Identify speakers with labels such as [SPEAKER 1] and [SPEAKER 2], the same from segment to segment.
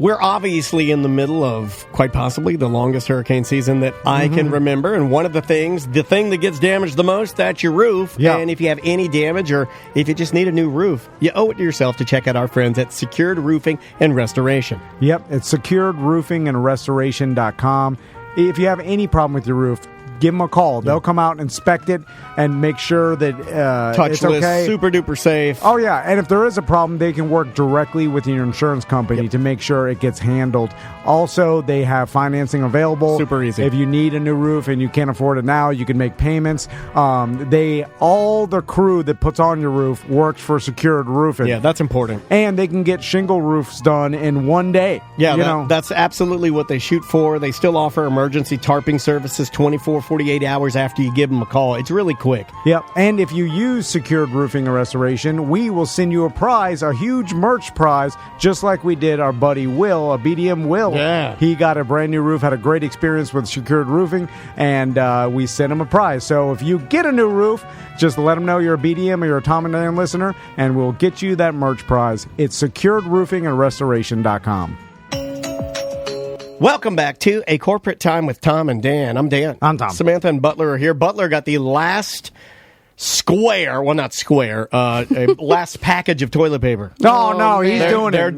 [SPEAKER 1] We're obviously in the middle of, quite possibly, the longest hurricane season that I can remember. And one of the thing that gets damaged the most, that's your roof.
[SPEAKER 2] Yeah.
[SPEAKER 1] And if you have any damage or if you just need a new roof, you owe it to yourself to check out our friends at Secured Roofing and Restoration.
[SPEAKER 2] Yep, it's securedroofingandrestoration.com. If you have any problem with your roof, give them a call. They'll come out and inspect it and make sure that it's
[SPEAKER 1] Touchless,
[SPEAKER 2] okay.
[SPEAKER 1] super duper safe.
[SPEAKER 2] Oh, yeah. And if there is a problem, they can work directly with your insurance company to make sure it gets handled. Also, they have financing available.
[SPEAKER 1] Super easy.
[SPEAKER 2] If you need a new roof and you can't afford it now, you can make payments. All the crew that puts on your roof works for Secured Roofing.
[SPEAKER 1] Yeah, that's important.
[SPEAKER 2] And they can get shingle roofs done in one day.
[SPEAKER 1] Yeah, that's absolutely what they shoot for. They still offer emergency tarping services 48 hours after you give them a call. It's really quick.
[SPEAKER 2] Yep. And if you use Secured Roofing and Restoration, we will send you a prize, a huge merch prize, just like we did our buddy Will, a BDM Will.
[SPEAKER 1] Yeah.
[SPEAKER 2] He got a brand new roof, had a great experience with Secured Roofing, and we sent him a prize. So if you get a new roof, just let them know you're a BDM or you're a Tom and Dan listener, and we'll get you that merch prize. It's securedroofingandrestoration.com.
[SPEAKER 1] Welcome back to A Corporate Time with Tom and Dan. I'm Dan.
[SPEAKER 2] I'm Tom.
[SPEAKER 1] Samantha and Butler are here. Butler got the last last package of toilet paper.
[SPEAKER 2] No, he's
[SPEAKER 3] man.
[SPEAKER 2] doing it.
[SPEAKER 1] They're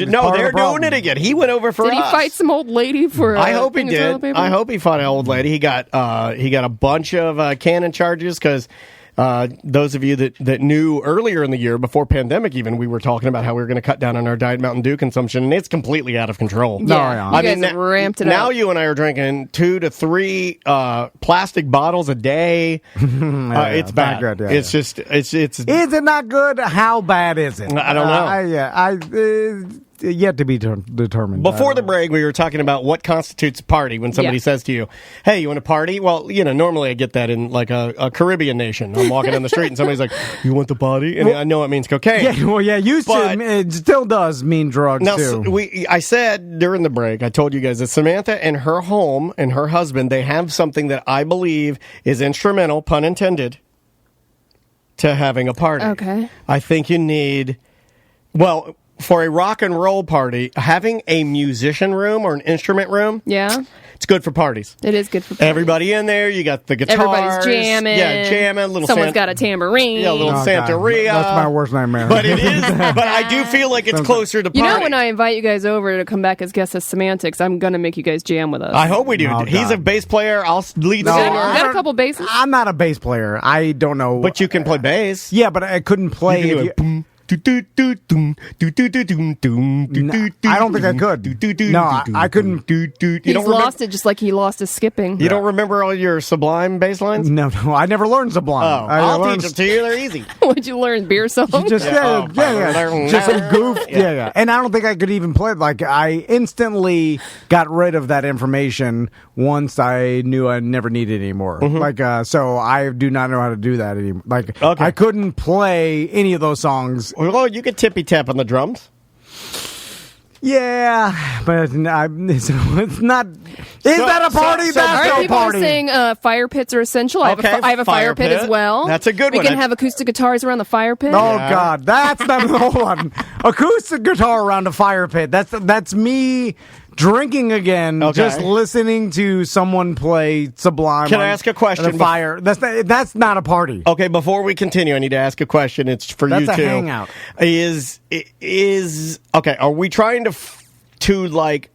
[SPEAKER 1] doing it again. He went over for
[SPEAKER 3] Did he
[SPEAKER 1] us.
[SPEAKER 3] fight some old lady for?
[SPEAKER 1] I hope he
[SPEAKER 3] thing of toilet
[SPEAKER 1] did.
[SPEAKER 3] paper?
[SPEAKER 1] I hope he fought an old lady. He got a bunch of cannon charges because those of you that knew earlier in the year, before pandemic even, we were talking about how we were going to cut down on our Diet Mountain Dew consumption, and it's completely out of control.
[SPEAKER 3] Yeah, you guys have ramped it
[SPEAKER 1] now
[SPEAKER 3] up.
[SPEAKER 1] you and I are drinking 2 to 3 plastic bottles a day. It's bad.
[SPEAKER 2] Not good,
[SPEAKER 1] It's just
[SPEAKER 2] Is it not good? How bad is it?
[SPEAKER 1] I don't know.
[SPEAKER 2] Yet to be determined.
[SPEAKER 1] Before the break, we were talking about what constitutes a party when somebody says to you, hey, you want to party? Well, normally I get that in like a Caribbean nation. I'm walking down the street and somebody's like, you want the party? And I know it means cocaine.
[SPEAKER 2] Used to. It still does mean drugs,
[SPEAKER 1] now,
[SPEAKER 2] too.
[SPEAKER 1] I said during the break, I told you guys that Samantha and her home and her husband, they have something that I believe is instrumental, pun intended, to having a party.
[SPEAKER 3] Okay.
[SPEAKER 1] I think you need, for a rock and roll party, having a musician room or an instrument room, it's good for parties.
[SPEAKER 3] It is good for parties.
[SPEAKER 1] Everybody in there, you got the guitars.
[SPEAKER 3] Everybody's jamming.
[SPEAKER 1] Yeah, jamming.
[SPEAKER 3] Someone's got a tambourine.
[SPEAKER 1] Yeah, a little Santeria.
[SPEAKER 2] That's my worst nightmare.
[SPEAKER 1] But it is. But I do feel like it's closer to party.
[SPEAKER 3] You know, when I invite you guys over to come back as guests as Semantics, I'm going to make you guys jam with us.
[SPEAKER 1] I hope we do.
[SPEAKER 2] Oh,
[SPEAKER 1] He's
[SPEAKER 2] God.
[SPEAKER 1] a bass player. I'll lead
[SPEAKER 2] No,
[SPEAKER 1] singer.
[SPEAKER 3] You got a couple basses?
[SPEAKER 2] I'm not a bass player. I don't know.
[SPEAKER 1] But you can play bass.
[SPEAKER 2] Yeah, but I couldn't play.
[SPEAKER 1] You
[SPEAKER 2] if
[SPEAKER 1] can
[SPEAKER 2] you-
[SPEAKER 1] do it.
[SPEAKER 2] I don't think I could. No, I couldn't.
[SPEAKER 3] He's lost it just like he lost his skipping.
[SPEAKER 1] You don't remember all your Sublime bass lines?
[SPEAKER 2] No, I never learned Sublime.
[SPEAKER 1] I'll teach them to you. They're easy.
[SPEAKER 3] What'd you learn? Beer songs?
[SPEAKER 2] Just just some goof. Yeah. And I don't think I could even play it. Like, I instantly got rid of that information once I knew I never needed it anymore. So I do not know how to do that anymore. I couldn't play any of those songs.
[SPEAKER 1] Well, you could tippy tap on the drums.
[SPEAKER 2] Yeah, but it's not. Is that a party?
[SPEAKER 3] All
[SPEAKER 2] That's
[SPEAKER 3] right,
[SPEAKER 2] no
[SPEAKER 3] people
[SPEAKER 2] party.
[SPEAKER 3] are saying fire pits are essential. I have a fire pit as well.
[SPEAKER 1] That's a good
[SPEAKER 3] we
[SPEAKER 1] one.
[SPEAKER 3] We can have acoustic guitars around the fire pit.
[SPEAKER 2] Oh God, that's not the whole one. Acoustic guitar around a fire pit. That's me drinking again, just listening to someone play Sublime.
[SPEAKER 1] Can I ask a question?
[SPEAKER 2] The fire. That's not a party.
[SPEAKER 1] Okay, before we continue, I need to ask a question. It's for you two.
[SPEAKER 2] That's a hangout.
[SPEAKER 1] Okay? Are we trying to like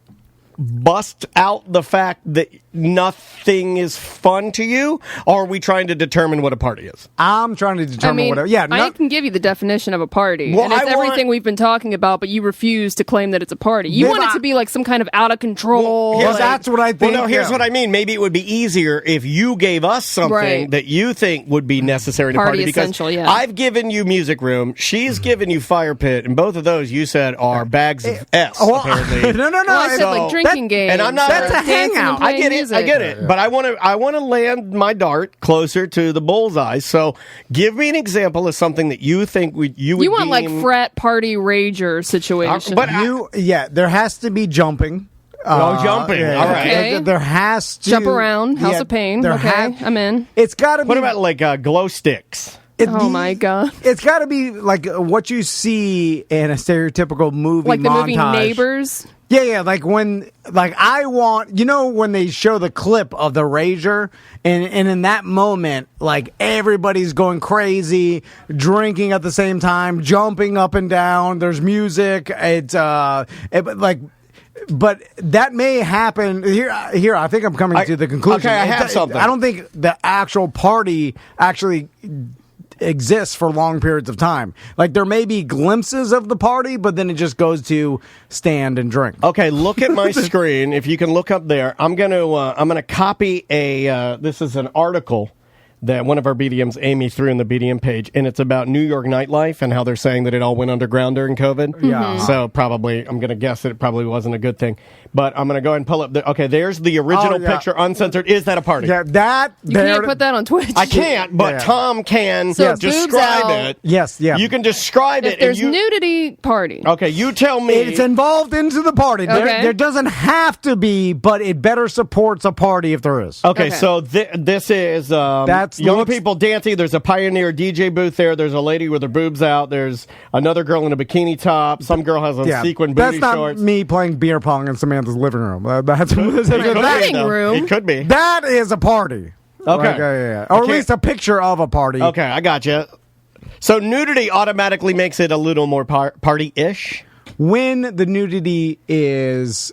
[SPEAKER 1] bust out the fact that nothing is fun to you, or are we trying to determine what a party is?
[SPEAKER 2] I'm trying to determine what.
[SPEAKER 3] I can give you the definition of a party,
[SPEAKER 1] Well,
[SPEAKER 3] and it's everything we've been talking about, but you refuse to claim that it's a party. You want it to be like some kind of out of control.
[SPEAKER 2] That's what I think.
[SPEAKER 1] Well, no, here's what I mean. Maybe it would be easier if you gave us something that you think would be necessary to party. Because
[SPEAKER 3] essential, yeah.
[SPEAKER 1] I've given you music room, she's given you fire pit, and both of those you said are bags of S. Apparently,
[SPEAKER 2] no.
[SPEAKER 3] Well, I said like drinking games.
[SPEAKER 1] And I'm not.
[SPEAKER 2] That's a
[SPEAKER 3] dancing and
[SPEAKER 2] hangout.
[SPEAKER 1] I
[SPEAKER 3] playing
[SPEAKER 1] get it.
[SPEAKER 3] music.
[SPEAKER 1] I get it. But I want to land my dart closer to the bullseye. So, give me an example of something that you think you would.
[SPEAKER 3] You want like
[SPEAKER 1] deem-
[SPEAKER 3] frat party rager situation.
[SPEAKER 1] But
[SPEAKER 2] there has to be jumping.
[SPEAKER 1] Jumping. All right.
[SPEAKER 3] Okay.
[SPEAKER 2] There has to
[SPEAKER 3] Jump around, House of Pain. Okay, I'm in.
[SPEAKER 2] It's got to be.
[SPEAKER 1] What about like glow sticks?
[SPEAKER 3] Oh my god!
[SPEAKER 2] It's got to be like what you see in a stereotypical movie,
[SPEAKER 3] Like the
[SPEAKER 2] montage.
[SPEAKER 3] movie Neighbors.
[SPEAKER 2] Yeah, like when I want, when they show the clip of the Rager, and in that moment, like everybody's going crazy, drinking at the same time, jumping up and down. There's music. But that may happen here. I think I'm coming to the conclusion.
[SPEAKER 1] Okay, I have something.
[SPEAKER 2] I don't think the actual party actually exists for long periods of time. Like there may be glimpses of the party, but then it just goes to stand and drink.
[SPEAKER 1] Okay, look at my screen. If you can look up there, I'm gonna copy this is an article that one of our BDMs, Amy, threw in the BDM page, and it's about New York nightlife and how they're saying that it all went underground during COVID.
[SPEAKER 2] Yeah.
[SPEAKER 1] So probably, I'm going to guess that it probably wasn't a good thing. But I'm going to go ahead and pull up there's the original picture, uncensored. Is that a party?
[SPEAKER 2] Yeah,
[SPEAKER 3] You can't put that on Twitch.
[SPEAKER 1] I can't, but
[SPEAKER 2] Yeah.
[SPEAKER 1] Tom can
[SPEAKER 3] So boobs
[SPEAKER 1] describe
[SPEAKER 3] out.
[SPEAKER 1] it.
[SPEAKER 2] Yes, yeah.
[SPEAKER 1] You can describe
[SPEAKER 3] If
[SPEAKER 1] it.
[SPEAKER 3] there's
[SPEAKER 1] and
[SPEAKER 3] nudity, party.
[SPEAKER 1] Okay, you tell me.
[SPEAKER 2] It's involved into the party.
[SPEAKER 3] Okay.
[SPEAKER 2] There doesn't have to be, but it better supports a party if there is.
[SPEAKER 1] Okay,
[SPEAKER 3] Okay.
[SPEAKER 1] so this is
[SPEAKER 2] That's
[SPEAKER 1] young
[SPEAKER 2] looks-
[SPEAKER 1] people dancing. There's a Pioneer DJ booth there. There's a lady with her boobs out. There's another girl in a bikini top. Some girl has on sequin booty
[SPEAKER 2] that's not
[SPEAKER 1] shorts.
[SPEAKER 2] me playing beer pong in Samantha's living room. That's
[SPEAKER 1] It could be,
[SPEAKER 3] living
[SPEAKER 1] though.
[SPEAKER 3] room.
[SPEAKER 1] It could be.
[SPEAKER 2] that is a party.
[SPEAKER 1] Okay.
[SPEAKER 2] Like, yeah.
[SPEAKER 1] I
[SPEAKER 2] Or at
[SPEAKER 1] can't-
[SPEAKER 2] least a picture of a party.
[SPEAKER 1] Okay, I got you. So nudity automatically makes it a little more party-ish.
[SPEAKER 2] When the nudity is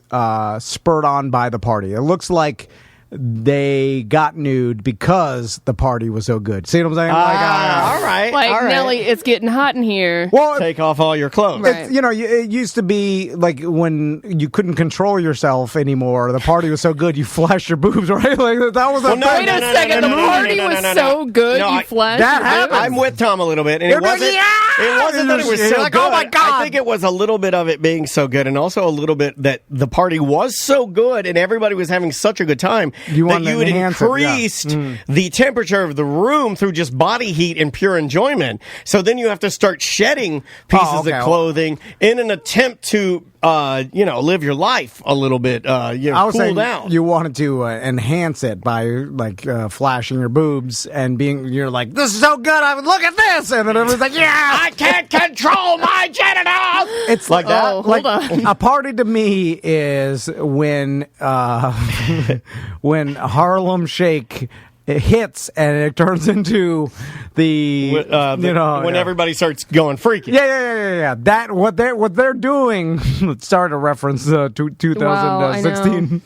[SPEAKER 2] spurred on by the party, it looks like they got nude because the party was so good. See what I'm saying?
[SPEAKER 1] All right.
[SPEAKER 3] Like,
[SPEAKER 1] all right.
[SPEAKER 3] Nelly, it's getting hot in here.
[SPEAKER 2] well,
[SPEAKER 1] Take off all your clothes.
[SPEAKER 3] Right.
[SPEAKER 2] it's, it used to be like when you couldn't control yourself anymore. The party was so good, you flashed your boobs, right? Like that was a
[SPEAKER 1] Well, no,
[SPEAKER 2] thing.
[SPEAKER 3] Wait a second, the party was so good,
[SPEAKER 1] No,
[SPEAKER 3] you flashed
[SPEAKER 2] that
[SPEAKER 3] your
[SPEAKER 2] happened.
[SPEAKER 3] boobs?
[SPEAKER 1] I'm with Tom a little bit, and
[SPEAKER 2] You're
[SPEAKER 1] it wasn't.
[SPEAKER 2] like, yeah!
[SPEAKER 1] It wasn't that it was
[SPEAKER 2] You're
[SPEAKER 1] so
[SPEAKER 2] like,
[SPEAKER 1] good.
[SPEAKER 2] oh my God.
[SPEAKER 1] I think it was a little bit of it being so good, and also a little bit that the party was so good, and everybody was having such a good time
[SPEAKER 2] You
[SPEAKER 1] that
[SPEAKER 2] wanted
[SPEAKER 1] you
[SPEAKER 2] to
[SPEAKER 1] had
[SPEAKER 2] enhance it, yeah.
[SPEAKER 1] increased the temperature of the room through just body heat and pure enjoyment. So then you have to start shedding pieces
[SPEAKER 2] okay.
[SPEAKER 1] of clothing in an attempt to, live your life a little bit,
[SPEAKER 2] I was
[SPEAKER 1] cool
[SPEAKER 2] saying
[SPEAKER 1] down.
[SPEAKER 2] you wanted to enhance it by flashing your boobs and you're like, this is so good. Look at this, and then everyone's like, yeah.
[SPEAKER 1] I can't control my genitals.
[SPEAKER 2] It's
[SPEAKER 1] like that.
[SPEAKER 3] Oh, hold on.
[SPEAKER 2] A party to me is when when Harlem Shake hits and it turns into
[SPEAKER 1] when everybody starts going freaky.
[SPEAKER 2] Yeah. That what they're doing. Let's start a reference to 2016.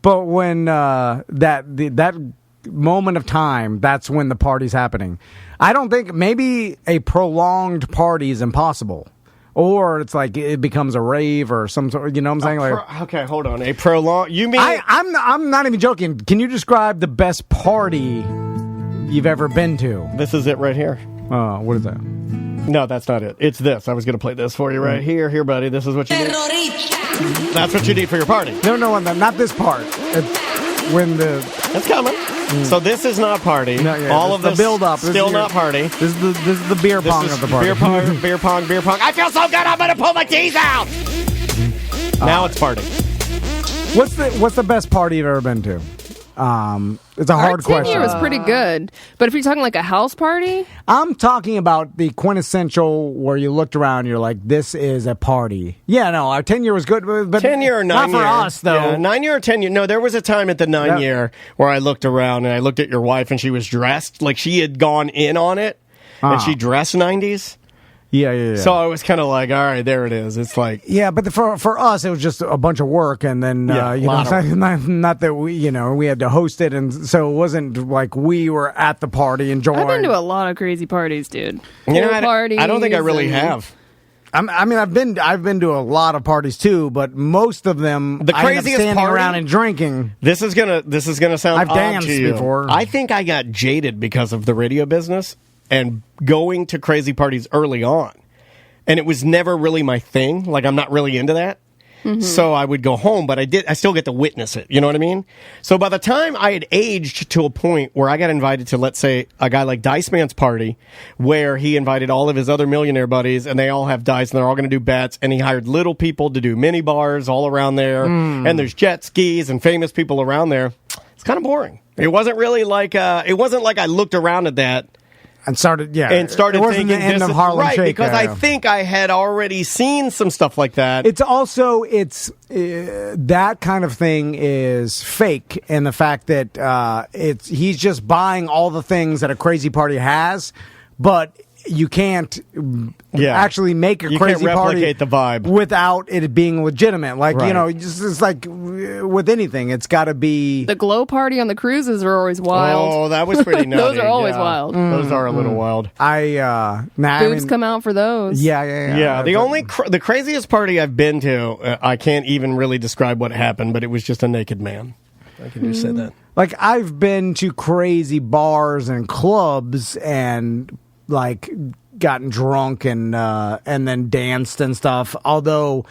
[SPEAKER 2] But when that moment of time, that's when the party's happening. I don't think maybe a prolonged party is impossible. Or it's like it becomes a rave or some sort. You know what I'm saying?
[SPEAKER 1] Okay, hold on. A prolonged. You mean?
[SPEAKER 2] I'm not even joking. Can you describe the best party you've ever been to?
[SPEAKER 1] This is it right here.
[SPEAKER 2] What is that?
[SPEAKER 1] No, that's not it. It's this. I was going to play this for you right here. Here, buddy. This is what you need. That's what you need for your party.
[SPEAKER 2] No, not this part. It's when the
[SPEAKER 1] It's coming. So this is not party.
[SPEAKER 2] No, yeah,
[SPEAKER 1] All
[SPEAKER 2] this
[SPEAKER 1] of
[SPEAKER 2] is the
[SPEAKER 1] this
[SPEAKER 2] build-up. This
[SPEAKER 1] still
[SPEAKER 2] is your-
[SPEAKER 1] not party.
[SPEAKER 2] this is the beer
[SPEAKER 1] This
[SPEAKER 2] pong
[SPEAKER 1] is
[SPEAKER 2] of the party.
[SPEAKER 1] beer pong. I feel so good. I'm going to pull my teeth out. Now it's party.
[SPEAKER 2] What's the best party you've ever been to? It's a hard
[SPEAKER 3] Our
[SPEAKER 2] question.
[SPEAKER 3] tenure was pretty good. But if you're talking like a house party,
[SPEAKER 2] I'm talking about the quintessential where you looked around, you're like, this is a party. Yeah, no, our 10-year was good, but
[SPEAKER 1] 10-year or 9-year.
[SPEAKER 2] not for us though.
[SPEAKER 1] Yeah, 9-year or 10-year. No, there was a time at the 9-year where I looked around and I looked at your wife and she was dressed like she had gone in on it and she dressed 90s.
[SPEAKER 2] Yeah.
[SPEAKER 1] So I was kind of like, all right, there it is. It's like,
[SPEAKER 2] Yeah, but for us, it was just a bunch of work, and then
[SPEAKER 1] Yeah,
[SPEAKER 2] not that we had to host it, and so it wasn't like we were at the party enjoying.
[SPEAKER 3] I've been to a lot of crazy parties, dude.
[SPEAKER 1] you know,
[SPEAKER 3] Pool parties
[SPEAKER 1] I don't think I really
[SPEAKER 3] and-
[SPEAKER 1] have.
[SPEAKER 2] I mean, I've been to a lot of parties too, but most of them
[SPEAKER 1] The
[SPEAKER 2] I end up
[SPEAKER 1] craziest
[SPEAKER 2] standing
[SPEAKER 1] party-
[SPEAKER 2] around and drinking.
[SPEAKER 1] This is gonna sound
[SPEAKER 2] I've
[SPEAKER 1] odd
[SPEAKER 2] danced
[SPEAKER 1] to you.
[SPEAKER 2] before.
[SPEAKER 1] I think I got jaded because of the radio business and going to crazy parties early on. And it was never really my thing. Like, I'm not really into that. So I would go home, but I still get to witness it. You know what I mean? So by the time I had aged to a point where I got invited to, let's say, a guy like Dice Man's party, where he invited all of his other millionaire buddies, and they all have dice, and they're all going to do bets, and he hired little people to do mini bars all around there, and there's jet skis and famous people around there. It's kind of boring. It wasn't really like, it wasn't like I looked around at that
[SPEAKER 2] And started
[SPEAKER 1] and started
[SPEAKER 2] it wasn't
[SPEAKER 1] thinking
[SPEAKER 2] the end
[SPEAKER 1] this
[SPEAKER 2] of
[SPEAKER 1] is-
[SPEAKER 2] Harlem
[SPEAKER 1] right,
[SPEAKER 2] Shake.
[SPEAKER 1] because I think I had already seen some stuff like that.
[SPEAKER 2] It's also that kind of thing is fake, and the fact that he's just buying all the things that a crazy party has, but you can't actually make a
[SPEAKER 1] You
[SPEAKER 2] crazy
[SPEAKER 1] can't
[SPEAKER 2] party
[SPEAKER 1] replicate the vibe
[SPEAKER 2] without it being legitimate. Like
[SPEAKER 1] Right.
[SPEAKER 2] it's like with anything, it's got to be.
[SPEAKER 3] The glow party on the cruises are always wild.
[SPEAKER 1] Oh, that was pretty nutty.
[SPEAKER 3] Those are always
[SPEAKER 1] yeah.
[SPEAKER 3] wild.
[SPEAKER 1] Those are a little wild.
[SPEAKER 3] Boobs come out for those.
[SPEAKER 2] Yeah.
[SPEAKER 1] The only the craziest party I've been to, I can't even really describe what happened, but it was just a naked man. I can just say that.
[SPEAKER 2] Like, I've been to crazy bars and clubs and like gotten drunk and then danced and stuff. Although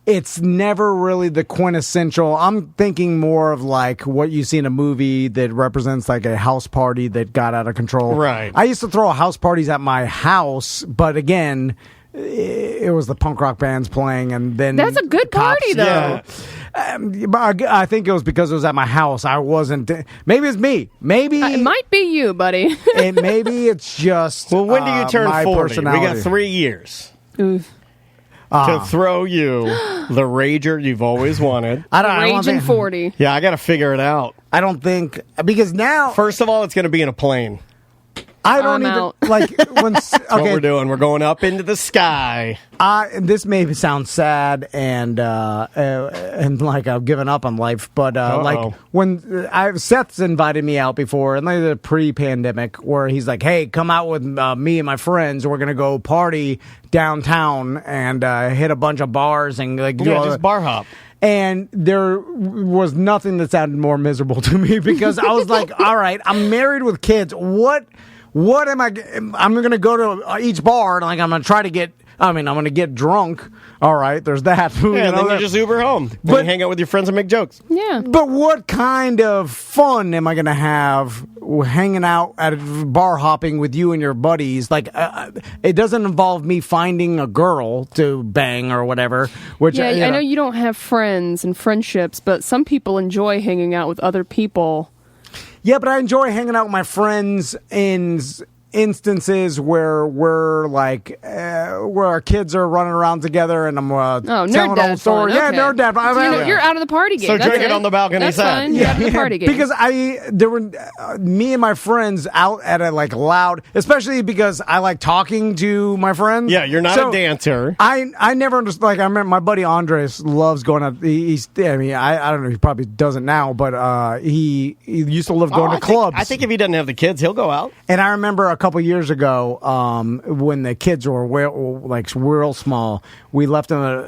[SPEAKER 2] it's never really the quintessential. I'm thinking more of like what you see in a movie that represents like a house party that got out of control.
[SPEAKER 1] Right.
[SPEAKER 2] I used to throw house parties at my house, but again, it was the punk rock bands playing, and then
[SPEAKER 3] That's a good party, though.
[SPEAKER 1] Yeah.
[SPEAKER 2] But I think it was because it was at my house. I wasn't. Maybe it's me. Maybe
[SPEAKER 3] It might be you, buddy.
[SPEAKER 2] and maybe it's just.
[SPEAKER 1] Well, when do you turn
[SPEAKER 2] my
[SPEAKER 1] 40? We
[SPEAKER 2] personality.
[SPEAKER 1] got 3 years
[SPEAKER 3] Oof.
[SPEAKER 1] to throw you the rager you've always wanted.
[SPEAKER 2] I don't
[SPEAKER 3] Raging
[SPEAKER 2] think,
[SPEAKER 3] 40.
[SPEAKER 1] Yeah, I got to figure it out.
[SPEAKER 2] I don't think because now
[SPEAKER 1] First of all, it's going to be in a plane.
[SPEAKER 2] I don't
[SPEAKER 3] I'm
[SPEAKER 2] even
[SPEAKER 3] out.
[SPEAKER 2] like when.
[SPEAKER 1] That's what we're
[SPEAKER 2] Okay,
[SPEAKER 1] doing. We're going up into the sky.
[SPEAKER 2] this may sound sad and like I've given up on life, but like when Seth's invited me out before, and like the pre-pandemic, where he's like, "Hey, come out with me and my friends. We're gonna go party downtown and hit a bunch of bars and like do all
[SPEAKER 1] Yeah, just bar hop.
[SPEAKER 2] And there was nothing that sounded more miserable to me because I was like, all right, I'm married with kids. What am I? I'm going to go to each bar and like I'm going to try to get. I'm going to get drunk. All right, there's that.
[SPEAKER 1] Yeah, then you just Uber home. Then you hang out with your friends and make jokes.
[SPEAKER 3] Yeah.
[SPEAKER 2] But what kind of fun am I going to have hanging out at bar hopping with you and your buddies? Like, it doesn't involve me finding a girl to bang or whatever. Which
[SPEAKER 3] Yeah, I know you don't have friends and friendships, but some people enjoy hanging out with other people.
[SPEAKER 2] Yeah, but I enjoy hanging out with my friends in instances where we're like where our kids are running around together and I'm telling old stories. Yeah, nerd dad.
[SPEAKER 3] You're out of the party game.
[SPEAKER 1] So
[SPEAKER 3] That's
[SPEAKER 1] drink it
[SPEAKER 3] it.
[SPEAKER 1] on the balcony
[SPEAKER 3] That's
[SPEAKER 1] side.
[SPEAKER 3] fine. You're out of the party game.
[SPEAKER 2] Because there were me and my friends out at a like loud, especially because I like talking to my friends.
[SPEAKER 1] Yeah, you're not a dancer.
[SPEAKER 2] I never understood. Like I remember my buddy Andres loves going out. I don't know. He probably doesn't now, but he used to love going to clubs.
[SPEAKER 1] I think if he doesn't have the kids, he'll go out.
[SPEAKER 2] And I remember a couple years ago, when the kids were real small, we left them.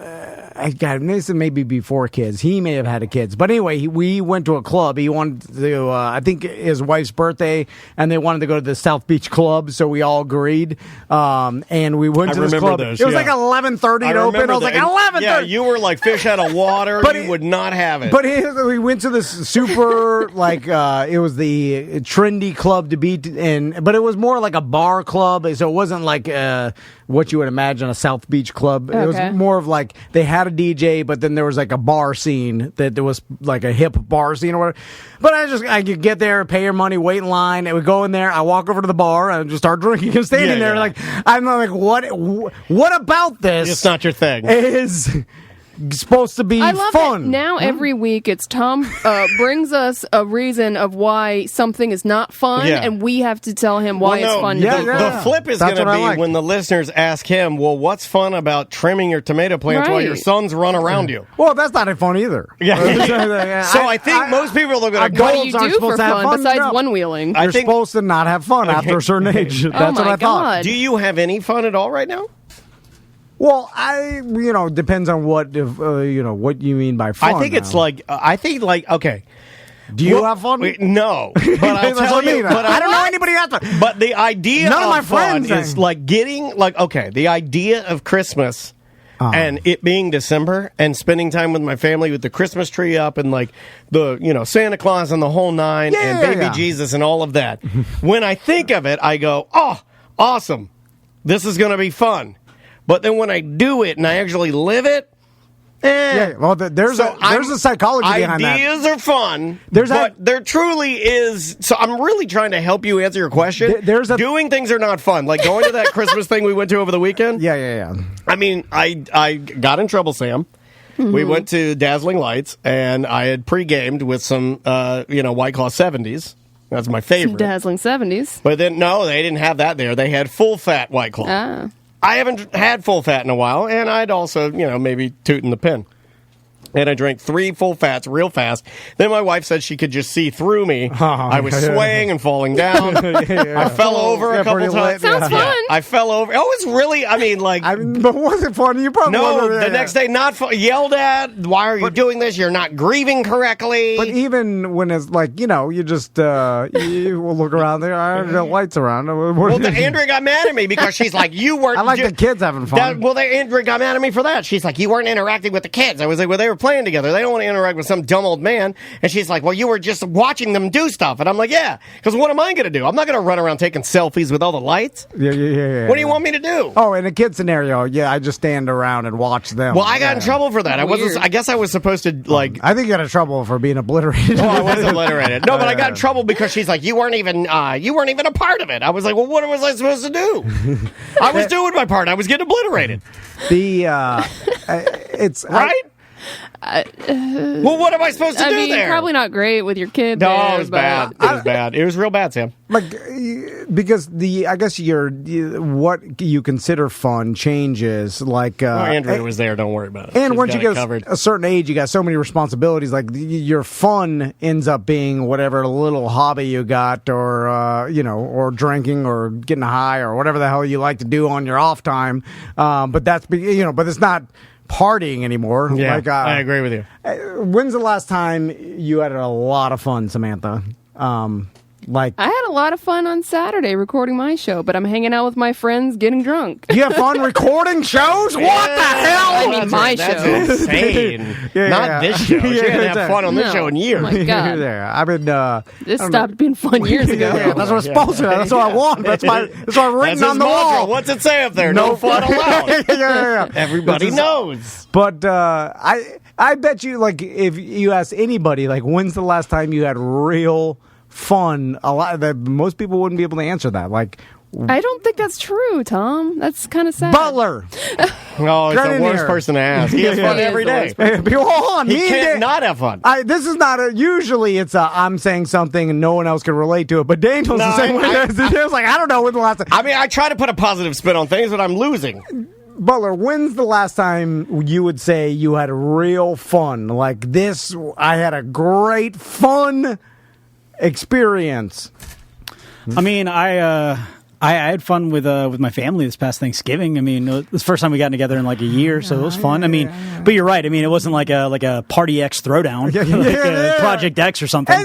[SPEAKER 2] This is maybe before kids. He may have had a kids, but anyway, we went to a club. He wanted to. I think his wife's birthday, and they wanted to go to the South Beach Club, so we all agreed. And we went to this club.
[SPEAKER 1] Those,
[SPEAKER 2] it was like 11:30 to open. I was like 11:30.
[SPEAKER 1] Yeah, you were like fish out of water.
[SPEAKER 2] But
[SPEAKER 1] you would not have it.
[SPEAKER 2] But we went to this super it was the trendy club to be in, but it was more like a bar club, so it wasn't like what you would imagine a South Beach club.
[SPEAKER 3] Okay.
[SPEAKER 2] It was more of like they had a DJ, but then there was like a bar scene that there was like a hip bar scene or whatever. But I could get there, pay your money, wait in line, and we go in there. I walk over to the bar and just start drinking and standing there like I'm like what about this?
[SPEAKER 1] It's not your thing.
[SPEAKER 2] Is supposed to be
[SPEAKER 3] I love
[SPEAKER 2] fun.
[SPEAKER 3] It. Now every week it's Tom brings us a reason of why something is not fun, and we have to tell him why it's fun.
[SPEAKER 1] The flip is going to be when the listeners ask him, well, what's fun about trimming your tomato plants while your sons run around you?
[SPEAKER 2] Well, that's not fun either.
[SPEAKER 1] Yeah. So I think most people are going to go.
[SPEAKER 3] What do you do for fun besides one-wheeling?
[SPEAKER 2] You're supposed to not have fun after a certain age. That's what I thought.
[SPEAKER 1] Do you have any fun at all right now?
[SPEAKER 2] Well, depends on what what you mean by fun.
[SPEAKER 1] I think it's okay.
[SPEAKER 2] Do you have fun?
[SPEAKER 1] No, but I'll tell you. But
[SPEAKER 2] I don't know anybody out there.
[SPEAKER 1] But the idea
[SPEAKER 2] None of my
[SPEAKER 1] fun
[SPEAKER 2] friends
[SPEAKER 1] is like getting the idea of Christmas and it being December and spending time with my family with the Christmas tree up and like the Santa Claus and the whole nine and baby Jesus and all of that. When I think of it, I go, oh, awesome! This is going to be fun. But then when I do it and I actually live it,
[SPEAKER 2] Yeah, well, there's a psychology behind that.
[SPEAKER 1] Ideas are fun, but there truly is. So I'm really trying to help you answer your question. Doing things are not fun. Like going to that Christmas thing we went to over the weekend.
[SPEAKER 2] Yeah.
[SPEAKER 1] I mean, I got in trouble, Sam. Mm-hmm. We went to Dazzling Lights, and I had pre-gamed with some, White Claw 70s. That's my favorite.
[SPEAKER 3] Some Dazzling 70s.
[SPEAKER 1] But then, no, they didn't have that there. They had full-fat White Claw.
[SPEAKER 3] Ah.
[SPEAKER 1] I haven't had full fat in a while, and I'd also, maybe tooting the pin. And I drank 3 full fats real fast. Then my wife said she could just see through me. I was swaying and falling down. I fell over a couple times.
[SPEAKER 3] Sounds fun.
[SPEAKER 1] I fell over. Oh, it's really,
[SPEAKER 2] but was it fun? You probably
[SPEAKER 1] the next day, not fun. Yelled at. Why are you doing this? You're not grieving correctly.
[SPEAKER 2] But even when it's like, you just, you will look around there. I have the lights around.
[SPEAKER 1] Well, Andrea got mad at me because she's like, you weren't.
[SPEAKER 2] I like the kids having fun.
[SPEAKER 1] Andrea got mad at me for that. She's like, you weren't interacting with the kids. I was like, well, they were playing together. They don't want to interact with some dumb old man. And she's like, well, you were just watching them do stuff. And I'm like, yeah, because what am I going to do? I'm not going to run around taking selfies with all the lights.
[SPEAKER 2] Yeah.
[SPEAKER 1] What do you want me to do?
[SPEAKER 2] Oh, in a kid scenario, I just stand around and watch them.
[SPEAKER 1] Well, I got in trouble for that. I guess I was supposed to,
[SPEAKER 2] I think you got in trouble for being obliterated.
[SPEAKER 1] Oh, I was obliterated. No, but I got in trouble because she's like, you weren't even a part of it. I was like, well, what was I supposed to do? I was doing my part. I was getting obliterated.
[SPEAKER 2] It's
[SPEAKER 1] right. Well, what am I supposed to do there?
[SPEAKER 3] Probably not great with your kid.
[SPEAKER 1] No,
[SPEAKER 3] there,
[SPEAKER 1] it was bad. It was bad. It was real bad, Sam.
[SPEAKER 2] Because I guess what you consider fun changes. Like
[SPEAKER 1] Andrea was there. Don't worry about it.
[SPEAKER 2] And once you get a certain age, you got so many responsibilities. Like your fun ends up being whatever little hobby you got, or or drinking, or getting high, or whatever the hell you like to do on your off time. But that's but it's not partying anymore.
[SPEAKER 1] Yeah, I agree with you.
[SPEAKER 2] When's the last time you had a lot of fun, Samantha?
[SPEAKER 3] I had a lot of fun on Saturday recording my show, but I'm hanging out with my friends getting drunk.
[SPEAKER 2] You have fun recording shows? What the hell?
[SPEAKER 3] I mean, my show.
[SPEAKER 1] That's insane. Not this show. She hadn't had fun on this show in years.
[SPEAKER 3] Oh my God.
[SPEAKER 2] I mean,
[SPEAKER 3] this stopped being fun years ago.
[SPEAKER 2] That's what it's supposed to. That's what I want. That's why written on the wall.
[SPEAKER 1] What's it say up there? No fun allowed.
[SPEAKER 2] Yeah.
[SPEAKER 1] Everybody knows.
[SPEAKER 2] But I bet you, if you ask anybody, when's the last time you had real fun? Most people wouldn't be able to answer that.
[SPEAKER 3] I don't think that's true, Tom. That's kind of sad.
[SPEAKER 2] Butler.
[SPEAKER 1] Oh, he's the worst person to ask. He has fun every day.
[SPEAKER 2] Hold on.
[SPEAKER 1] He can't not have fun.
[SPEAKER 2] This is not usually it's I'm saying something and no one else can relate to it. But Daniel's the same way. I don't know when the last time.
[SPEAKER 1] I mean, I try to put a positive spin on things, but I'm losing.
[SPEAKER 2] Butler, when's the last time you would say you had real fun? Like this, I had a great fun experience.
[SPEAKER 4] I mean, I had fun with my family this past Thanksgiving. I mean, it was the first time we got together in a year, so it was fun. I mean, but you're right. I mean, it wasn't like a Party X throwdown, Project X or something.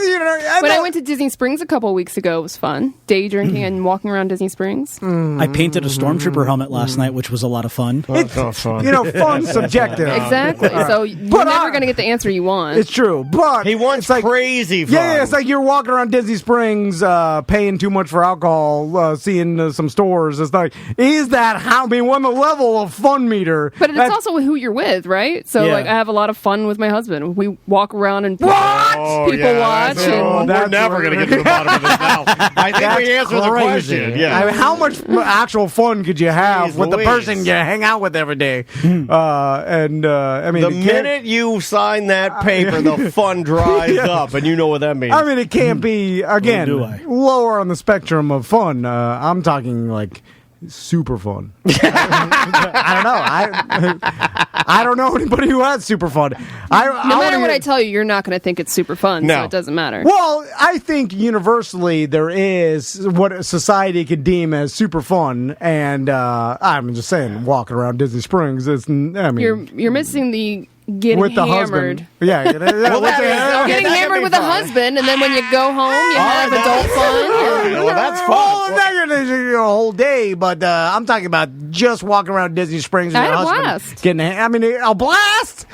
[SPEAKER 3] When I went to Disney Springs a couple of weeks ago, it was fun. Day drinking and walking around Disney Springs.
[SPEAKER 4] I painted a Stormtrooper helmet last night, which was a lot of fun.
[SPEAKER 2] It's fun. Fun's subjective.
[SPEAKER 3] Exactly. So you're never going to get the answer you want.
[SPEAKER 2] It's true, but
[SPEAKER 1] he wants crazy fun.
[SPEAKER 2] Yeah, it's like you're walking around Disney Springs, paying too much for alcohol, seeing some stores. It's like, is that how? I mean, when the level of fun meter.
[SPEAKER 3] But it's also who you're with, right? So I have a lot of fun with my husband. We walk around and people watch.
[SPEAKER 1] We're never going to get to the bottom of this now. I think we answered the question. Yeah.
[SPEAKER 2] I mean, how much actual fun could you have with the person you hang out with every day? I mean,
[SPEAKER 1] the minute you sign that paper, the fun dries up, and you know what that means.
[SPEAKER 2] I mean, it can't be lower on the spectrum of fun. I'm talking super fun. I don't know. I don't know anybody who has super fun.
[SPEAKER 3] No matter what I tell you, you're not going to think it's super fun, so it doesn't matter.
[SPEAKER 2] Well, I think universally there is what society could deem as super fun, and I'm just saying, walking around Disney Springs,
[SPEAKER 3] you're missing the getting
[SPEAKER 2] with the
[SPEAKER 3] hammered.
[SPEAKER 2] Husband. Yeah.
[SPEAKER 3] Getting hammered with a husband, and then when you go home, you have adult fun.
[SPEAKER 1] Well, that's fun.
[SPEAKER 2] A whole day, but I'm talking about just walking around Disney Springs with your husband.
[SPEAKER 3] Blast.
[SPEAKER 2] A blast.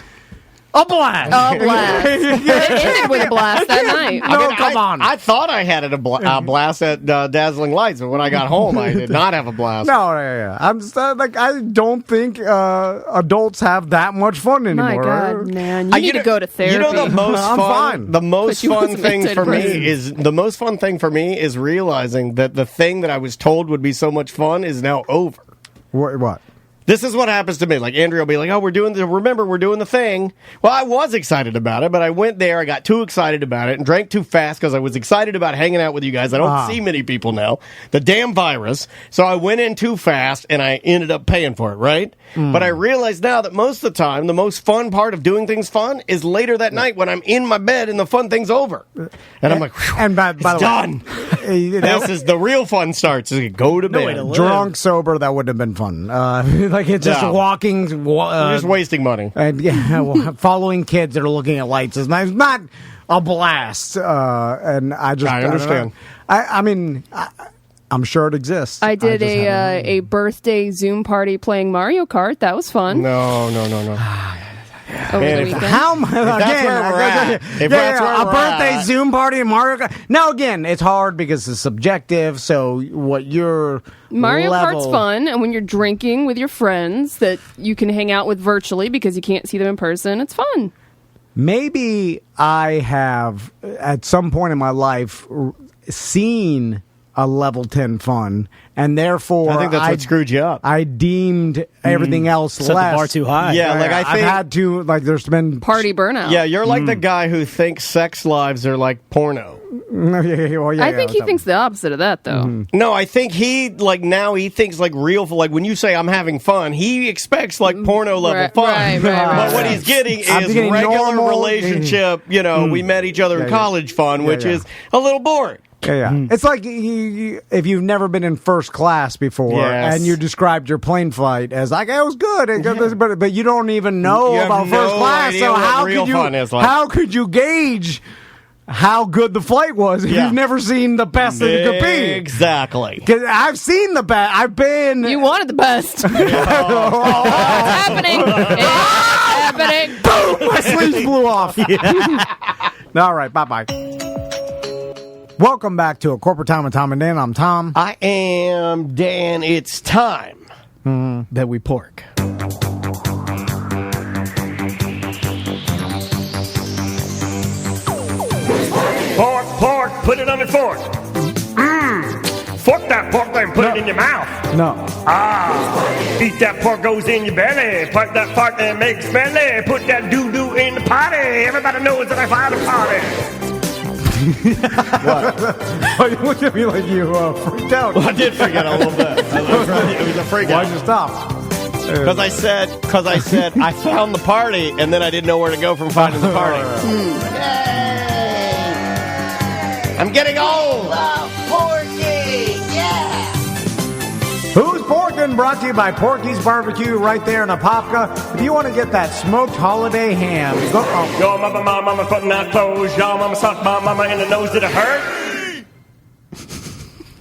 [SPEAKER 2] A blast.
[SPEAKER 3] A blast. It ended with a blast that night.
[SPEAKER 2] Come on.
[SPEAKER 1] I thought I had a blast at Dazzling Lights, but when I got home, I did not have a blast.
[SPEAKER 2] No, yeah. I'm just, I don't think adults have that much fun anymore.
[SPEAKER 3] My God, man, you need to go to therapy.
[SPEAKER 1] You know the most
[SPEAKER 2] I'm
[SPEAKER 1] fun.
[SPEAKER 2] fine.
[SPEAKER 1] The most
[SPEAKER 3] But you
[SPEAKER 1] fun
[SPEAKER 3] wasn't
[SPEAKER 1] thing
[SPEAKER 3] meant to
[SPEAKER 1] for me
[SPEAKER 3] admit.
[SPEAKER 1] is realizing that the thing that I was told would be so much fun is now over.
[SPEAKER 2] What?
[SPEAKER 1] This is what happens to me. Like, Andrea will be like, oh, we're doing the thing. Well, I was excited about it, but I went there, I got too excited about it, and drank too fast because I was excited about hanging out with you guys. I don't see many people now. The damn virus. So I went in too fast, and I ended up paying for it, right? But I realize now that most of the time, the most fun part of doing things fun is later that night when I'm in my bed and the fun thing's over. And I'm like, whew,
[SPEAKER 2] And by
[SPEAKER 1] it's
[SPEAKER 2] the way,
[SPEAKER 1] done. This is the real fun starts. Is go to
[SPEAKER 4] way
[SPEAKER 1] bed.
[SPEAKER 4] to live.
[SPEAKER 2] drunk, sober, that wouldn't have been fun. Like it's just
[SPEAKER 1] No.
[SPEAKER 2] walking,
[SPEAKER 1] You're just wasting money.
[SPEAKER 2] and following kids that are looking at lights is not a blast. And I
[SPEAKER 1] I understand.
[SPEAKER 2] I mean, I'm sure it exists.
[SPEAKER 3] I did
[SPEAKER 2] just haven't-
[SPEAKER 3] a birthday Zoom party playing Mario Kart. That was fun.
[SPEAKER 1] No.
[SPEAKER 3] Over
[SPEAKER 1] Man,
[SPEAKER 3] the
[SPEAKER 1] if-
[SPEAKER 3] weekend.
[SPEAKER 2] How again?
[SPEAKER 1] that's where we're at. If that's where
[SPEAKER 2] a
[SPEAKER 1] we're
[SPEAKER 2] birthday
[SPEAKER 1] at.
[SPEAKER 2] Zoom party in Mario Kart. Now again, it's hard because it's subjective. So what your
[SPEAKER 3] Mario
[SPEAKER 2] level,
[SPEAKER 3] Kart's fun, and when you're drinking with your friends that you can hang out with virtually because you can't see them in person, it's fun.
[SPEAKER 2] Maybe I have at some point in my life seen a level 10 fun, and therefore
[SPEAKER 1] I think that's what screwed you up.
[SPEAKER 2] I deemed everything else
[SPEAKER 4] Set
[SPEAKER 2] less.
[SPEAKER 4] the bar too high.
[SPEAKER 1] Yeah, like I
[SPEAKER 2] I've
[SPEAKER 1] think.
[SPEAKER 2] had to there's been
[SPEAKER 3] Party burnout.
[SPEAKER 1] Yeah, you're like the guy who thinks sex lives are like porno.
[SPEAKER 3] I think he thinks the opposite of that, though.
[SPEAKER 1] No, I think he now he thinks like real. Like when you say I'm having fun, he expects like porno level
[SPEAKER 3] Right,
[SPEAKER 1] fun.
[SPEAKER 3] right,
[SPEAKER 1] But what
[SPEAKER 2] right.
[SPEAKER 1] he's getting
[SPEAKER 2] I'm
[SPEAKER 1] is
[SPEAKER 2] getting
[SPEAKER 1] regular
[SPEAKER 2] normal-
[SPEAKER 1] relationship. We met each other in college fun, which
[SPEAKER 2] yeah.
[SPEAKER 1] is a little boring.
[SPEAKER 2] Yeah. It's like if you've never been in first class before
[SPEAKER 1] Yes.
[SPEAKER 2] and you described your plane flight as like it was good, but you don't even know
[SPEAKER 1] You have
[SPEAKER 2] about
[SPEAKER 1] no
[SPEAKER 2] first class.
[SPEAKER 1] idea
[SPEAKER 2] So
[SPEAKER 1] what
[SPEAKER 2] how
[SPEAKER 1] real
[SPEAKER 2] could you
[SPEAKER 1] fun is like.
[SPEAKER 2] how could you gauge how good the flight was if
[SPEAKER 1] Yeah.
[SPEAKER 2] you've never seen the best that it could be?
[SPEAKER 1] Exactly.
[SPEAKER 2] 'Cause I've seen the best. I've been.
[SPEAKER 3] You wanted the best. It's happening. It's happening.
[SPEAKER 2] My sleeves blew off. All right. Bye. Welcome back to A Corporate Time with Tom and Dan. I'm Tom.
[SPEAKER 1] I am Dan. It's time that we pork.
[SPEAKER 5] Pork, put it on the fork. Fork that pork and put it in your mouth.
[SPEAKER 2] No.
[SPEAKER 5] Eat that pork goes in your belly. Part that fart and make smelly. Put that doo-doo in the potty. Everybody knows that I fired a party.
[SPEAKER 2] You looked at me like you freaked out.
[SPEAKER 1] I did forget a little bit. It was a freak
[SPEAKER 2] Why'd
[SPEAKER 1] out.
[SPEAKER 2] you stop?
[SPEAKER 1] Because I said I found the party and then I didn't know where to go from finding the party. Yay! I'm getting old.
[SPEAKER 2] Who's Porkin'? Brought to you by Porky's Barbecue right there in Apopka. If you want to get that smoked holiday ham, go. Oh,
[SPEAKER 5] Your mama putting out clothes. Your mama sucked my mama in the nose. Did it hurt?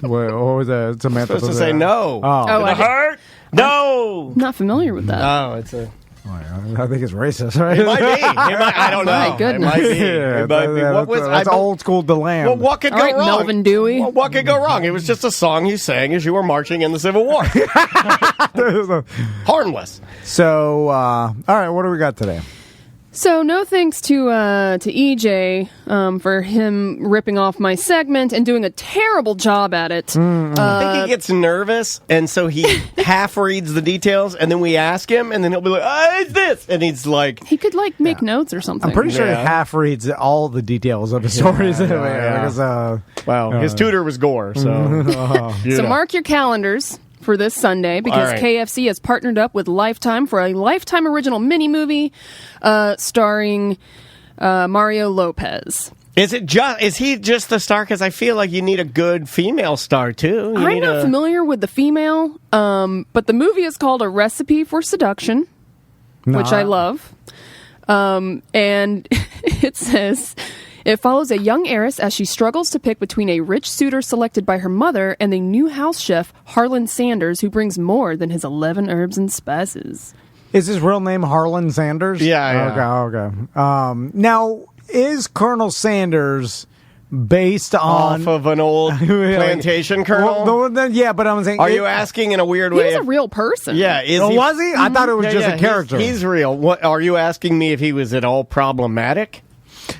[SPEAKER 2] what was that? Samantha
[SPEAKER 1] Supposed to say no.
[SPEAKER 2] Oh,
[SPEAKER 3] Oh,
[SPEAKER 5] Did it hurt? No.
[SPEAKER 3] I'm not familiar with that.
[SPEAKER 1] Oh, it's a.
[SPEAKER 2] I think it's racist, right?
[SPEAKER 1] It might be. I don't know.
[SPEAKER 3] My goodness.
[SPEAKER 1] It might be.
[SPEAKER 2] Yeah,
[SPEAKER 1] It might be. What was?
[SPEAKER 2] that's old school DeLand.
[SPEAKER 1] Well, what could
[SPEAKER 3] All
[SPEAKER 1] go
[SPEAKER 3] right,
[SPEAKER 1] wrong?
[SPEAKER 3] Melvin Dewey.
[SPEAKER 1] Well, what could go wrong? It was just a song you sang as you were marching in the Civil War. Harmless.
[SPEAKER 2] So, all right, what do we got today?
[SPEAKER 3] So no thanks to EJ for him ripping off my segment and doing a terrible job at it.
[SPEAKER 1] I think he gets nervous, and so he half reads the details, and then we ask him, and then he'll be like, it's this. And he's like,
[SPEAKER 3] He could make notes or something.
[SPEAKER 2] I'm pretty sure
[SPEAKER 1] Yeah.
[SPEAKER 2] he half reads all the details of his stories.
[SPEAKER 1] yeah.
[SPEAKER 2] Because,
[SPEAKER 1] wow, his tutor was Gore, so.
[SPEAKER 3] So mark your calendars for this Sunday because
[SPEAKER 1] All right.
[SPEAKER 3] KFC has partnered up with Lifetime for a Lifetime original mini movie starring Mario Lopez.
[SPEAKER 1] Is he just the star? Because I feel like you need a good female star, too. You
[SPEAKER 3] I'm
[SPEAKER 1] need
[SPEAKER 3] not familiar with the female, but the movie is called A Recipe for Seduction, which I love. And it says, it follows a young heiress as she struggles to pick between a rich suitor selected by her mother and the new house chef, Harlan Sanders, who brings more than his 11 herbs and spices.
[SPEAKER 2] Is his real name Harlan Sanders?
[SPEAKER 1] Yeah.
[SPEAKER 2] Okay. Now, is Colonel Sanders based on
[SPEAKER 1] Off of an old plantation colonel?
[SPEAKER 2] Yeah, but I'm saying,
[SPEAKER 1] Are you asking in a weird
[SPEAKER 3] He
[SPEAKER 1] way?
[SPEAKER 3] was a real person.
[SPEAKER 1] Yeah, is
[SPEAKER 2] Oh,
[SPEAKER 1] he?
[SPEAKER 2] was he? I thought it was just a character.
[SPEAKER 1] He's real. What are you asking me if he was at all problematic?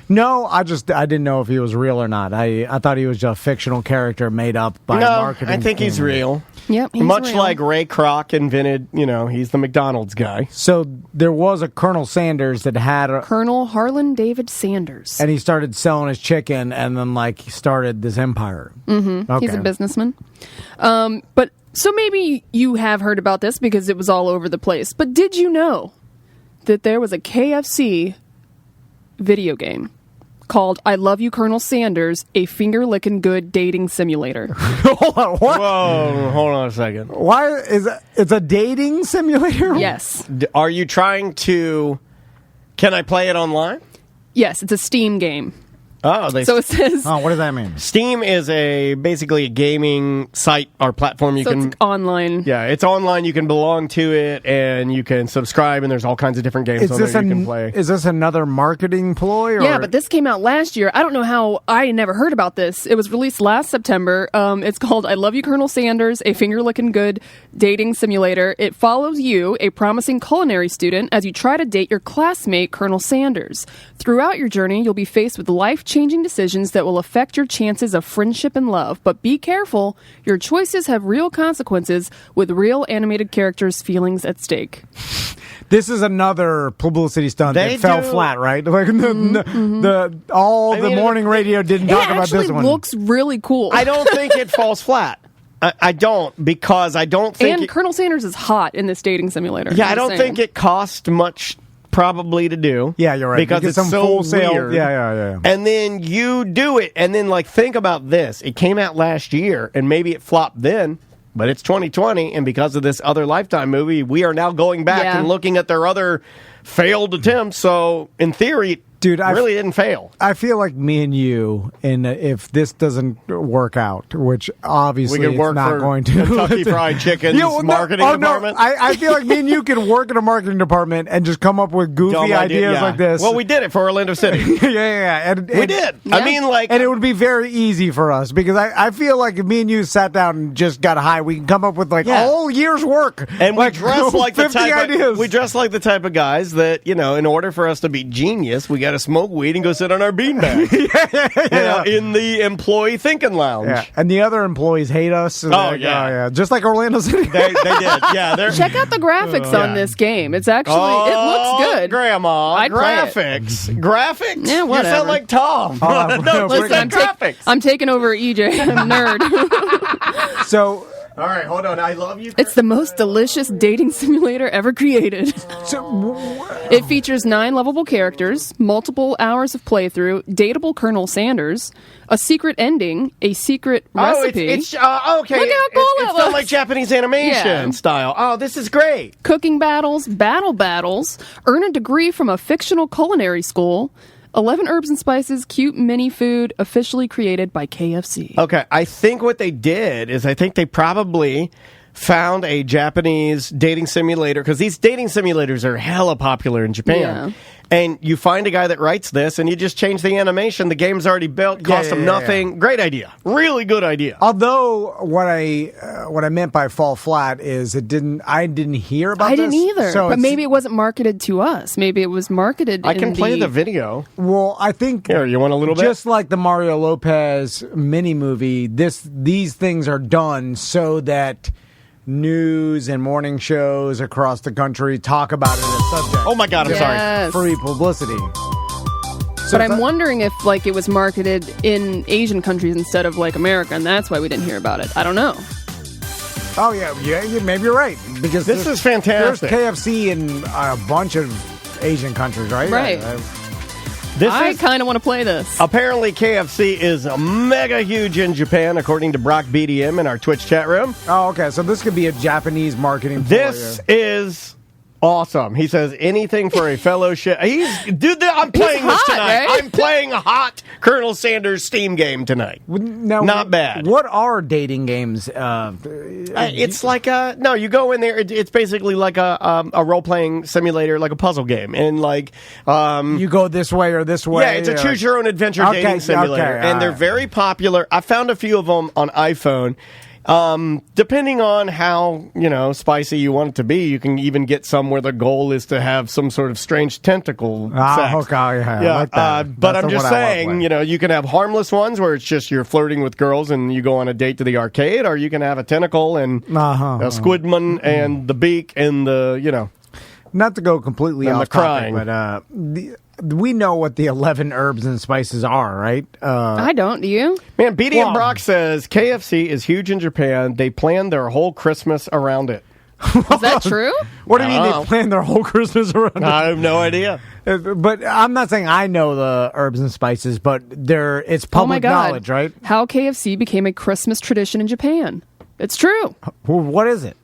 [SPEAKER 2] No, I didn't know if he was real or not. I thought he was just a fictional character made up by
[SPEAKER 1] No,
[SPEAKER 2] marketing.
[SPEAKER 1] I think he's real.
[SPEAKER 3] Yep. He's
[SPEAKER 1] Much
[SPEAKER 3] real.
[SPEAKER 1] like Ray Kroc invented, he's the McDonald's guy.
[SPEAKER 2] So there was a Colonel Sanders that had
[SPEAKER 3] Colonel Harlan David Sanders.
[SPEAKER 2] and he started selling his chicken, and then he started this empire. Mm-hmm. Okay.
[SPEAKER 3] He's a businessman. But so maybe you have heard about this because it was all over the place. But did you know that there was a KFC video game called I Love You, Colonel Sanders, a finger-licking good dating simulator?
[SPEAKER 2] Hold on, what?
[SPEAKER 1] Whoa, hold on a second.
[SPEAKER 2] Why is it? It's a dating simulator?
[SPEAKER 3] Yes.
[SPEAKER 1] Are you trying to... Can I play it online?
[SPEAKER 3] Yes, it's a Steam game.
[SPEAKER 1] Oh,
[SPEAKER 3] So it says...
[SPEAKER 2] Oh, what does that mean?
[SPEAKER 1] Steam is basically a gaming site or platform you
[SPEAKER 3] so
[SPEAKER 1] can...
[SPEAKER 3] it's online.
[SPEAKER 1] Yeah, it's online. You can belong to it, and you can subscribe, and there's all kinds of different games on there you can play.
[SPEAKER 2] Is this another marketing ploy? Or?
[SPEAKER 3] Yeah, but this came out last year. I don't know how I never heard about this. It was released last September. It's called I Love You, Colonel Sanders, a finger-licking good dating simulator. It follows you, a promising culinary student, as you try to date your classmate, Colonel Sanders. Throughout your journey, you'll be faced with life-changing decisions that will affect your chances of friendship and love. But be careful. Your choices have real consequences with real animated characters' feelings at stake.
[SPEAKER 2] This is another publicity stunt
[SPEAKER 1] They
[SPEAKER 2] that fell
[SPEAKER 1] do-
[SPEAKER 2] flat, right? Like the morning radio didn't talk about
[SPEAKER 3] It
[SPEAKER 2] this one.
[SPEAKER 3] actually looks really cool.
[SPEAKER 1] I don't think it falls flat. I don't, because I don't think...
[SPEAKER 3] And Colonel Sanders is hot in this dating simulator.
[SPEAKER 1] Yeah, I
[SPEAKER 3] I'm
[SPEAKER 1] don't
[SPEAKER 3] saying.
[SPEAKER 1] think it cost much probably to do.
[SPEAKER 2] Yeah, you're right.
[SPEAKER 1] Because
[SPEAKER 2] You get
[SPEAKER 1] it's
[SPEAKER 2] some
[SPEAKER 1] so
[SPEAKER 2] full sale.
[SPEAKER 1] weird.
[SPEAKER 2] Yeah.
[SPEAKER 1] And then you do it, and then think about this. It came out last year, and maybe it flopped then, but it's 2020, and because of this other Lifetime movie, we are now going back
[SPEAKER 3] Yeah.
[SPEAKER 1] and looking at their other failed attempts. So in theory,
[SPEAKER 2] Dude,
[SPEAKER 1] it really didn't fail.
[SPEAKER 2] I feel like me and you, and if this doesn't work out, which obviously
[SPEAKER 1] We could work
[SPEAKER 2] it's not
[SPEAKER 1] for
[SPEAKER 2] going to.
[SPEAKER 1] Kentucky Fried Chicken's marketing department.
[SPEAKER 2] No, I feel like me and you could work in a marketing department and just come up with goofy
[SPEAKER 1] Dumb idea,
[SPEAKER 2] ideas
[SPEAKER 1] yeah.
[SPEAKER 2] like this.
[SPEAKER 1] Well, we did it for Orlando City.
[SPEAKER 2] yeah. And,
[SPEAKER 1] We did. I mean,
[SPEAKER 2] and it would be very easy for us because I feel like if me and you sat down and just got high, we can come up with
[SPEAKER 1] Yeah.
[SPEAKER 2] a whole year's work.
[SPEAKER 1] And we dress like the
[SPEAKER 2] 50
[SPEAKER 1] type
[SPEAKER 2] ideas.
[SPEAKER 1] of, we dress like the type of guys that, in order for us to be genius, we got to smoke weed and go sit on our beanbag. In the employee thinking lounge.
[SPEAKER 2] Yeah. And the other employees hate us. And
[SPEAKER 1] Oh,
[SPEAKER 2] they're like,
[SPEAKER 1] yeah.
[SPEAKER 2] Just like Orlando City.
[SPEAKER 1] They did. Yeah, they're
[SPEAKER 3] Check out the graphics on this game. It's actually it looks good.
[SPEAKER 1] Grandma,
[SPEAKER 3] I'd play it.
[SPEAKER 1] graphics.
[SPEAKER 3] Yeah,
[SPEAKER 1] You
[SPEAKER 3] whatever.
[SPEAKER 1] sound like Tom. No,
[SPEAKER 2] Listen,
[SPEAKER 1] listen, graphics.
[SPEAKER 3] I'm taking over EJ. I'm a nerd.
[SPEAKER 2] So
[SPEAKER 1] All right, hold on. I love you.
[SPEAKER 3] It's the most delicious dating simulator ever created. It features 9 lovable characters, multiple hours of playthrough, dateable Colonel Sanders, a secret ending, a secret recipe,
[SPEAKER 1] It's okay.
[SPEAKER 3] Look how cool
[SPEAKER 1] it's
[SPEAKER 3] it
[SPEAKER 1] done
[SPEAKER 3] looks.
[SPEAKER 1] like Japanese animation
[SPEAKER 3] Yeah.
[SPEAKER 1] style. Oh, this is great.
[SPEAKER 3] cooking battles, battles, earn a degree from a fictional culinary school, 11 herbs and spices, cute mini food, officially created by KFC.
[SPEAKER 1] Okay, I think what they did is I think they probably found a Japanese dating simulator, because these dating simulators are hella popular in Japan.
[SPEAKER 3] Yeah.
[SPEAKER 1] And you find a guy that writes this, and you just change the animation. The game's already built, cost them nothing. Great idea. Really good idea.
[SPEAKER 2] although what I meant by fall flat is I didn't hear about
[SPEAKER 3] I
[SPEAKER 2] this.
[SPEAKER 3] didn't either,
[SPEAKER 2] So
[SPEAKER 3] but
[SPEAKER 2] it's-
[SPEAKER 3] maybe it wasn't marketed to us. Maybe it was marketed
[SPEAKER 1] I
[SPEAKER 3] in
[SPEAKER 1] can play the video.
[SPEAKER 2] Well, I think
[SPEAKER 1] Here, you want a little bit?
[SPEAKER 2] just like the Mario Lopez mini movie, these things are done so that news and morning shows across the country talk about it as subject.
[SPEAKER 1] Oh my God, I'm sorry.
[SPEAKER 3] Yes.
[SPEAKER 2] Free publicity.
[SPEAKER 3] But I'm wondering if it was marketed in Asian countries instead of America, and that's why we didn't hear about it. I don't know.
[SPEAKER 2] Oh yeah, maybe you're right because
[SPEAKER 1] This is fantastic.
[SPEAKER 2] There's KFC in a bunch of Asian countries, right?
[SPEAKER 3] Right.
[SPEAKER 1] This
[SPEAKER 3] I
[SPEAKER 1] is
[SPEAKER 3] kind of want to play this.
[SPEAKER 1] apparently KFC is mega huge in Japan, according to Brock BDM in our Twitch chat room.
[SPEAKER 2] Oh, okay. So this could be a Japanese marketing.
[SPEAKER 1] This is Awesome. He says anything for a fellowship. I'm playing this
[SPEAKER 3] hot,
[SPEAKER 1] tonight.
[SPEAKER 3] right?
[SPEAKER 1] I'm playing a hot Colonel Sanders Steam game tonight.
[SPEAKER 2] Now,
[SPEAKER 1] Not bad.
[SPEAKER 2] What are dating games?
[SPEAKER 1] It's like you go in there. It's basically like a role playing simulator, like a puzzle game, and like
[SPEAKER 2] you go this way or this way.
[SPEAKER 1] yeah, it's a choose your own adventure dating simulator, and they're very popular. I found a few of them on iPhone. Depending on how, spicy you want it to be, you can even get some where the goal is to have some sort of strange tentacle sex.
[SPEAKER 2] Okay, yeah. I like that.
[SPEAKER 1] But
[SPEAKER 2] That's
[SPEAKER 1] I'm
[SPEAKER 2] the
[SPEAKER 1] just
[SPEAKER 2] one I love
[SPEAKER 1] saying,
[SPEAKER 2] playing.
[SPEAKER 1] you can have harmless ones where it's just you're flirting with girls and you go on a date to the arcade, or you can have a tentacle and a squidman and the beak and the,
[SPEAKER 2] Not to go completely
[SPEAKER 1] And
[SPEAKER 2] off
[SPEAKER 1] the crying.
[SPEAKER 2] topic, but we know what the 11 herbs and spices are, right?
[SPEAKER 3] I don't. Do you?
[SPEAKER 1] Man, BD and Brock says KFC is huge in Japan. They plan their whole Christmas around it.
[SPEAKER 3] Is that true?
[SPEAKER 2] What do you mean
[SPEAKER 1] know.
[SPEAKER 2] they plan their whole Christmas around
[SPEAKER 1] I have no idea.
[SPEAKER 2] it? But I'm not saying I know the herbs and spices, but it's
[SPEAKER 3] Oh my
[SPEAKER 2] public
[SPEAKER 3] God.
[SPEAKER 2] knowledge, right?
[SPEAKER 3] How KFC became a Christmas tradition in Japan. It's true.
[SPEAKER 2] Well, what is it?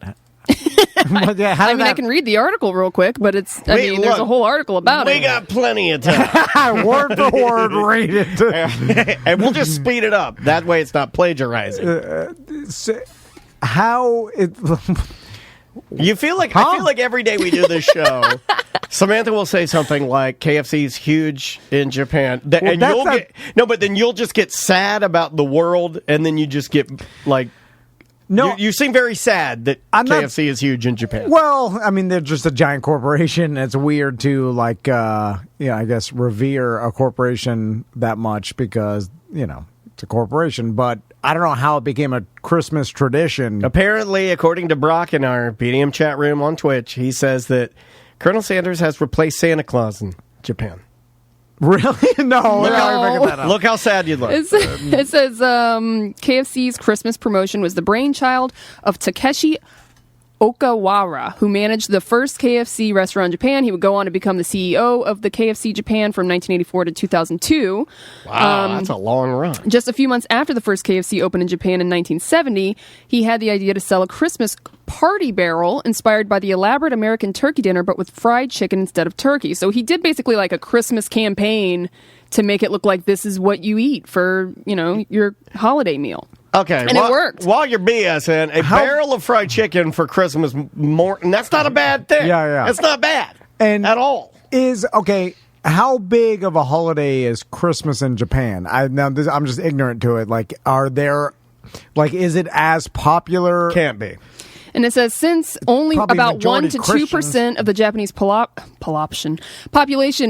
[SPEAKER 2] But, yeah, how
[SPEAKER 3] I
[SPEAKER 2] did
[SPEAKER 3] mean, I
[SPEAKER 2] that-
[SPEAKER 3] can read the article real quick, but there's
[SPEAKER 1] look,
[SPEAKER 3] a whole article about
[SPEAKER 1] We
[SPEAKER 3] it.
[SPEAKER 1] got plenty of time.
[SPEAKER 2] word for word read it.
[SPEAKER 1] And we'll just speed it up. That way it's not plagiarizing.
[SPEAKER 2] How it?
[SPEAKER 1] I feel like every day we do this show, Samantha will say something like KFC's huge in Japan. And
[SPEAKER 2] that's
[SPEAKER 1] you'll
[SPEAKER 2] not-
[SPEAKER 1] but then you'll just get sad about the world, and then you just get like
[SPEAKER 2] No,
[SPEAKER 1] you seem very sad that
[SPEAKER 2] I'm not-
[SPEAKER 1] KFC is huge in Japan.
[SPEAKER 2] Well, I mean, they're just a giant corporation. It's weird to I guess revere a corporation that much because it's a corporation. But I don't know how it became a Christmas tradition.
[SPEAKER 1] Apparently, according to Brock in our BDM chat room on Twitch, he says that Colonel Sanders has replaced Santa Claus in Japan.
[SPEAKER 2] Really? No, you're making that up.
[SPEAKER 1] Look how sad you look.
[SPEAKER 3] It says KFC's Christmas promotion was the brainchild of Takeshi Okawara, who managed the first KFC restaurant in Japan. He would go on to become the CEO of the KFC Japan from 1984 to 2002.
[SPEAKER 1] Wow, that's a long run.
[SPEAKER 3] Just a few months after the first KFC opened in Japan in 1970, he had the idea to sell a Christmas party barrel inspired by the elaborate American turkey dinner, but with fried chicken instead of turkey. So he did basically like a Christmas campaign to make it look like this is what you eat for, your holiday meal.
[SPEAKER 1] Okay,
[SPEAKER 3] And it worked.
[SPEAKER 1] While you're BSing, a barrel of fried chicken for Christmas and that's not a bad thing.
[SPEAKER 2] Yeah.
[SPEAKER 1] It's not bad
[SPEAKER 2] And
[SPEAKER 1] at all.
[SPEAKER 2] How big of a holiday is Christmas in Japan? I'm just ignorant to it. Is it as popular?
[SPEAKER 1] Can't be.
[SPEAKER 3] And it says since only
[SPEAKER 2] Probably
[SPEAKER 3] about 1
[SPEAKER 2] majority
[SPEAKER 3] to
[SPEAKER 2] Christians.
[SPEAKER 3] 2% of the Japanese population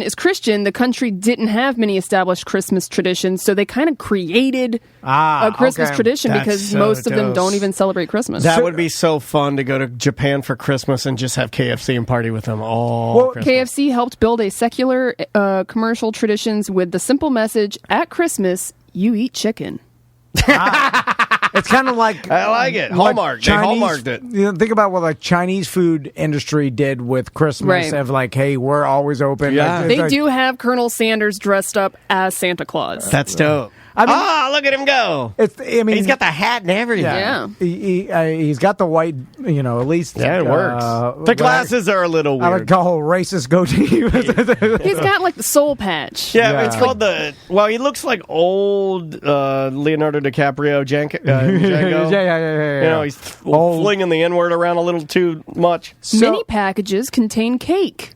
[SPEAKER 3] is the country didn't have many established Christmas traditions, so they kind of created a Christmas
[SPEAKER 2] okay.
[SPEAKER 3] tradition
[SPEAKER 1] That's
[SPEAKER 3] because
[SPEAKER 1] so
[SPEAKER 3] most of them
[SPEAKER 1] dope.
[SPEAKER 3] don't even celebrate Christmas.
[SPEAKER 1] That would be so fun to go to Japan for Christmas and just have KFC and party with them all
[SPEAKER 2] Well,
[SPEAKER 1] Christmas.
[SPEAKER 3] KFC helped build a secular commercial traditions with the simple message, at Christmas, you eat chicken.
[SPEAKER 2] It's kind of like
[SPEAKER 1] I like it. Hallmark. They hallmarked it.
[SPEAKER 2] Think about what Chinese food industry did with Christmas.
[SPEAKER 3] Right.
[SPEAKER 2] Of hey, we're always open.
[SPEAKER 1] Yeah.
[SPEAKER 3] They do have Colonel Sanders dressed up as Santa Claus.
[SPEAKER 1] That's dope.
[SPEAKER 2] I mean-
[SPEAKER 1] look at him go. He's got the hat and everything.
[SPEAKER 3] Yeah.
[SPEAKER 2] He's got the white. At least
[SPEAKER 1] Yeah, it works. The glasses are a little
[SPEAKER 2] I
[SPEAKER 1] weird.
[SPEAKER 2] would call racist goatee.
[SPEAKER 3] He's got like the soul patch.
[SPEAKER 1] Yeah,
[SPEAKER 2] Yeah.
[SPEAKER 1] it's called he looks like old Leonardo DiCaprio Django.
[SPEAKER 2] Yeah.
[SPEAKER 1] He's flinging the N-word around a little too much.
[SPEAKER 3] Many packages contain cake.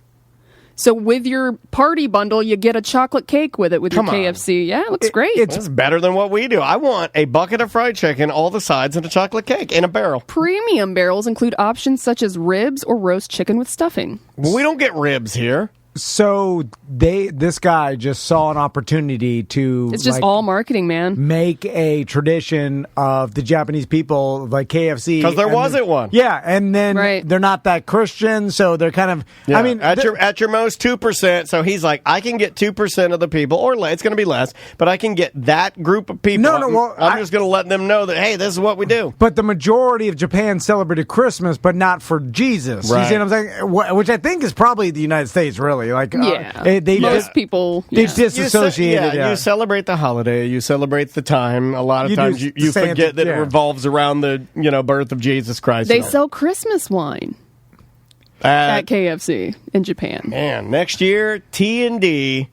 [SPEAKER 3] So with your party bundle, you get a chocolate cake with it with
[SPEAKER 1] Come on.
[SPEAKER 3] your KFC. Yeah, it looks great.
[SPEAKER 1] It's better than what we do. I want a bucket of fried chicken, all the sides, and a chocolate cake in a barrel.
[SPEAKER 3] Premium barrels include options such as ribs or roast chicken with stuffing.
[SPEAKER 1] Well, we don't get ribs here.
[SPEAKER 2] So this guy just saw an opportunity to
[SPEAKER 3] It's just all marketing, man.
[SPEAKER 2] make a tradition of the Japanese people like KFC
[SPEAKER 1] 'Cause there
[SPEAKER 2] and
[SPEAKER 1] wasn't one.
[SPEAKER 2] Yeah, and then
[SPEAKER 3] Right.
[SPEAKER 2] they're not that Christian, so they're kind of.
[SPEAKER 1] Yeah.
[SPEAKER 2] I mean,
[SPEAKER 1] at your most 2%. So he's like, I can get 2% of the people, or it's going to be less, but I can get that group of people.
[SPEAKER 2] No, well,
[SPEAKER 1] I'm just going to let them know that hey, this is what we do.
[SPEAKER 2] but the majority of Japan celebrated Christmas, but not for Jesus.
[SPEAKER 1] Right.
[SPEAKER 2] You see what I'm saying? Which I think is probably the United States, really.
[SPEAKER 3] Yeah.
[SPEAKER 2] They
[SPEAKER 3] Most people.
[SPEAKER 2] They
[SPEAKER 3] Yeah.
[SPEAKER 2] disassociated.
[SPEAKER 1] You celebrate the holiday. You celebrate the time. A lot of
[SPEAKER 2] You do
[SPEAKER 1] times you
[SPEAKER 2] Santa,
[SPEAKER 1] forget that
[SPEAKER 2] yeah.
[SPEAKER 1] it revolves around the birth of Jesus Christ.
[SPEAKER 3] They
[SPEAKER 1] and all.
[SPEAKER 3] sell Christmas wine. at KFC in Japan.
[SPEAKER 1] Man, next year, T&D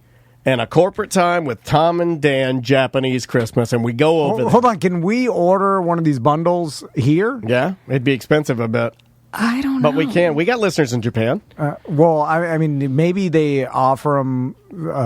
[SPEAKER 1] and a corporate time with Tom and Dan Japanese Christmas, and we go over
[SPEAKER 2] Hold on, can we order one of these bundles here?
[SPEAKER 1] Yeah, it'd be expensive, I bet.
[SPEAKER 3] I don't know.
[SPEAKER 1] But we can. We got listeners in Japan.
[SPEAKER 2] Well, I mean, maybe they offer them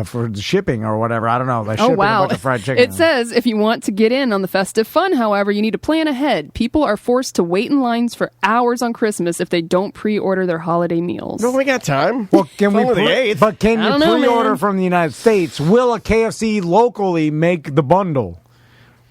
[SPEAKER 2] for shipping or whatever. I don't know. They ship
[SPEAKER 3] Oh,
[SPEAKER 2] a
[SPEAKER 3] wow.
[SPEAKER 2] bunch of fried chicken.
[SPEAKER 3] It says if you want to get in on the festive fun, however, you need to plan ahead. People are forced to wait in lines for hours on Christmas if they don't pre-order their holiday meals.
[SPEAKER 1] No, we got time.
[SPEAKER 2] Well, can
[SPEAKER 1] It's
[SPEAKER 2] we?
[SPEAKER 1] only the 8th.
[SPEAKER 2] But can
[SPEAKER 3] I
[SPEAKER 2] you
[SPEAKER 3] don't know,
[SPEAKER 2] pre-order
[SPEAKER 3] man.
[SPEAKER 2] from the United States? Will a KFC locally make the bundle?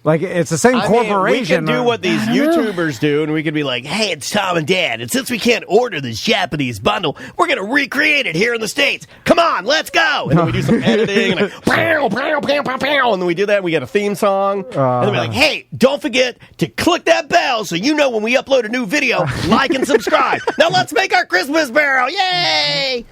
[SPEAKER 2] Like it's the same
[SPEAKER 1] I mean,
[SPEAKER 2] corporation.
[SPEAKER 1] we could do what these YouTubers do, and we could be like, hey, it's Tom and Dan, and since we can't order this Japanese bundle, we're going to recreate it here in the States. Come on, let's go. And then we do some editing, and like, pow, pow, pow, pow, pow, and then we do that, and we get a theme song. And then we're like, hey, don't forget to click that bell so you know when we upload a new video, like and subscribe. Now let's make our Christmas barrel. Yay!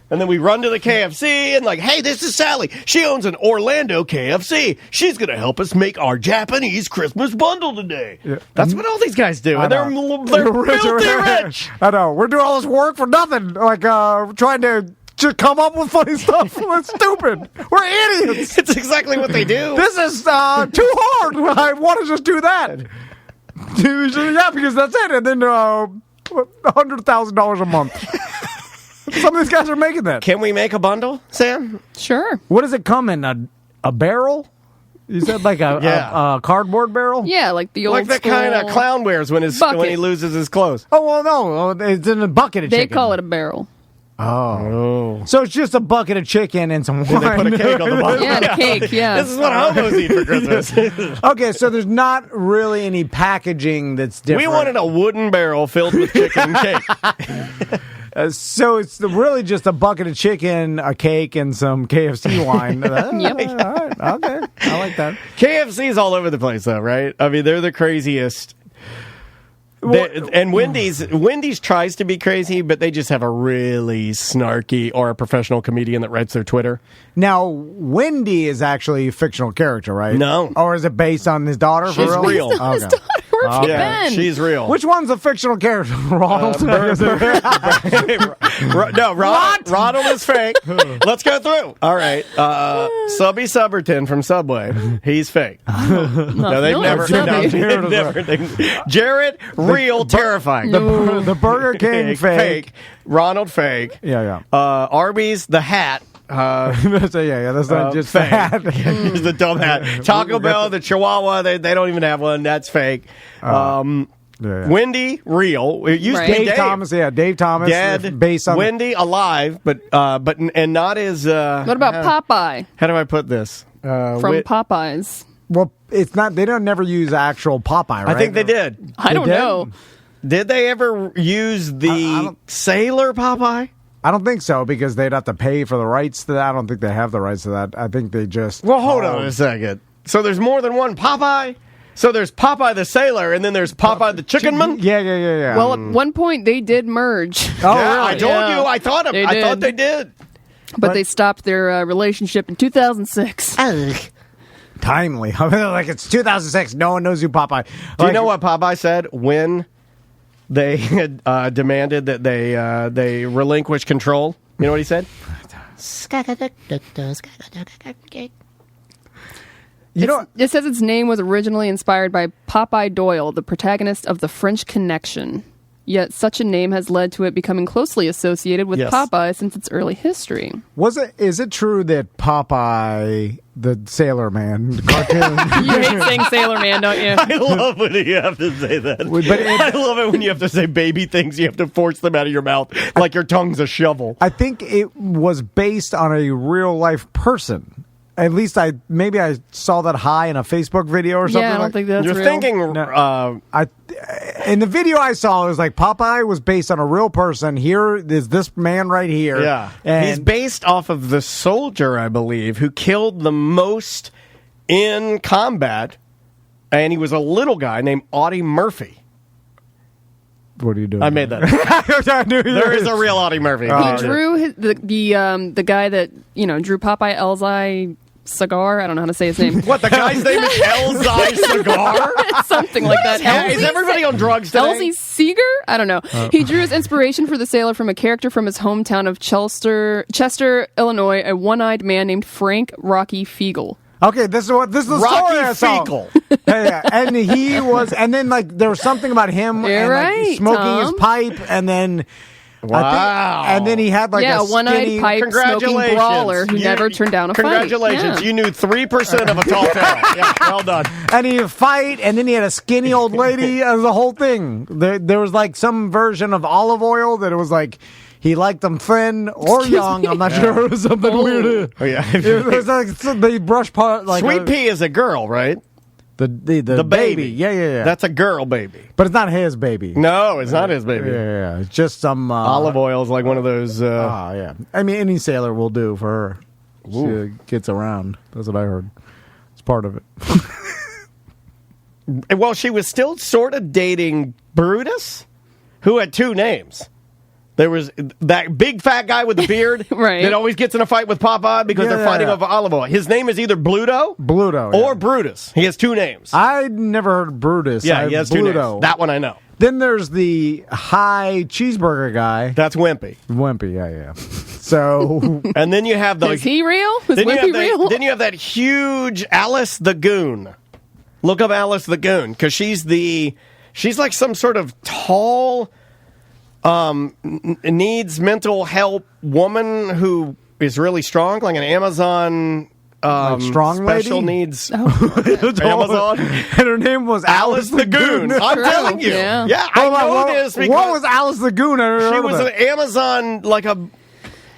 [SPEAKER 1] And then we run to the KFC and like, hey, this is Sally. She owns an Orlando KFC. She's going to help us make our Japanese Christmas bundle today. Yeah. That's what all these guys do. And they're filthy rich.
[SPEAKER 2] I know. We're doing all this work for nothing. Like trying to come up with funny stuff. That's stupid. We're idiots.
[SPEAKER 1] It's exactly what they do.
[SPEAKER 2] This is too hard. I want to just do that. Yeah, because that's it. And then $100,000 a month. Some of these guys are making that.
[SPEAKER 1] Can we make a bundle, Sam?
[SPEAKER 3] Sure.
[SPEAKER 2] What does it come in? A barrel? You said like a cardboard barrel?
[SPEAKER 3] Yeah, like the old
[SPEAKER 1] Like the kind of clown wears when
[SPEAKER 3] bucket.
[SPEAKER 1] he loses his clothes.
[SPEAKER 2] Oh, well, no. It's in a bucket of
[SPEAKER 3] They
[SPEAKER 2] chicken.
[SPEAKER 3] call it a barrel.
[SPEAKER 2] Oh. So it's just a bucket of chicken and some wine.
[SPEAKER 1] They put a cake on the bottom.
[SPEAKER 3] Yeah, and a cake, yeah.
[SPEAKER 1] This is what homos eat for Christmas.
[SPEAKER 2] Okay, so there's not really any packaging that's different.
[SPEAKER 1] We wanted a wooden barrel filled with chicken and cake.
[SPEAKER 2] So it's really just a bucket of chicken, a cake, and some KFC wine.
[SPEAKER 3] Yep.
[SPEAKER 2] All right, okay. I like that.
[SPEAKER 1] KFC's all over the place, though, right? I mean, they're the craziest. And Wendy's tries to be crazy, but they just have a really snarky or a professional comedian that writes their Twitter.
[SPEAKER 2] Now, Wendy is actually a fictional character, right?
[SPEAKER 1] No.
[SPEAKER 2] Or is it based on his daughter?
[SPEAKER 1] She's
[SPEAKER 2] for real?
[SPEAKER 1] real.
[SPEAKER 3] His daughter, where have you been?
[SPEAKER 1] She's real.
[SPEAKER 2] Which one's a fictional character? Ronald?
[SPEAKER 1] Ronald is fake. Let's go through. All right. Subby Subberton from Subway. He's fake. No, they've never. Jared, real, terrifying.
[SPEAKER 2] The Burger King fake.
[SPEAKER 1] Ronald fake.
[SPEAKER 2] Yeah.
[SPEAKER 1] Arby's the hat.
[SPEAKER 2] That's not just
[SPEAKER 1] fake.
[SPEAKER 2] that.
[SPEAKER 1] Here's the dumb hat. Taco Bell, the Chihuahua, they don't even have one. That's fake. Wendy, real. It used to be
[SPEAKER 2] Dave Thomas. Yeah, Dave Thomas.
[SPEAKER 1] Dead.
[SPEAKER 2] Based on
[SPEAKER 1] Wendy, alive, but not as.
[SPEAKER 3] What about Popeye
[SPEAKER 1] How do I put this?
[SPEAKER 3] from Popeyes?
[SPEAKER 2] Well, it's not. They don't never use actual Popeye, right?
[SPEAKER 1] I think they did.
[SPEAKER 3] I don't
[SPEAKER 2] did?
[SPEAKER 3] know.
[SPEAKER 1] Did they ever use the Sailor Popeye?
[SPEAKER 2] I don't think so because they'd have to pay for the rights to that. I don't think they have the rights to that. I think they just.
[SPEAKER 1] Well, hold on a second. So there's more than one Popeye? So there's Popeye the Sailor, and then there's Popeye the Chicken Man?
[SPEAKER 2] Yeah.
[SPEAKER 3] Well, at one point they did merge,
[SPEAKER 2] Oh,
[SPEAKER 1] Yeah,
[SPEAKER 2] really?
[SPEAKER 1] I told
[SPEAKER 3] Yeah.
[SPEAKER 1] you. I thought they did.
[SPEAKER 3] but they stopped their relationship in 2006.
[SPEAKER 2] Timely. I mean, like it's 2006. No one knows who Popeye.
[SPEAKER 1] Do you know what Popeye said when they had demanded that they relinquish control? You know what he said?
[SPEAKER 2] You know.
[SPEAKER 3] It says its name was originally inspired by Popeye Doyle, the protagonist of The French Connection. Yet such a name has led to it becoming closely associated with
[SPEAKER 1] Yes.
[SPEAKER 3] Popeye since its early history.
[SPEAKER 2] Is it true that Popeye, the Sailor Man cartoon?
[SPEAKER 3] You hate saying Sailor Man, don't you?
[SPEAKER 1] I love when you have to say that. I love it when you have to say baby things. You have to force them out of your mouth like your tongue's a shovel.
[SPEAKER 2] I think it was based on a real life person. At least I saw that high in a Facebook video or something.
[SPEAKER 3] Yeah, I don't think that's
[SPEAKER 1] You're
[SPEAKER 3] real.
[SPEAKER 1] thinking.
[SPEAKER 2] In the video I saw, it was like Popeye was based on a real person. Here is this man right here.
[SPEAKER 1] Yeah.
[SPEAKER 2] And
[SPEAKER 1] He's based off of the soldier, I believe, who killed the most in combat. And he was a little guy named Audie Murphy.
[SPEAKER 2] what are you doing?
[SPEAKER 1] I made that.
[SPEAKER 2] I knew
[SPEAKER 1] There is a real Audie Murphy.
[SPEAKER 3] He drew the guy that drew Popeye Elzai Cigar. I don't know how to say his name.
[SPEAKER 1] What, the guy's name is Elzai Cigar?
[SPEAKER 3] Something like that.
[SPEAKER 1] Is everybody on drugs today?
[SPEAKER 3] Elsie Seeger? I don't know. He drew his inspiration for the sailor from a character from his hometown of Chester, Illinois, a one-eyed man named Frank Rocky Fiegel.
[SPEAKER 2] Okay, this is the story I
[SPEAKER 1] Rocky
[SPEAKER 2] saw.
[SPEAKER 1] Fecal.
[SPEAKER 2] Yeah, and he was, and then like there was something about him
[SPEAKER 3] You're
[SPEAKER 2] and like,
[SPEAKER 3] right,
[SPEAKER 2] smoking his
[SPEAKER 3] Tom.
[SPEAKER 2] pipe, and then
[SPEAKER 1] Wow.
[SPEAKER 2] and then he had like
[SPEAKER 3] Yeah,
[SPEAKER 2] a
[SPEAKER 3] a one-eyed
[SPEAKER 2] skinny,
[SPEAKER 3] pipe smoking
[SPEAKER 1] Congratulations.
[SPEAKER 3] brawler who
[SPEAKER 1] You-
[SPEAKER 3] never turned down a fight.
[SPEAKER 1] Congratulations.
[SPEAKER 3] Yeah.
[SPEAKER 1] You knew 3% of a tall tale. Yeah, well done.
[SPEAKER 2] and he'd fight, and then he had a skinny old lady as the whole thing. There was like some version of olive oil that it was like he liked them thin or young. I'm not sure. It was something weird.
[SPEAKER 1] Oh, yeah.
[SPEAKER 2] It was like the brush part, like
[SPEAKER 1] Sweet Pea is a girl, right?
[SPEAKER 2] the
[SPEAKER 1] The
[SPEAKER 2] baby. Yeah.
[SPEAKER 1] That's a girl baby.
[SPEAKER 2] but it's not his baby.
[SPEAKER 1] No, it's not his baby.
[SPEAKER 2] Yeah. It's just some
[SPEAKER 1] Olive oil is like one of those.
[SPEAKER 2] Yeah. I mean, any sailor will do for her. She gets around. That's what I heard. It's part of it.
[SPEAKER 1] Well, she was still sort of dating Brutus, who had two names. There was that big fat guy with the beard
[SPEAKER 3] Right.
[SPEAKER 1] that always gets in a fight with Popeye because they're fighting
[SPEAKER 2] Yeah.
[SPEAKER 1] over olive oil. His name is either Bluto,
[SPEAKER 2] Bluto.
[SPEAKER 1] or
[SPEAKER 2] yeah.
[SPEAKER 1] Brutus. He has two names.
[SPEAKER 2] I never heard Brutus.
[SPEAKER 1] Yeah, he has two
[SPEAKER 2] Bluto.
[SPEAKER 1] names. That one I know.
[SPEAKER 2] Then there's the high cheeseburger guy.
[SPEAKER 1] That's Wimpy.
[SPEAKER 2] Wimpy, yeah. So,
[SPEAKER 1] And then you have the
[SPEAKER 3] Is he real? Is
[SPEAKER 1] then you
[SPEAKER 3] Wimpy
[SPEAKER 1] have
[SPEAKER 3] real?
[SPEAKER 1] then you have that huge Alice the Goon. Look up Alice the Goon because she's like some sort of tall, needs mental help woman who is really strong, like an Amazon
[SPEAKER 2] like strong
[SPEAKER 1] special
[SPEAKER 2] lady?
[SPEAKER 1] needs
[SPEAKER 3] Oh.
[SPEAKER 1] Amazon.
[SPEAKER 2] and her name was
[SPEAKER 1] Alice the Goon. I'm
[SPEAKER 3] True,
[SPEAKER 1] telling you.
[SPEAKER 3] yeah.
[SPEAKER 1] Yeah, I
[SPEAKER 2] Hold on,
[SPEAKER 1] know
[SPEAKER 2] what,
[SPEAKER 1] this because
[SPEAKER 2] what was Alice the Goon? I never
[SPEAKER 1] she
[SPEAKER 2] heard
[SPEAKER 1] was
[SPEAKER 2] of
[SPEAKER 1] an
[SPEAKER 2] it.
[SPEAKER 1] Amazon, like a.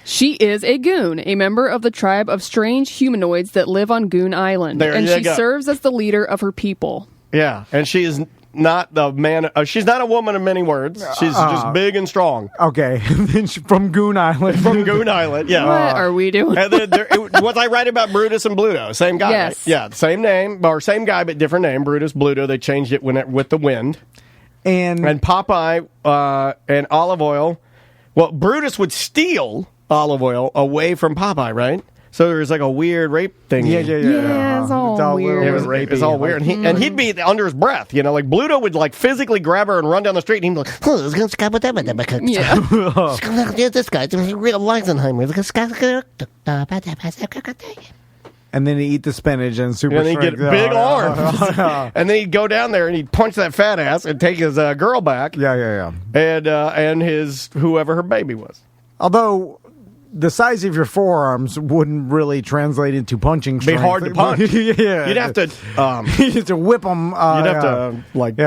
[SPEAKER 3] She is a goon, a member of the tribe of strange humanoids that live on Goon Island.
[SPEAKER 1] There
[SPEAKER 3] and
[SPEAKER 1] you
[SPEAKER 3] she
[SPEAKER 1] go.
[SPEAKER 3] serves as the leader of her people.
[SPEAKER 1] Yeah, and she is not the man. She's not a woman of many words. She's just big and strong.
[SPEAKER 2] Okay, and then she, from Goon Island.
[SPEAKER 1] From Goon Island, yeah.
[SPEAKER 3] What are we doing?
[SPEAKER 1] And then was I right about Brutus and Bluto? Same guy,
[SPEAKER 3] Yes.
[SPEAKER 1] right? Yeah, same name, or same guy, but different name. Brutus, Bluto. They changed it with the wind. And Popeye and olive oil. Well, Brutus would steal olive oil away from Popeye, right? So there was like a weird rape thing.
[SPEAKER 2] Yeah.
[SPEAKER 3] Yeah, it's all weird.
[SPEAKER 1] It was all weird. And he'd be under his breath, like Bluto would like physically grab her and run down the street, and he'd be like,
[SPEAKER 3] Yeah.
[SPEAKER 6] This guy's real Alzheimer's.
[SPEAKER 2] And then he'd eat the spinach and super
[SPEAKER 1] and he'd get
[SPEAKER 2] strength.
[SPEAKER 1] big
[SPEAKER 2] Yeah.
[SPEAKER 1] arms. And then he'd go down there and he'd punch that fat ass and take his girl back.
[SPEAKER 2] Yeah.
[SPEAKER 1] And his whoever her baby was.
[SPEAKER 2] Although the size of your forearms wouldn't really translate into punching
[SPEAKER 1] Be
[SPEAKER 2] strength.
[SPEAKER 1] hard to punch.
[SPEAKER 2] Yeah.
[SPEAKER 1] You'd have to.
[SPEAKER 2] You have to whip them.
[SPEAKER 1] You'd have to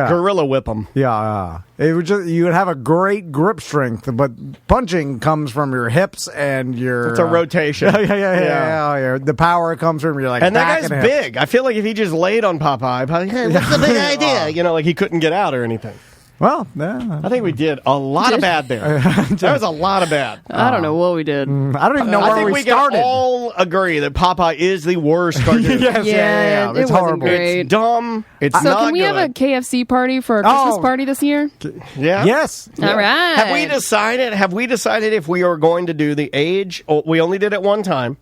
[SPEAKER 1] gorilla whip them.
[SPEAKER 2] Yeah. It would just you would have a great grip strength, but punching comes from your hips and your.
[SPEAKER 1] It's a rotation.
[SPEAKER 2] Yeah. The power comes from your like.
[SPEAKER 1] And that
[SPEAKER 2] back
[SPEAKER 1] guy's
[SPEAKER 2] and hips.
[SPEAKER 1] big. I feel like if he just laid on Popeye, what's the big idea? Like he couldn't get out or anything.
[SPEAKER 2] Well, yeah.
[SPEAKER 1] I think we did a lot of bad there. That was a lot of bad.
[SPEAKER 3] I don't know what we did.
[SPEAKER 2] I don't even know
[SPEAKER 1] I
[SPEAKER 2] where
[SPEAKER 1] think
[SPEAKER 2] we
[SPEAKER 1] we
[SPEAKER 2] started.
[SPEAKER 1] can all agree that Popeye is the worst cartoon.
[SPEAKER 2] Yes,
[SPEAKER 3] Yeah,
[SPEAKER 2] It's
[SPEAKER 3] it wasn't
[SPEAKER 2] horrible.
[SPEAKER 3] great.
[SPEAKER 1] It's dumb. It's
[SPEAKER 3] So
[SPEAKER 1] not
[SPEAKER 3] can we
[SPEAKER 1] good.
[SPEAKER 3] have a KFC party for our Christmas
[SPEAKER 2] Oh.
[SPEAKER 3] party this year?
[SPEAKER 1] Yeah.
[SPEAKER 2] Yes.
[SPEAKER 3] All right.
[SPEAKER 1] Have we decided if we are going to do the age? Oh, we only did it one time.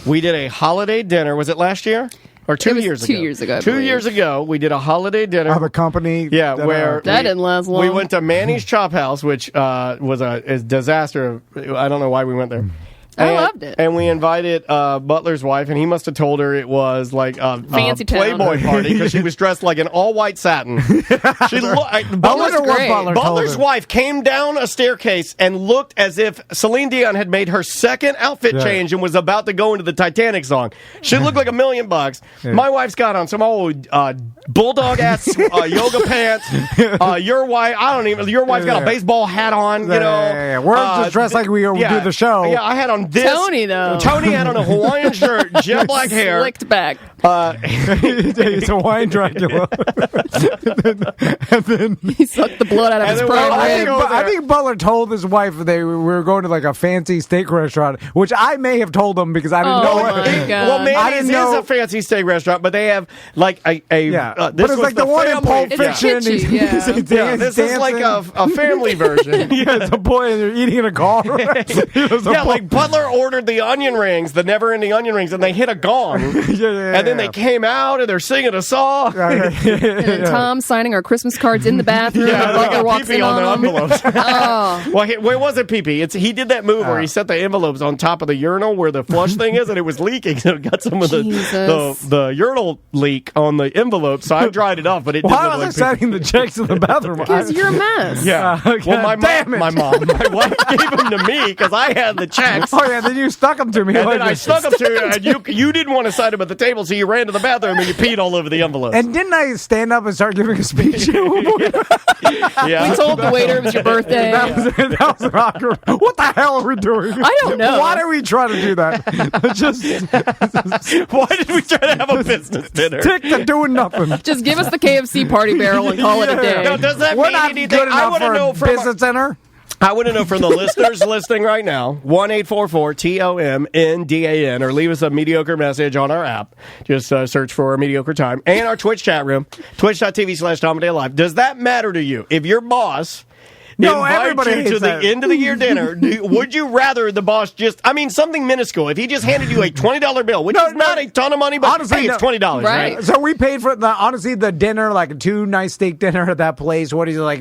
[SPEAKER 1] We did a holiday dinner. Was it last year or 2
[SPEAKER 3] It was
[SPEAKER 1] years
[SPEAKER 3] 2
[SPEAKER 1] ago?
[SPEAKER 3] years ago, I
[SPEAKER 1] 2
[SPEAKER 3] believe.
[SPEAKER 1] year ago, we did a holiday dinner.
[SPEAKER 2] Of a company.
[SPEAKER 1] Yeah, where
[SPEAKER 3] That didn't last long.
[SPEAKER 1] We went to Manny's Chop House, which was a disaster. I don't know why we went there.
[SPEAKER 3] I loved it.
[SPEAKER 1] And we invited Butler's wife, and he must have told her it was like a
[SPEAKER 3] Fancy town.
[SPEAKER 1] Playboy party because she was dressed like in all white satin. She
[SPEAKER 2] wonder what
[SPEAKER 3] great.
[SPEAKER 2] Butler told
[SPEAKER 1] Butler's
[SPEAKER 2] her.
[SPEAKER 1] wife came down a staircase and looked as if Celine Dion had made her second outfit change and was about to go into the Titanic song. She looked like $1 million. My wife's got on some old bulldog ass yoga pants. Your wife's got a baseball hat on.
[SPEAKER 2] Yeah. We're just dressed like we do the show.
[SPEAKER 1] Yeah, I had on this.
[SPEAKER 3] Tony, though.
[SPEAKER 1] Tony had on a Hawaiian shirt, jet black hair.
[SPEAKER 3] Slicked back.
[SPEAKER 2] It's a wine Dracula. and then
[SPEAKER 3] He sucked the blood out of
[SPEAKER 1] And
[SPEAKER 3] his
[SPEAKER 1] then
[SPEAKER 3] prime
[SPEAKER 1] I
[SPEAKER 3] rib.
[SPEAKER 1] think-
[SPEAKER 2] I think Butler told his wife we were going to like a fancy steak restaurant, which I may have told him because I didn't
[SPEAKER 3] Oh,
[SPEAKER 2] know
[SPEAKER 3] my
[SPEAKER 2] it.
[SPEAKER 3] God.
[SPEAKER 1] Well,
[SPEAKER 2] I
[SPEAKER 1] Manny's
[SPEAKER 2] didn't
[SPEAKER 1] is
[SPEAKER 2] know-
[SPEAKER 1] a fancy steak restaurant, but they have like a
[SPEAKER 2] Yeah,
[SPEAKER 1] this
[SPEAKER 2] but it's
[SPEAKER 1] was
[SPEAKER 2] like the one in
[SPEAKER 1] family-
[SPEAKER 2] Pulp
[SPEAKER 3] It's
[SPEAKER 2] Fiction.
[SPEAKER 3] kitschy,
[SPEAKER 2] He's-
[SPEAKER 3] yeah.
[SPEAKER 2] he's
[SPEAKER 1] Yeah, this is like
[SPEAKER 2] dancing.
[SPEAKER 1] a family version.
[SPEAKER 2] Yeah, it's a boy and they're eating in a car.
[SPEAKER 1] Yeah, like Butler Butler ordered the onion rings, the never-ending onion rings, and they hit a gong. And then they came out, and they're singing a song.
[SPEAKER 3] And then Tom signing our Christmas cards in the bathroom.
[SPEAKER 1] Yeah,
[SPEAKER 3] and
[SPEAKER 1] they
[SPEAKER 3] Butler
[SPEAKER 1] got
[SPEAKER 3] walks
[SPEAKER 1] pee-pee
[SPEAKER 3] in
[SPEAKER 1] on the
[SPEAKER 3] on them.
[SPEAKER 1] envelopes.
[SPEAKER 3] Oh.
[SPEAKER 1] Well, it wasn't pee-pee. He did that move where he set the envelopes on top of the urinal where the flush thing is, and it was leaking, so it got some of the urinal leak on the envelope. So I dried it off, but it didn't
[SPEAKER 2] Why
[SPEAKER 1] look
[SPEAKER 2] was I
[SPEAKER 1] like
[SPEAKER 2] setting the checks in the bathroom?
[SPEAKER 3] Because you're a mess.
[SPEAKER 1] Yeah. Well, my wife gave them to me because I had the checks.
[SPEAKER 2] Oh yeah, then you stuck them to me.
[SPEAKER 1] And then I stuck them to you, and you didn't want to sign them at the table, so you ran to the bathroom and you peed all over the envelopes.
[SPEAKER 2] And didn't I stand up and start giving a speech?
[SPEAKER 1] Yeah.
[SPEAKER 3] We told the waiter it was your birthday.
[SPEAKER 2] That was an awkward. What the hell are we doing?
[SPEAKER 3] I don't know.
[SPEAKER 2] Why do we try to do that?
[SPEAKER 1] Why did we try to have a business dinner?
[SPEAKER 2] Stick to doing nothing.
[SPEAKER 3] Just give us the KFC party barrel and call it a day.
[SPEAKER 1] Now, does that
[SPEAKER 2] We're
[SPEAKER 1] mean
[SPEAKER 2] not
[SPEAKER 1] anything?
[SPEAKER 2] good
[SPEAKER 1] I
[SPEAKER 2] enough
[SPEAKER 1] want to
[SPEAKER 2] for
[SPEAKER 1] know
[SPEAKER 2] a
[SPEAKER 1] from
[SPEAKER 2] business center.
[SPEAKER 1] I want to know from the listeners listening right now, 1-844-TOMNDAN, or leave us a mediocre message on our app. Just search for Mediocre Time. And our Twitch chat room, twitch.tv/TomAndDaleLive. Does that matter to you? If your boss
[SPEAKER 2] everybody
[SPEAKER 1] invites you to
[SPEAKER 2] hates
[SPEAKER 1] the
[SPEAKER 2] that.
[SPEAKER 1] end of the year dinner, would you rather the boss something minuscule, if he just handed you a $20 bill, which is not a ton of money, but
[SPEAKER 2] honestly,
[SPEAKER 1] hey, it's $20, right?
[SPEAKER 2] So we paid for the dinner, like a 2-night steak dinner at that place. What is it, like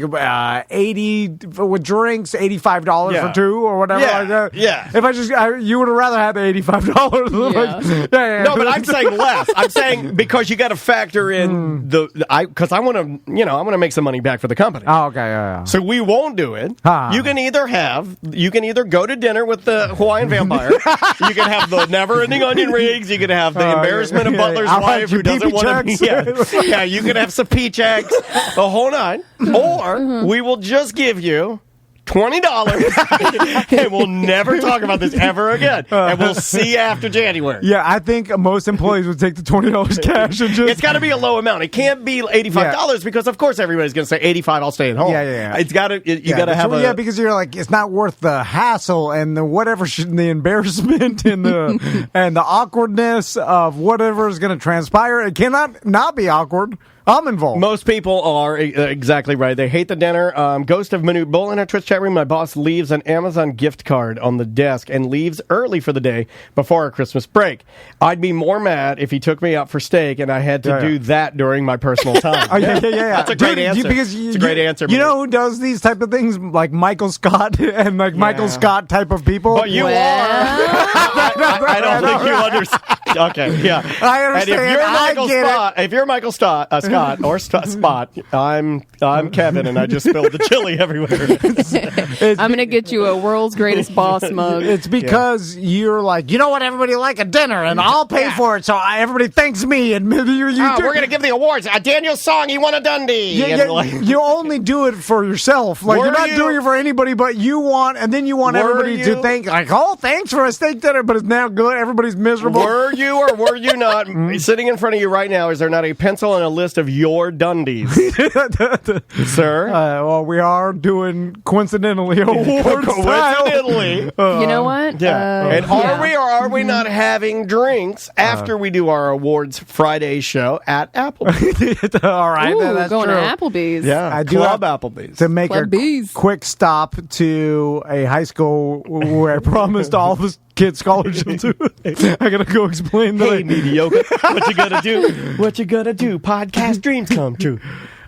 [SPEAKER 2] 80 with drinks, $85 for two or whatever like that.
[SPEAKER 1] Yeah.
[SPEAKER 2] If you would have rather had the $85.
[SPEAKER 3] Yeah.
[SPEAKER 1] No, but I'm saying less. I'm saying because you got to factor in because I want to make some money back for the company.
[SPEAKER 2] Oh, okay, yeah.
[SPEAKER 1] So we won't do it. You can either go to dinner with the Hawaiian vampire. You can have the never-ending onion rings. You can have the embarrassment of Butler's
[SPEAKER 2] I'll
[SPEAKER 1] wife
[SPEAKER 2] have
[SPEAKER 1] who
[SPEAKER 2] your
[SPEAKER 1] doesn't
[SPEAKER 2] pee-pee
[SPEAKER 1] want to.
[SPEAKER 2] checks.
[SPEAKER 1] Yeah, you can have some checks, the whole nine, or we will just give you $20 and we'll never talk about this ever again, and we'll see you after January.
[SPEAKER 2] Yeah, I think most employees would take the $20 cash and just.
[SPEAKER 1] It's got to be a low amount. It can't be $85 because, of course, everybody's going to say $85. I'll stay at home.
[SPEAKER 2] Yeah.
[SPEAKER 1] It's got to. You got to have a.
[SPEAKER 2] Yeah, because you're like, it's not worth the hassle and the whatever, the embarrassment and the and the awkwardness of whatever is going to transpire. It cannot not be awkward. I'm involved.
[SPEAKER 1] Most people are exactly right. They hate the dinner. Ghost of Manute Bull in our Twitch chat room. My boss leaves an Amazon gift card on the desk and leaves early for the day before our Christmas break. I'd be more mad if he took me out for steak and I had to do that during my personal time.
[SPEAKER 2] Yeah.
[SPEAKER 1] That's a great answer. It's a great answer.
[SPEAKER 2] You know who does these type of things? Like Michael Scott and Michael Scott type of people.
[SPEAKER 1] But you are. I don't think you understand. Okay, yeah.
[SPEAKER 2] I understand.
[SPEAKER 1] And if you're Michael Scott, or Spot, I'm Kevin, and I just spilled the chili everywhere.
[SPEAKER 3] I'm going to get you a world's greatest boss mug.
[SPEAKER 2] It's because you're like, you know what, everybody like a dinner, and I'll pay for it, so everybody thanks me, and maybe you do.
[SPEAKER 1] We're going to give the awards. Daniel's song, he won a Dundee.
[SPEAKER 2] You only do it for yourself. Like, you're not doing it for anybody but you want, and then you want everybody to thank, like, oh, thanks for a steak dinner, but it's now good. Everybody's miserable.
[SPEAKER 1] Were you or were you not? Sitting in front of you right now, is there not a pencil and a list of your Dundies? Sir?
[SPEAKER 2] Well, we are doing coincidentally awards.
[SPEAKER 1] Coincidentally.
[SPEAKER 3] You know what?
[SPEAKER 1] Yeah. And are we or are we not having drinks after we do our awards Friday show at Applebee's?
[SPEAKER 2] All right,
[SPEAKER 3] Ooh,
[SPEAKER 2] that's
[SPEAKER 3] going
[SPEAKER 2] true.
[SPEAKER 3] to Applebee's.
[SPEAKER 1] Yeah,
[SPEAKER 2] I do
[SPEAKER 1] Club
[SPEAKER 2] have
[SPEAKER 1] Applebee's.
[SPEAKER 2] to make
[SPEAKER 3] Club
[SPEAKER 2] a
[SPEAKER 3] Bees.
[SPEAKER 2] quick stop to a high school where I promised all of us kids scholarships to. I gotta go explain that.
[SPEAKER 1] Hey, mediocre. What you gotta do? What you gotta do? Podcast dreams come true.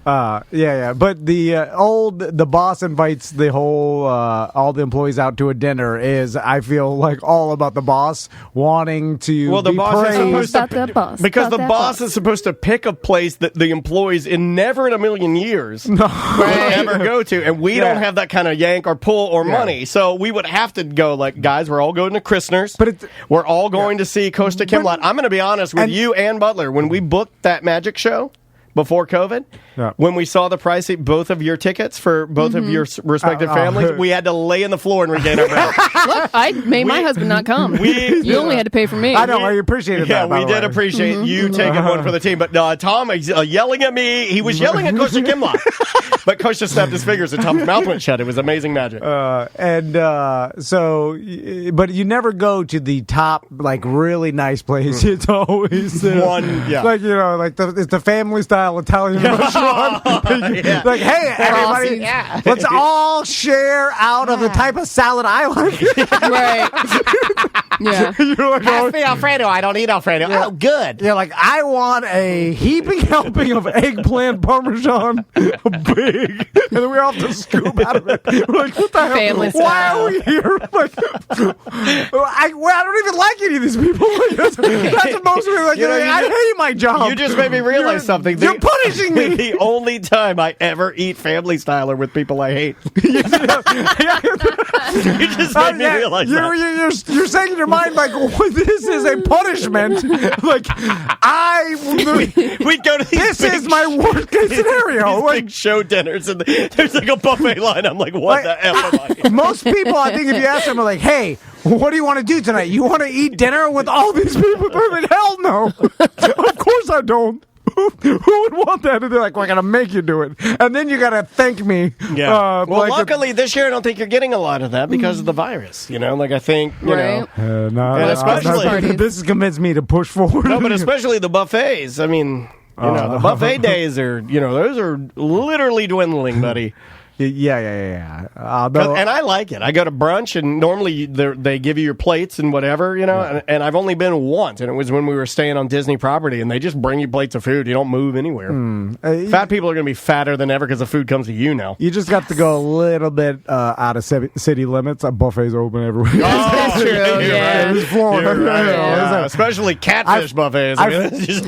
[SPEAKER 2] Yeah. But the boss invites the whole all the employees out to a dinner is, I feel like, all about the boss wanting to.
[SPEAKER 1] Well, the
[SPEAKER 2] be
[SPEAKER 1] boss is
[SPEAKER 2] praised.
[SPEAKER 1] supposed to
[SPEAKER 3] About that boss.
[SPEAKER 1] because
[SPEAKER 3] About
[SPEAKER 1] the
[SPEAKER 3] that
[SPEAKER 1] boss is supposed to pick a place that the employees never in a million years would ever go to, and we don't have that kind of yank or pull or money, so we would have to go like, guys, we're all going to Christner's, we're all going to see Costa Kimlot. I'm going to be honest with you and Butler, when we booked that magic show before COVID, when we saw the price of both of your tickets for both of your respective families, we had to lay on the floor and regain our breath.
[SPEAKER 3] Look, I made my husband not come. You only had to pay for me.
[SPEAKER 2] I know, I appreciated that.
[SPEAKER 1] Yeah, we did appreciate you taking one for the team. But Tom is yelling at me. He was yelling at Costa Kimlot. But Coach just snapped his fingers and Tom's mouth went shut. It was amazing magic.
[SPEAKER 2] But you never go to the top, like, really nice place. It's always
[SPEAKER 1] one,
[SPEAKER 2] like, you know, like it's the family style style Italian restaurant.
[SPEAKER 1] Yeah.
[SPEAKER 2] Like, hey, everybody,
[SPEAKER 6] yeah.
[SPEAKER 2] let's all share out of the type of salad I like.
[SPEAKER 3] Right. Yeah.
[SPEAKER 2] You're like,
[SPEAKER 6] Pass me Alfredo. I don't eat Alfredo. Oh, good.
[SPEAKER 2] yeah, like I want a heaping helping of eggplant parmesan, big, and then we all have to scoop out of it. We're like, what the hell?
[SPEAKER 3] Family
[SPEAKER 2] Why
[SPEAKER 3] style.
[SPEAKER 2] are we here? Like, I don't even like any of these people. Like, that's the most like.
[SPEAKER 1] You know, you
[SPEAKER 2] I
[SPEAKER 1] just-
[SPEAKER 2] hate my job.
[SPEAKER 1] You just made me realize something.
[SPEAKER 2] You're punishing me.
[SPEAKER 1] The only time I ever eat family style are with people I hate. You just made me realize that.
[SPEAKER 2] You're saying in your mind like, this is a punishment. Like
[SPEAKER 1] We'd go to these
[SPEAKER 2] this is my worst case scenario.
[SPEAKER 1] these
[SPEAKER 2] Like,
[SPEAKER 1] big show dinners, and there's like a buffet line. I'm like, what the F am I?
[SPEAKER 2] most people, I think, if you ask them, are like, "Hey, what do you want to do tonight? You want to eat dinner with all these people?" They're like, "Hell no! Of course I don't." Who would want that? And they're like, "We're gonna make you do it," and then you gotta thank me.
[SPEAKER 1] Yeah. Well,
[SPEAKER 2] like
[SPEAKER 1] luckily this year I don't think you're getting a lot of that because of the virus. You know, like I think you know.
[SPEAKER 3] Right.
[SPEAKER 2] No,
[SPEAKER 1] And especially-
[SPEAKER 2] this has convinced me to push forward.
[SPEAKER 1] No, but especially the buffets. I mean, you know, the buffet days are, you know, those are literally dwindling, buddy.
[SPEAKER 2] yeah.
[SPEAKER 1] And I like it. I go to brunch, and normally they give you your plates and whatever, you know. And I've only been once, and it was when we were staying on Disney property, and they just bring you plates of food. You don't move anywhere. Fat people are going to be fatter than ever because the food comes to you now.
[SPEAKER 2] You just got to go a little bit out of city limits. Buffets open everywhere.
[SPEAKER 3] That's true. Yeah.
[SPEAKER 2] It's Florida.
[SPEAKER 1] You're right,
[SPEAKER 2] Yeah.
[SPEAKER 1] yeah. Especially catfish buffets. I mean, it's just,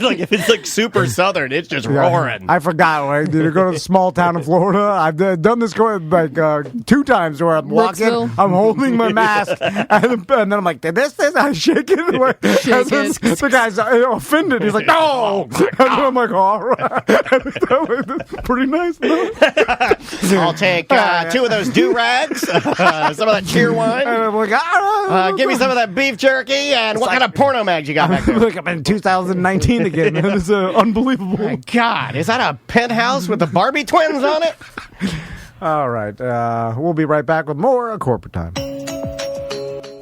[SPEAKER 1] like if it's like super southern, it's just roaring.
[SPEAKER 2] I forgot. Like, to go to a small town in Florida. I've done this like 2 times where I'm walking,
[SPEAKER 3] Brooksville.
[SPEAKER 2] I'm holding my mask, and then I'm like, "Did this?" I shake it. Like, and then the guy's offended. He's like, "No!" And then I'm like, "All right." That's pretty nice.
[SPEAKER 1] I'll take 2 of those do-rags, some of that cheer wine.
[SPEAKER 2] And I'm like,
[SPEAKER 1] Give me some of that beef jerky, and what kind of porno mags you got back there?
[SPEAKER 2] Look, I'm in 2019 again. Man. It's unbelievable.
[SPEAKER 1] God, is that a penthouse with the Barbie twins on it?
[SPEAKER 2] All right. We'll be right back with more of Corporate Time.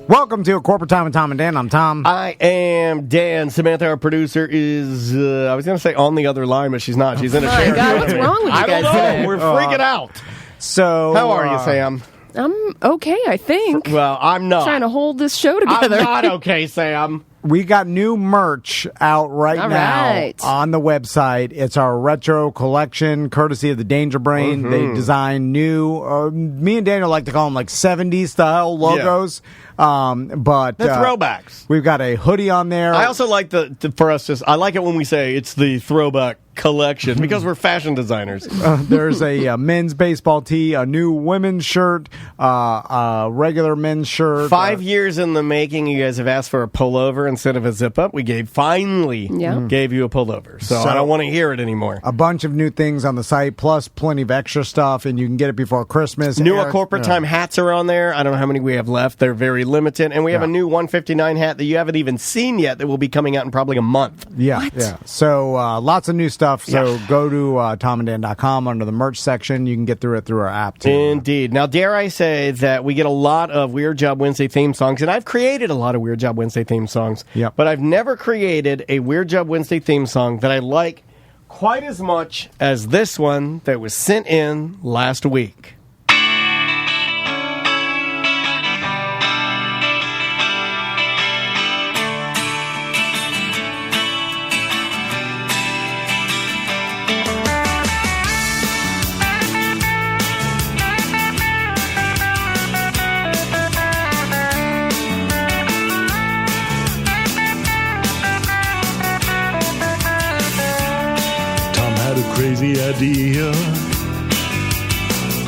[SPEAKER 2] Welcome to Corporate Time with Tom and Dan. I'm Tom.
[SPEAKER 1] I am Dan. Samantha, our producer, is, I was going to say on the other line, but she's not. She's in a chair.
[SPEAKER 3] God, what's wrong with you
[SPEAKER 1] I don't
[SPEAKER 3] guys
[SPEAKER 1] know.
[SPEAKER 3] today?
[SPEAKER 1] We're freaking out.
[SPEAKER 2] So,
[SPEAKER 1] How are you, Sam?
[SPEAKER 3] I'm okay, I think.
[SPEAKER 1] Well, I'm not.
[SPEAKER 3] Trying to hold this show
[SPEAKER 1] I'm
[SPEAKER 3] together.
[SPEAKER 1] not okay, Sam.
[SPEAKER 2] We got new merch out right
[SPEAKER 3] All
[SPEAKER 2] now
[SPEAKER 3] right.
[SPEAKER 2] on the website. It's our retro collection, courtesy of the Danger Brain. They designed new, me and Daniel like to call them like 70s style logos. But
[SPEAKER 1] The throwbacks.
[SPEAKER 2] we've got a hoodie on there.
[SPEAKER 1] I also like for us to, I like it when we say it's the throwback collection because we're fashion designers.
[SPEAKER 2] There's a men's baseball tee, a new women's shirt, a regular men's shirt.
[SPEAKER 1] 5 years in the making, you guys have asked for a pullover instead of a zip up. We finally gave you a pullover. So I don't want to hear it anymore.
[SPEAKER 2] A bunch of new things on the site, plus plenty of extra stuff, and you can get it before Christmas.
[SPEAKER 1] New
[SPEAKER 2] Eric-
[SPEAKER 1] corporate time hats are on there. I don't know how many we have left. They're very limited. And we have a new 159 hat that you haven't even seen yet that will be coming out in probably a month.
[SPEAKER 2] Yeah. So lots of new stuff. So go to tomandan.com under the merch section. You can get through it through our app, too.
[SPEAKER 1] Indeed. Now, dare I say that we get a lot of Weird Job Wednesday theme songs, and I've created a lot of Weird Job Wednesday theme songs,
[SPEAKER 2] Yep.
[SPEAKER 1] but I've never created a Weird Job Wednesday theme song that I like quite as much as this one that was sent in last week.
[SPEAKER 7] Tom had a crazy idea.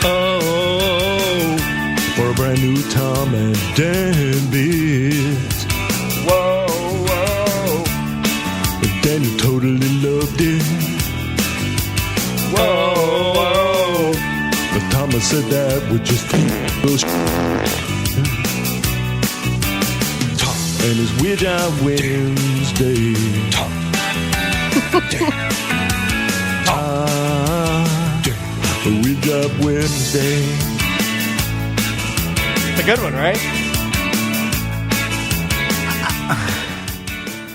[SPEAKER 7] Oh, for a brand new Tom and Dan bit. Whoa, whoa. But Daniel totally loved it. Whoa, whoa. But Thomas said that would just Tom and his Weird Job Wednesday. Tom. Weird Job Wednesday.
[SPEAKER 1] It's a good one, right?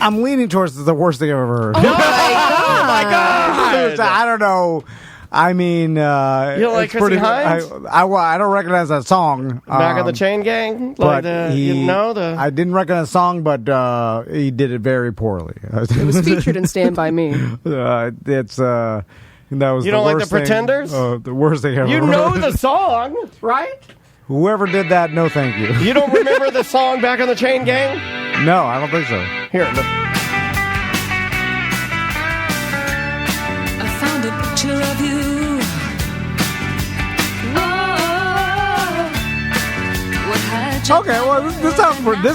[SPEAKER 2] I'm leaning towards the worst thing I've ever heard.
[SPEAKER 3] Oh my God.
[SPEAKER 1] my God!
[SPEAKER 2] I don't know. I mean,
[SPEAKER 1] You don't like
[SPEAKER 2] it's pretty-
[SPEAKER 1] Chrissy Hynde?
[SPEAKER 2] I don't recognize that song.
[SPEAKER 1] Back of the Chain Gang?
[SPEAKER 2] But
[SPEAKER 1] I
[SPEAKER 2] I didn't recognize the song, but he did it very poorly.
[SPEAKER 3] It was featured in Stand By Me.
[SPEAKER 2] It's that was
[SPEAKER 1] You
[SPEAKER 2] the
[SPEAKER 1] don't like
[SPEAKER 2] worst
[SPEAKER 1] the
[SPEAKER 2] thing-
[SPEAKER 1] Pretenders?
[SPEAKER 2] the worst thing ever.
[SPEAKER 1] You know the song, right?
[SPEAKER 2] Whoever did that, no, thank you.
[SPEAKER 1] You don't remember the song Back on the Chain Gang?
[SPEAKER 2] No, I don't think so.
[SPEAKER 1] Here, look.
[SPEAKER 8] I found a picture of you. What had you
[SPEAKER 2] Okay, well, this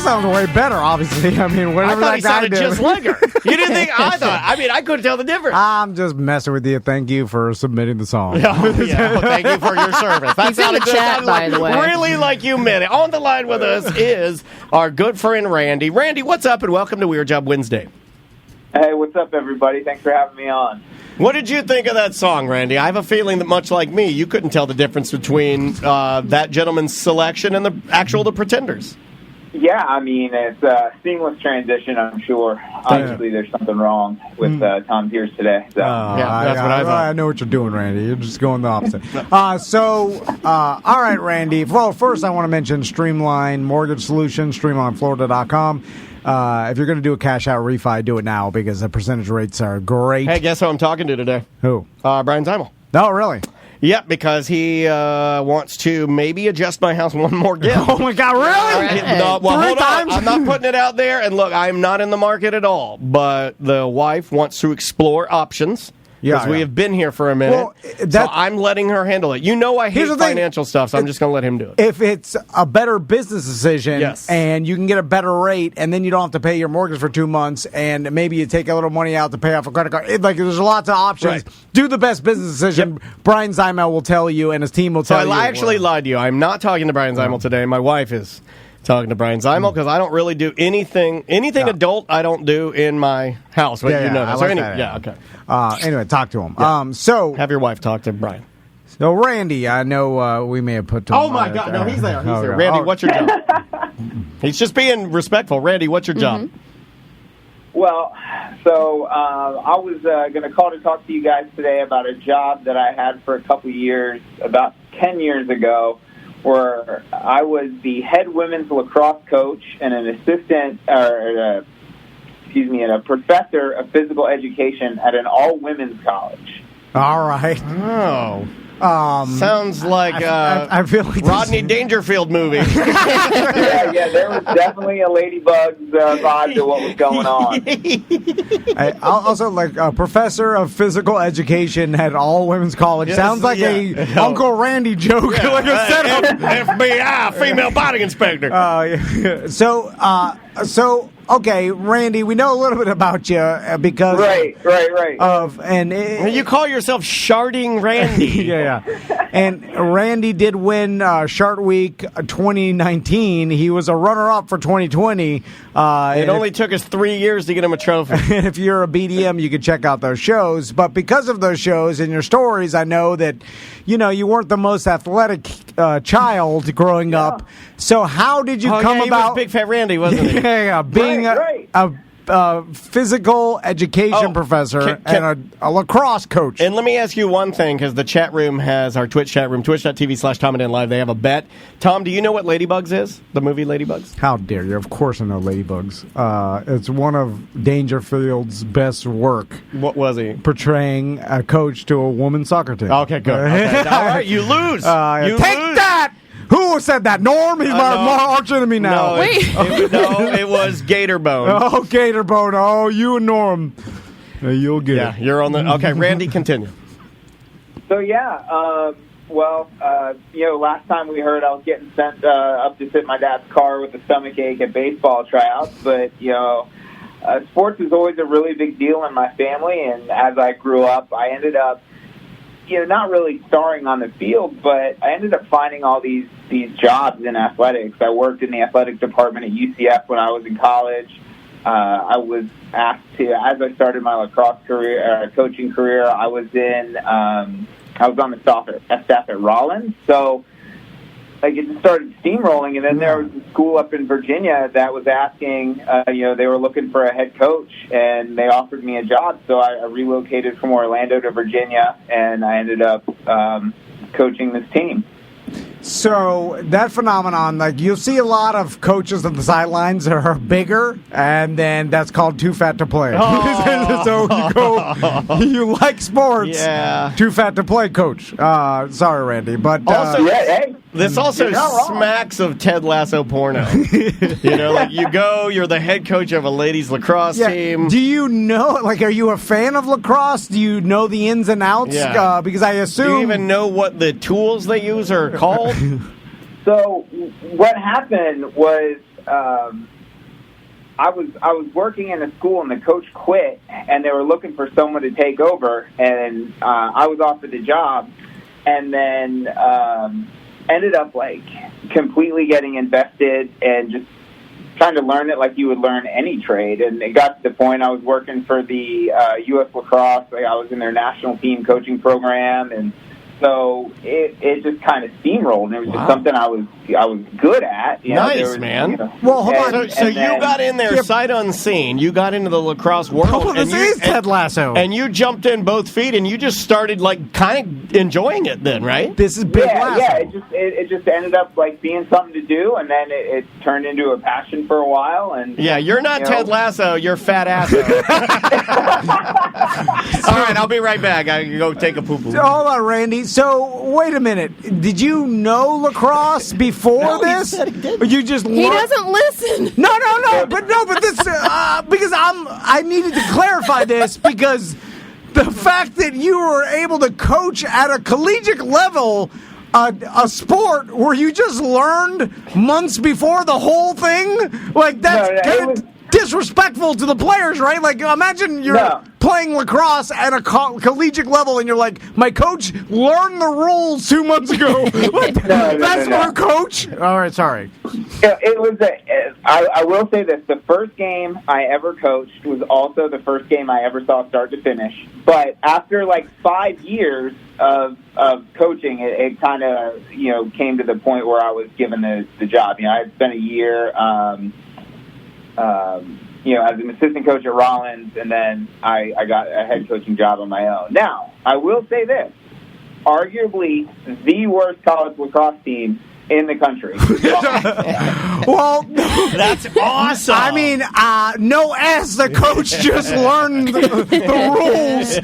[SPEAKER 2] sounds way better. Obviously, I mean,
[SPEAKER 1] I
[SPEAKER 2] whatever
[SPEAKER 1] thought
[SPEAKER 2] that
[SPEAKER 1] he
[SPEAKER 2] guy
[SPEAKER 1] sounded
[SPEAKER 2] did.
[SPEAKER 1] just like her. You didn't think? I thought. I mean, I couldn't tell the difference.
[SPEAKER 2] I'm just messing with you. Thank you for submitting the song.
[SPEAKER 1] Oh, yeah. Well, thank you for your service. That
[SPEAKER 3] He's in the
[SPEAKER 1] sounded good.
[SPEAKER 3] chat,
[SPEAKER 1] Sounded
[SPEAKER 3] by the way.
[SPEAKER 1] Really like you meant it. On the line with us is our good friend Randy. Randy, what's up, and welcome to Weird Job Wednesday.
[SPEAKER 9] Hey, what's up, everybody? Thanks for having me on.
[SPEAKER 1] What did you think of that song, Randy? I have a feeling that, much like me, you couldn't tell the difference between that gentleman's selection and the Pretenders.
[SPEAKER 9] Yeah, I mean, it's a seamless transition, I'm sure. Obviously, there's something wrong with Tom's ears today. So.
[SPEAKER 1] Yeah, that's what I thought.
[SPEAKER 2] I know what you're doing, Randy. You're just going the opposite. All right, Randy. Well, first I want to mention Streamline Mortgage Solutions, StreamlineFlorida.com. If you're going to do a cash-out refi, do it now because the percentage rates are great.
[SPEAKER 1] Hey, guess who I'm talking to today?
[SPEAKER 2] Who?
[SPEAKER 1] Brian Zeimel.
[SPEAKER 2] No, really?
[SPEAKER 1] Yep, because he wants to maybe adjust my house one more gift.
[SPEAKER 2] Oh, my God, really?
[SPEAKER 1] No, well,
[SPEAKER 2] Three
[SPEAKER 1] hold
[SPEAKER 2] times?
[SPEAKER 1] on. I'm not putting it out there. And look, I'm not in the market at all. But the wife wants to explore options.
[SPEAKER 2] Yeah,
[SPEAKER 1] Because we
[SPEAKER 2] yeah.
[SPEAKER 1] have been here for a minute.
[SPEAKER 2] Well,
[SPEAKER 1] so
[SPEAKER 2] that-
[SPEAKER 1] I'm letting her handle it. You know I hate
[SPEAKER 2] Here's the thing.
[SPEAKER 1] financial stuff, so I'm just going to let him do it.
[SPEAKER 2] If it's a better business decision
[SPEAKER 1] Yes.
[SPEAKER 2] and you can get a better rate and then you don't have to pay your mortgage for 2 months and maybe you take a little money out to pay off a credit card, there's lots of options.
[SPEAKER 1] Right.
[SPEAKER 2] Do the best business decision. Brian Zeimel will tell you and his team will
[SPEAKER 1] So
[SPEAKER 2] tell you.
[SPEAKER 1] I actually lied to you. I'm not talking to Brian Zeimel today. My wife is talking to Brian Zeimel because I don't really do anything adult I don't do in my house. But you know
[SPEAKER 2] I
[SPEAKER 1] that.
[SPEAKER 2] like
[SPEAKER 1] So
[SPEAKER 2] that.
[SPEAKER 1] yeah, okay.
[SPEAKER 2] Anyway, talk to him.
[SPEAKER 1] Yeah.
[SPEAKER 2] So
[SPEAKER 1] Have your wife talk to Brian.
[SPEAKER 2] Randy, I know we may have put.
[SPEAKER 1] Oh my God! No, he's there. He's
[SPEAKER 2] Oh,
[SPEAKER 1] there.
[SPEAKER 2] yeah.
[SPEAKER 1] Randy,
[SPEAKER 2] Oh.
[SPEAKER 1] what's your job? He's just being respectful. Randy, what's your job?
[SPEAKER 9] Well, so I was going to call to talk to you guys today about a job that I had for a couple years, about 10 years ago, where I was the head women's lacrosse coach and an assistant, and a professor of physical education at an all-women's college.
[SPEAKER 2] All right.
[SPEAKER 1] Oh.
[SPEAKER 2] Um,
[SPEAKER 1] Sounds like
[SPEAKER 2] I feel like
[SPEAKER 1] Rodney Dangerfield movie.
[SPEAKER 9] yeah, there was definitely a Ladybug's vibe to what was going on.
[SPEAKER 2] I also like a professor of physical education at all women's college.
[SPEAKER 1] Yes,
[SPEAKER 2] Sounds like
[SPEAKER 1] yeah.
[SPEAKER 2] a Uncle Randy joke, like a setup.
[SPEAKER 1] FBI, female body inspector.
[SPEAKER 2] Yeah. So okay, Randy, we know a little bit about you because
[SPEAKER 9] Right.
[SPEAKER 2] of
[SPEAKER 1] You call yourself Sharding Randy.
[SPEAKER 2] yeah. And Randy did win Shark Week 2019. He was a runner-up for 2020.
[SPEAKER 1] It only took us 3 years to get him a trophy.
[SPEAKER 2] And if you're a BDM, you can check out those shows. But because of those shows and your stories, I know that, you weren't the most athletic child growing up. So how did you come
[SPEAKER 1] he
[SPEAKER 2] about
[SPEAKER 1] was Big Fat Randy, wasn't he?
[SPEAKER 2] being
[SPEAKER 9] Right.
[SPEAKER 2] a physical education professor and a lacrosse coach?
[SPEAKER 1] And let me ask you one thing, because the chat room has our Twitch chat room, twitch.tv/TomandDanLive. They have a bet. Tom, do you know what Ladybugs is? The movie Ladybugs?
[SPEAKER 2] How dare you? Of course I know Ladybugs. It's one of Dangerfield's best work,
[SPEAKER 1] What was he?
[SPEAKER 2] portraying a coach to a women's soccer team.
[SPEAKER 1] Okay, good. Okay. All right, you lose. You
[SPEAKER 2] Take
[SPEAKER 1] lose.
[SPEAKER 2] that! Who said that? Norm? He's my
[SPEAKER 1] no.
[SPEAKER 2] arch enemy now.
[SPEAKER 1] No, it was Gatorbone.
[SPEAKER 2] Oh, Gatorbone. Oh, you and Norm. You'll get
[SPEAKER 1] Yeah,
[SPEAKER 2] it.
[SPEAKER 1] you're on the... Okay, Randy, continue.
[SPEAKER 9] So last time we heard I was getting sent up to sit in my dad's car with a stomach ache at baseball tryouts, but sports is always a really big deal in my family, and as I grew up, I ended up not really starring on the field, but I ended up finding all these jobs in athletics. I worked in the athletic department at UCF when I was in college. I was asked to, as I started my lacrosse career, coaching career, I was on the staff at Rollins. So it just started steamrolling, and then there was a school up in Virginia that was asking, they were looking for a head coach, and they offered me a job, so I relocated from Orlando to Virginia, and I ended up coaching this team.
[SPEAKER 2] So that phenomenon, like you'll see a lot of coaches on the sidelines that are bigger, and then that's called too fat to play. So you like sports, too fat to play, coach. Sorry, Randy, but
[SPEAKER 1] also, this also smacks of Ted Lasso porno. Like you go, you're the head coach of a ladies lacrosse team.
[SPEAKER 2] Do you know? Like, are you a fan of lacrosse? Do you know the ins and outs?
[SPEAKER 1] Yeah.
[SPEAKER 2] Because I assume.
[SPEAKER 1] Do you even know what the tools they use are called?
[SPEAKER 9] So what happened was I was working in a school, and the coach quit, and they were looking for someone to take over, and I was offered the job, and then ended up completely getting invested and just trying to learn it like you would learn any trade. And it got to the point I was working for the U.S. Lacrosse. I was in their national team coaching program, and so it just kind of steamrolled, and it was just something I was good at.
[SPEAKER 1] Nice, man.
[SPEAKER 2] Well, hold on.
[SPEAKER 1] So you got in there sight unseen. You got into the lacrosse world.
[SPEAKER 2] This is Ted Lasso.
[SPEAKER 1] And you jumped in both feet, and you just started kind of enjoying it then, right?
[SPEAKER 2] This is big Lasso.
[SPEAKER 9] Yeah, it just ended up being something to do, and then it turned into a passion for a while. And
[SPEAKER 1] you're not Ted Lasso, you're Fat Asso. All right, I'll be right back. I can go take a poo-poo.
[SPEAKER 2] Hold on, Randy. So, wait a minute. Did you know lacrosse before this?
[SPEAKER 1] He said he didn't.
[SPEAKER 2] You just
[SPEAKER 3] He doesn't listen.
[SPEAKER 2] No, but this because I needed to clarify this because the fact that you were able to coach at a collegiate level a sport where you just learned months before the whole thing, that's kind of disrespectful to the players, right? Like, imagine you're playing lacrosse at a collegiate level, and you're like, my coach learned the rules 2 months ago. That's our coach. All right, sorry.
[SPEAKER 9] It was. I will say this: the first game I ever coached was also the first game I ever saw start to finish. But after 5 years of coaching, it kind of came to the point where I was given the job. I had spent a year. As an assistant coach at Rollins, and then I got a head coaching job on my own. Now, I will say this, arguably the worst college lacrosse team in the country.
[SPEAKER 2] Well,
[SPEAKER 1] that's awesome.
[SPEAKER 2] I mean, no S, the coach just learned the rules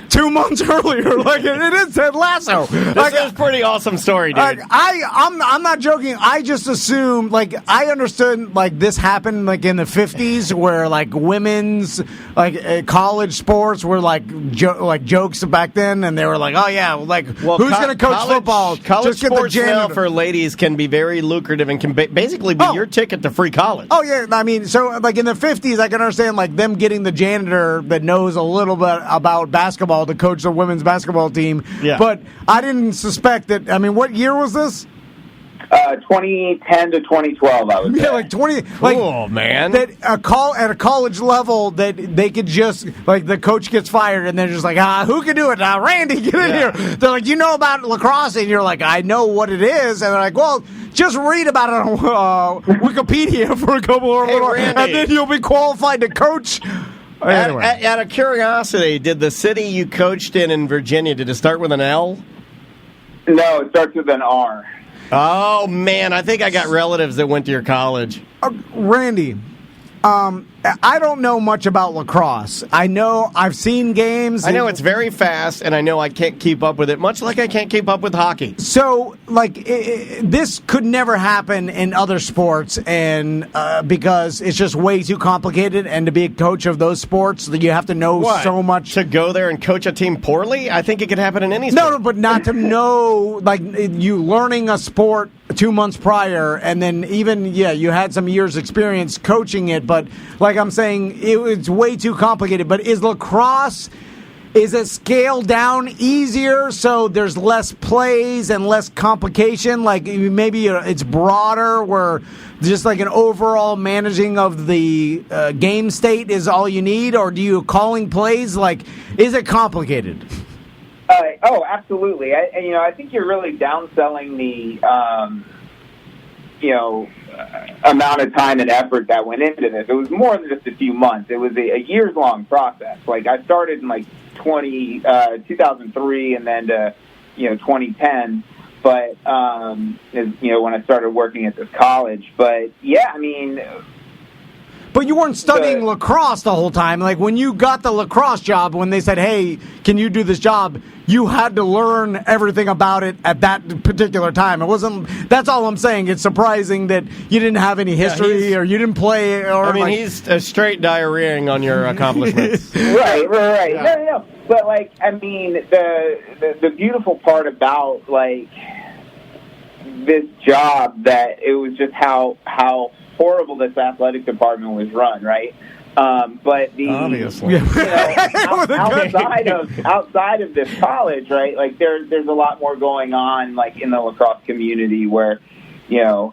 [SPEAKER 2] 2 months earlier. It is Ted Lasso.
[SPEAKER 1] This is a pretty awesome story, dude.
[SPEAKER 2] I'm not joking. I just assumed, I understood, this happened, in the 50s, where, women's, college sports were, jokes back then, and they were like, oh, yeah, who's going to coach football?
[SPEAKER 1] College
[SPEAKER 2] just get
[SPEAKER 1] sports
[SPEAKER 2] the
[SPEAKER 1] now for ladies can be very lucrative and can basically be your ticket to free college.
[SPEAKER 2] Oh, yeah. I mean, so, in the 50s, I can understand, them getting the janitor that knows a little bit about basketball to coach the women's basketball team.
[SPEAKER 1] Yeah.
[SPEAKER 2] But I didn't suspect that. I mean, what year was this?
[SPEAKER 9] 2010 to 2012, I would say.
[SPEAKER 2] Yeah, 20.
[SPEAKER 1] Cool, man.
[SPEAKER 2] That at a college level, that they could just the coach gets fired, and they're just who can do it? Randy, get in here. They're like, you know about lacrosse, and you're like, I know what it is, and they're like, well, just read about it on Wikipedia for a couple of little,
[SPEAKER 1] Randy.
[SPEAKER 2] and then you'll be qualified to coach. Anyway.
[SPEAKER 1] Out of curiosity, did the city you coached in Virginia, did it start with an L?
[SPEAKER 9] No, it starts with an R.
[SPEAKER 1] Oh, man, I think I got relatives that went to your college.
[SPEAKER 2] Randy, I don't know much about lacrosse. I know I've seen games.
[SPEAKER 1] I know it's very fast, and I know I can't keep up with it, much like I can't keep up with hockey.
[SPEAKER 2] So, this could never happen in other sports, and because it's just way too complicated, and to be a coach of those sports, you have to know so much.
[SPEAKER 1] To go there and coach a team poorly? I think it could happen in any sport.
[SPEAKER 2] No, but not to know, you learning a sport 2 months prior, and then even, you had some years experience coaching it, but I'm saying, it's way too complicated. But is lacrosse, is it scaled down easier so there's less plays and less complication? Maybe it's broader where just an overall managing of the game state is all you need? Or do you calling plays? Is it complicated?
[SPEAKER 9] Oh, absolutely. I think you're really downselling amount of time and effort that went into this. It was more than just a few months. It was a years-long process. Like, I started in, 2003 and then to, 2010. But, when I started working at this college. But, yeah, I mean...
[SPEAKER 2] But you weren't studying lacrosse the whole time. Like, when you got the lacrosse job, when they said, hey, can you do this job, you had to learn everything about it at that particular time. It wasn't... That's all I'm saying. It's surprising that you didn't have any history or you didn't play... Or
[SPEAKER 1] he's straight diarrheaing on your accomplishments.
[SPEAKER 9] Right. Yeah. No. But, the beautiful part about, this job, that it was just how horrible this athletic department was run, right? But
[SPEAKER 1] obviously,
[SPEAKER 9] outside of this college, right? There's a lot more going on, in the lacrosse community where, you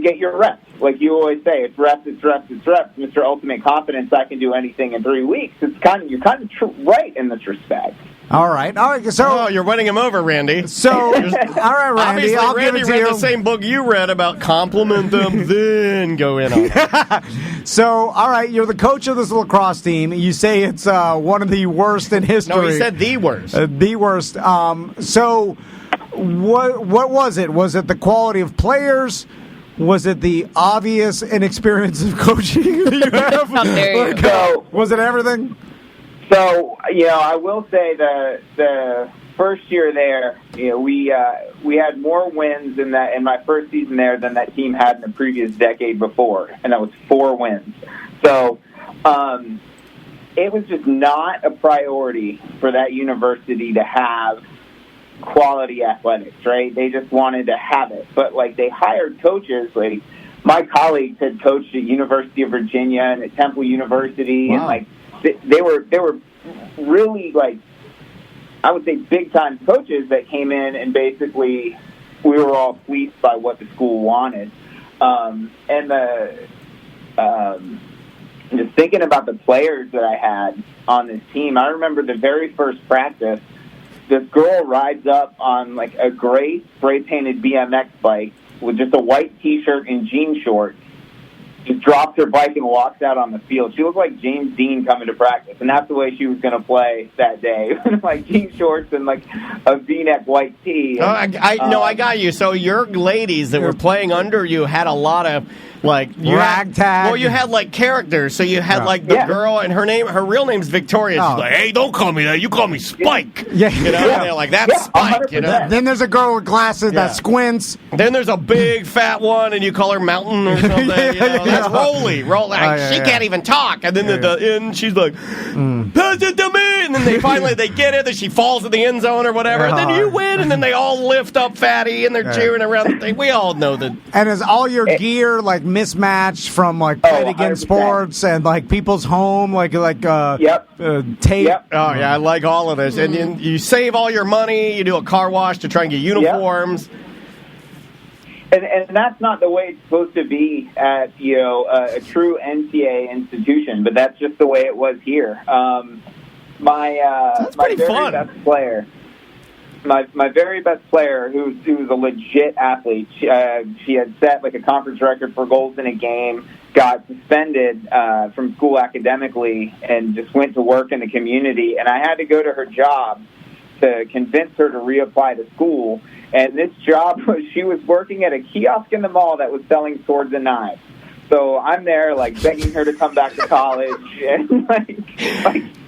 [SPEAKER 9] get your reps. Like you always say, it's reps. Mr. Ultimate Confidence, I can do anything in 3 weeks. You're kind of right in this respect.
[SPEAKER 2] All right. So
[SPEAKER 1] you're winning him over, Randy.
[SPEAKER 2] So, all right, Randy.
[SPEAKER 1] Obviously, Randy read the same book you read about compliment them, then go in on it.
[SPEAKER 2] So, all right, you're the coach of this lacrosse team. You say it's one of the worst in history.
[SPEAKER 1] No, he said the worst.
[SPEAKER 2] The worst. So, what was it? Was it the quality of players? Was it the obvious inexperience of coaching that you have?
[SPEAKER 3] How dare you.
[SPEAKER 2] Was it everything?
[SPEAKER 9] So, I will say the first year there, we had more wins in my first season there than that team had in the previous decade before, and that was 4 wins. So, it was just not a priority for that university to have quality athletics, right? They just wanted to have it. But, they hired coaches, my colleagues had coached at University of Virginia and at Temple University,
[SPEAKER 2] wow.
[SPEAKER 9] and, they were really, I would say, big-time coaches that came in and basically we were all fleeced by what the school wanted. Just thinking about the players that I had on this team, I remember the very first practice, this girl rides up on, a gray spray-painted BMX bike with just a white T-shirt and jean shorts, just drops her bike and walks out on the field. She looked like James Dean coming to practice, and that's the way she was going to play that day. Jean shorts and a V-neck white tee.
[SPEAKER 1] I got you. So your ladies that were playing under you had a lot of
[SPEAKER 2] ragtag.
[SPEAKER 1] Well, you had characters. So you had the girl, and her real name's Victoria. She's like, hey, don't call me that. You call me Spike.
[SPEAKER 2] Yeah.
[SPEAKER 1] And they're like, that's Spike.
[SPEAKER 9] 100%.
[SPEAKER 2] Then there's a girl with glasses that squints.
[SPEAKER 1] Then there's a big fat one, and you call her Mountain or something. That's Rolly. She can't even talk. And then at the end, she's like, pass it to me. And then they get it. Then she falls in the end zone or whatever. And then you win. And then they all lift up Fatty, and they're cheering around the thing. We all know that.
[SPEAKER 2] And is all your gear mismatched from Play Against Sports and people's home tape?
[SPEAKER 9] Yep.
[SPEAKER 1] Oh yeah, I like all of this. And then you save all your money. You do a car wash to try and get uniforms.
[SPEAKER 9] Yep. And that's not the way it's supposed to be at a true NCAA institution, but that's just the way it was here. My very best player. My very best player, who's a legit athlete, she had set a conference record for goals in a game, got suspended from school academically, and just went to work in the community. And I had to go to her job to convince her to reapply to school. And this job she was working at a kiosk in the mall that was selling swords and knives. So I'm there, begging her to come back to college, and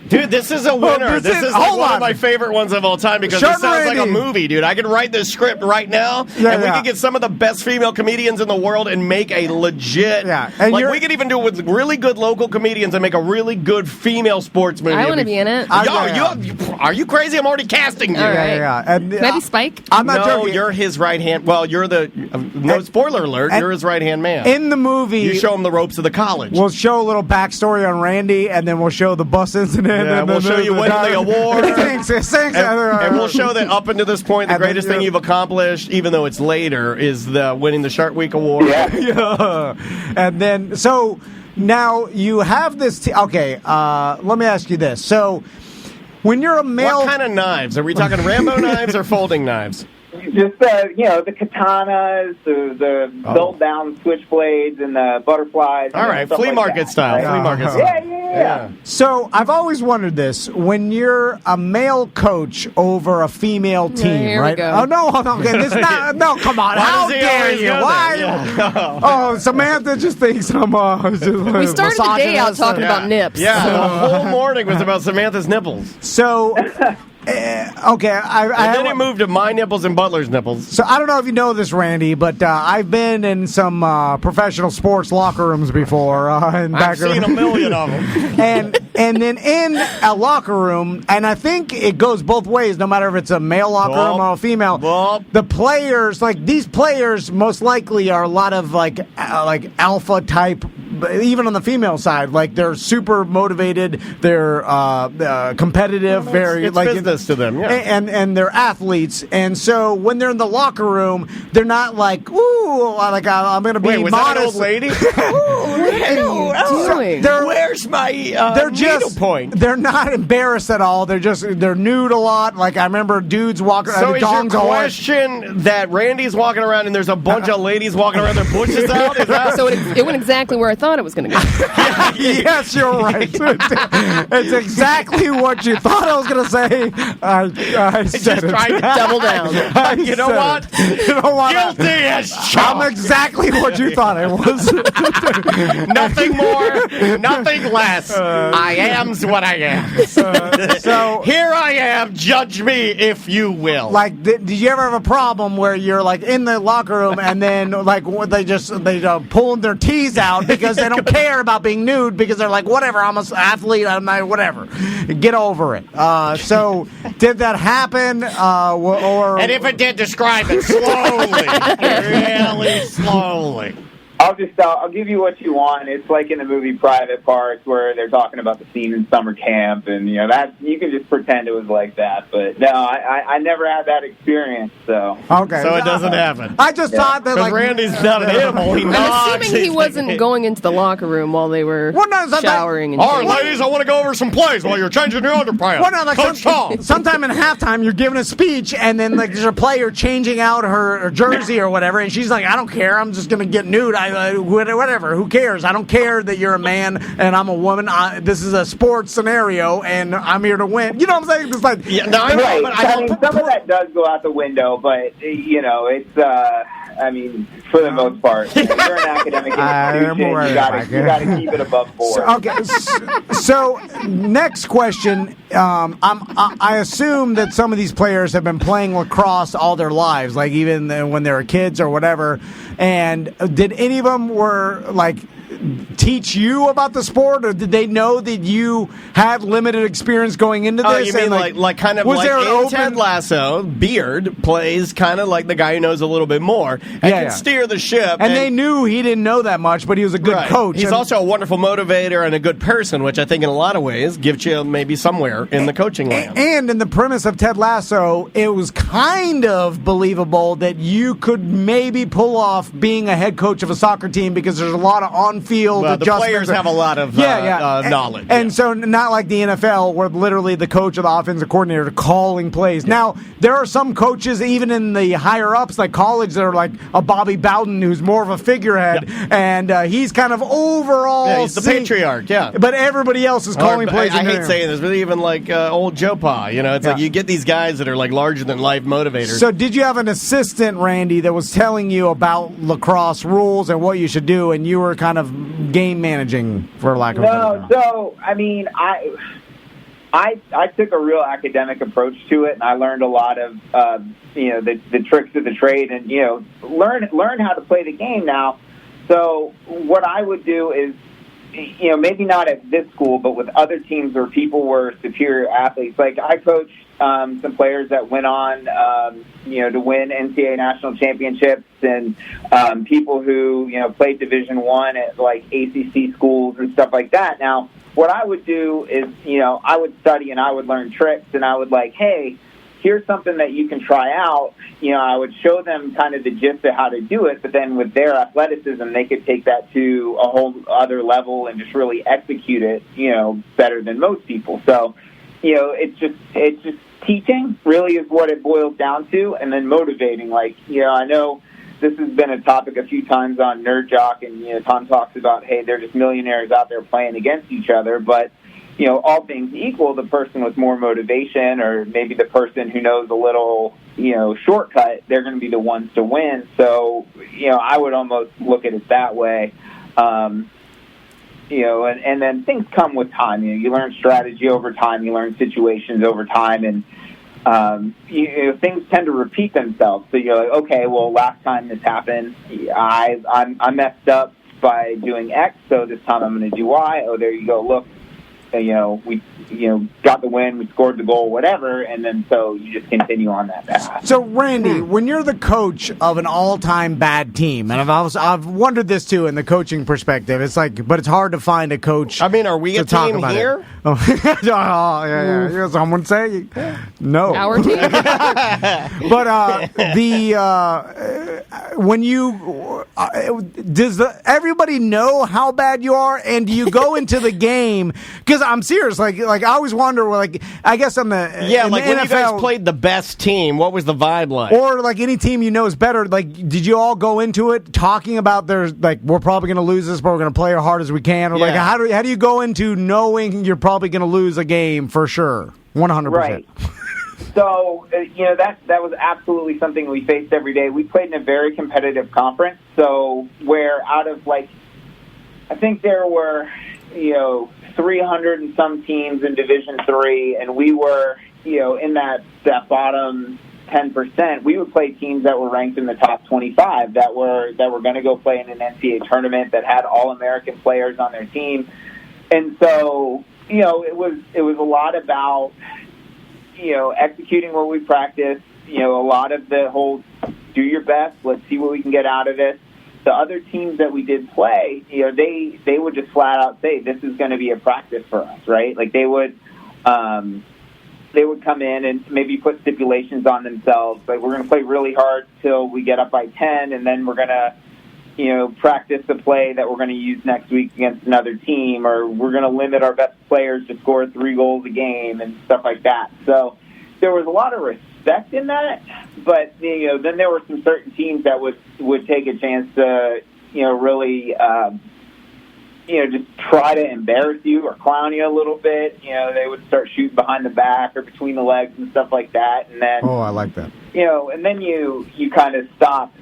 [SPEAKER 1] Dude, this is a winner. This is one of my favorite ones of all time because it sounds like a movie, dude. I could write this script right now, and we could get some of the best female comedians in the world and make a legit...
[SPEAKER 2] Yeah. And
[SPEAKER 1] we could even do it with really good local comedians and make a really good female sports movie.
[SPEAKER 3] I want to be in it.
[SPEAKER 1] Are you crazy? I'm already casting you.
[SPEAKER 3] All right.
[SPEAKER 2] Yeah. And,
[SPEAKER 3] maybe Spike?
[SPEAKER 2] I'm not joking.
[SPEAKER 1] You're his right-hand... Well, you're the... no spoiler alert. You're his right-hand man.
[SPEAKER 2] In the movie...
[SPEAKER 1] You show him the ropes of the college.
[SPEAKER 2] We'll show a little backstory on Randy, and then we'll show the bus incident.
[SPEAKER 1] Yeah,
[SPEAKER 2] and
[SPEAKER 1] we'll show you winning the award.
[SPEAKER 2] Thanks.
[SPEAKER 1] And we'll show that up until this point, the greatest thing you've accomplished, even though it's later, is the winning the Shark Week award.
[SPEAKER 2] Yeah. And then, so now you have this... okay, let me ask you this. So when you're a male...
[SPEAKER 1] What kind of knives? Are we talking Rambo knives or folding knives?
[SPEAKER 9] Just the katanas, the built down switchblades, and the butterflies.
[SPEAKER 1] All right, flea market style.
[SPEAKER 9] Right?
[SPEAKER 1] Flea market style.
[SPEAKER 9] Yeah.
[SPEAKER 2] So I've always wondered this: when you're a male coach over a female team,
[SPEAKER 3] here we
[SPEAKER 2] right?
[SPEAKER 3] go.
[SPEAKER 2] Oh no, this is not. No, come on! How
[SPEAKER 1] does he
[SPEAKER 2] dare
[SPEAKER 1] always
[SPEAKER 2] you?
[SPEAKER 1] go there?
[SPEAKER 2] Why?
[SPEAKER 1] Yeah.
[SPEAKER 2] Oh, Samantha just thinks I'm.
[SPEAKER 3] We started the day out talking about nips.
[SPEAKER 1] Yeah, the whole morning was about Samantha's nipples.
[SPEAKER 2] So. Okay,
[SPEAKER 1] And then it moved to my nipples and Butler's nipples.
[SPEAKER 2] So I don't know if you know this, Randy, but I've been in some professional sports locker rooms before.
[SPEAKER 1] I've seen a million of them.
[SPEAKER 2] and then in a locker room, and I think it goes both ways, no matter if it's a male locker room or a female. The players, like these players, most likely are a lot of like alpha type. Even on the female side, like they're super motivated, they're competitive,
[SPEAKER 1] It's business to them, yeah.
[SPEAKER 2] and they're athletes, and so when they're in the locker room, they're not like, ooh, like I'm going to be
[SPEAKER 1] Wait, was
[SPEAKER 2] modest.
[SPEAKER 1] that an old lady? Where's my
[SPEAKER 2] They're
[SPEAKER 1] needle point?
[SPEAKER 2] They're not embarrassed at all. They're nude a lot. Like I remember dudes walking.
[SPEAKER 1] So is your
[SPEAKER 2] dongs all-
[SPEAKER 1] question that Randy's walking around and there's a bunch of ladies walking around their bushes out? Is that...
[SPEAKER 3] So it went exactly where I thought it was going to go.
[SPEAKER 2] Yes, you're right. It's exactly what you thought I was going to say. I said it.
[SPEAKER 1] Trying to
[SPEAKER 3] Double down.
[SPEAKER 1] You know what?
[SPEAKER 2] You know what?
[SPEAKER 1] Guilty as
[SPEAKER 2] I'm
[SPEAKER 1] charged.
[SPEAKER 2] exactly what you thought I was.
[SPEAKER 1] Nothing more, nothing less. I am's what I am.
[SPEAKER 2] So
[SPEAKER 1] here I am. Judge me if you will.
[SPEAKER 2] like, did you ever have a problem where you're like in the locker room and then like they pulling their tees out because they don't care about being nude because they're like, whatever, I'm an athlete, I'm not, whatever. Get over it. So did that happen? Or
[SPEAKER 1] and if it did, describe it slowly, really slowly.
[SPEAKER 9] I'll give you what you want. It's like in the movie Private Parts where they're talking about the scene in summer camp, and that you can just pretend it was like that. But no, I never had that experience. So
[SPEAKER 2] okay,
[SPEAKER 1] so it doesn't happen.
[SPEAKER 2] I just thought that like
[SPEAKER 1] Randy's not an animal. He knocks.
[SPEAKER 3] I'm assuming he wasn't going into the locker room while they were showering. And
[SPEAKER 1] all right, ladies, I want to go over some plays while you're changing your underpants.
[SPEAKER 2] Well, no, like
[SPEAKER 1] Coach Tom.
[SPEAKER 2] sometime in halftime, you're giving a speech, and then like there's a player changing out her jersey or whatever, and she's like, "I don't care. I'm just gonna get nude. Whatever. Who cares? I don't care that you're a man and I'm a woman. This is a sports scenario, and I'm here to win." You know what I'm saying? It's like,
[SPEAKER 1] Yeah, no, I know,
[SPEAKER 9] right.
[SPEAKER 1] but
[SPEAKER 9] I mean, some of that does go out the window, but it's. I mean, for the most part, you're an academic institution. You got to keep it above board.
[SPEAKER 2] So, okay. So next question. I assume that some of these players have been playing lacrosse all their lives, like even when they were kids or whatever. And did any of them were like teach you about the sport, or did they know that you had limited experience going into this?
[SPEAKER 1] Oh, you mean like kind of
[SPEAKER 2] was
[SPEAKER 1] like
[SPEAKER 2] there an
[SPEAKER 1] in
[SPEAKER 2] open
[SPEAKER 1] Ted Lasso, Beard plays kind of like the guy who knows a little bit more and can steer the ship.
[SPEAKER 2] And they knew he didn't know that much, but he was a good coach.
[SPEAKER 1] He's also a wonderful motivator and a good person, which I think in a lot of ways gives you maybe somewhere in the coaching land.
[SPEAKER 2] And in the premise of Ted Lasso, it was kind of believable that you could maybe pull off being a head coach of a soccer team because there's a lot of on-field
[SPEAKER 1] the
[SPEAKER 2] adjustments.
[SPEAKER 1] players have a lot of knowledge.
[SPEAKER 2] And so not like the NFL where literally the coach or the offensive coordinator calling plays. Yeah. Now, there are some coaches, even in the higher-ups, like college, that are like a Bobby Bowden, who's more of a figurehead, and he's kind of overall...
[SPEAKER 1] Yeah, he's the patriarch, yeah.
[SPEAKER 2] But everybody else is calling plays.
[SPEAKER 1] I hate saying this, but even like old Joe Pa, it's like you get these guys that are like larger-than-life motivators.
[SPEAKER 2] So did you have an assistant, Randy, that was telling you about lacrosse rules and what you should do, and you were kind of game managing, for lack of a better term?
[SPEAKER 9] So I mean, I took a real academic approach to it, and I learned a lot of the tricks of the trade, and learn how to play the game now. So what I would do is, maybe not at this school, but with other teams where people were superior athletes. Like I coached some players that went on, to win NCAA national championships, and people who played Division I at like ACC schools and stuff like that. Now, what I would do is, I would study and I would learn tricks, and I would like, hey, here's something that you can try out. I would show them kind of the gist of how to do it, but then with their athleticism, they could take that to a whole other level and just really execute it, better than most people. So, it's just teaching really is what it boils down to, and then motivating. Like, I know this has been a topic a few times on Nerd Jock, and, Tom talks about, hey, they're just millionaires out there playing against each other, but, all things equal, the person with more motivation or maybe the person who knows a little, shortcut, they're going to be the ones to win. So, I would almost look at it that way. And then things come with time. You learn strategy over time, you learn situations over time, and things tend to repeat themselves. So you're like, okay, well, last time this happened, I messed up by doing X, so this time I'm going to do Y. Oh, there you go. Look, we got the win, we scored the goal, whatever, and then so you just continue on that path.
[SPEAKER 2] So, Randy, when you're the coach of an all-time bad team, and I've wondered this too in the coaching perspective, it's like, but it's hard to find a coach.
[SPEAKER 1] I mean, are we a team here?
[SPEAKER 2] Oh, yeah. Someone say no.
[SPEAKER 3] Our team.
[SPEAKER 2] But when you does everybody know how bad you are, and do you go into the game? Because I'm serious, like I always wonder, like I guess on the
[SPEAKER 1] when
[SPEAKER 2] NFL,
[SPEAKER 1] you guys played the best team, what was the vibe like?
[SPEAKER 2] Or like any team you know is better. Like, did you all go into it talking about we're probably going to lose this, but we're going to play as hard as we can? Or like how do you go into knowing you're probably going to lose a game for sure, 100%?
[SPEAKER 9] Right. So, that was absolutely something we faced every day. We played in a very competitive conference, so where out of, I think there were, 300 and some teams in Division III, and we were, in that bottom 10%. We would play teams that were ranked in the top 25 that were going to go play in an NCAA tournament that had All-American players on their team. And so, it was a lot about, executing what we practiced, a lot of the whole do your best, let's see what we can get out of this. The other teams that we did play, they would just flat out say, this is going to be a practice for us, right? Like they would come in and maybe put stipulations on themselves, like we're going to play really hard till we get up by 10, and then we're going to, practice the play that we're going to use next week against another team, or we're going to limit our best players to score 3 goals a game and stuff like that. So there was a lot of respect in that, but then there were some certain teams that would take a chance to really just try to embarrass you or clown you a little bit. They would start shooting behind the back or between the legs and stuff like that, and then
[SPEAKER 2] I like that.
[SPEAKER 9] And then you kind of stop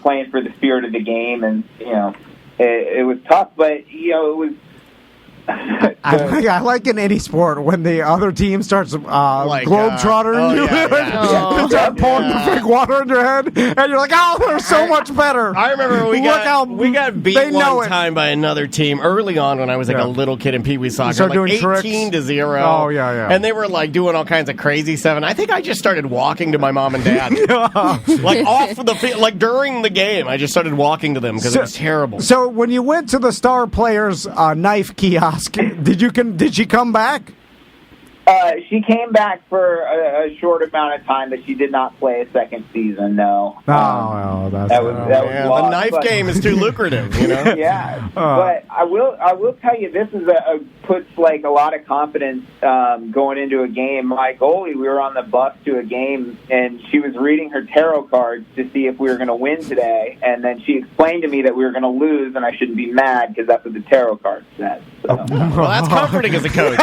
[SPEAKER 9] playing for the spirit of the game, and it was tough, but it was.
[SPEAKER 2] I like in any sport when the other team starts globetrottering you, start pouring the fake water in your head, and you're like, "Oh, they're so much better."
[SPEAKER 1] I remember we got beat one time by another team early on when I was a little kid in Pee Wee soccer,
[SPEAKER 2] doing
[SPEAKER 1] 18-0.
[SPEAKER 2] Oh yeah.
[SPEAKER 1] And they were doing all kinds of crazy stuff. And I think I just started walking to my mom and dad, off the field, during the game. I just started walking to them because it was terrible.
[SPEAKER 2] So when you went to the Star Players knife kiosk, did she come back?
[SPEAKER 9] She came back for a short amount of time, but she did not play a second season. No.
[SPEAKER 2] That was
[SPEAKER 1] the knife game is too lucrative,
[SPEAKER 9] Yeah, but I will tell you, this is puts a lot of confidence going into a game. My goalie, we were on the bus to a game, and she was reading her tarot cards to see if we were going to win today, and then she explained to me that we were going to lose, and I shouldn't be mad because that's what the tarot cards said. So.
[SPEAKER 1] Well, that's comforting as a coach.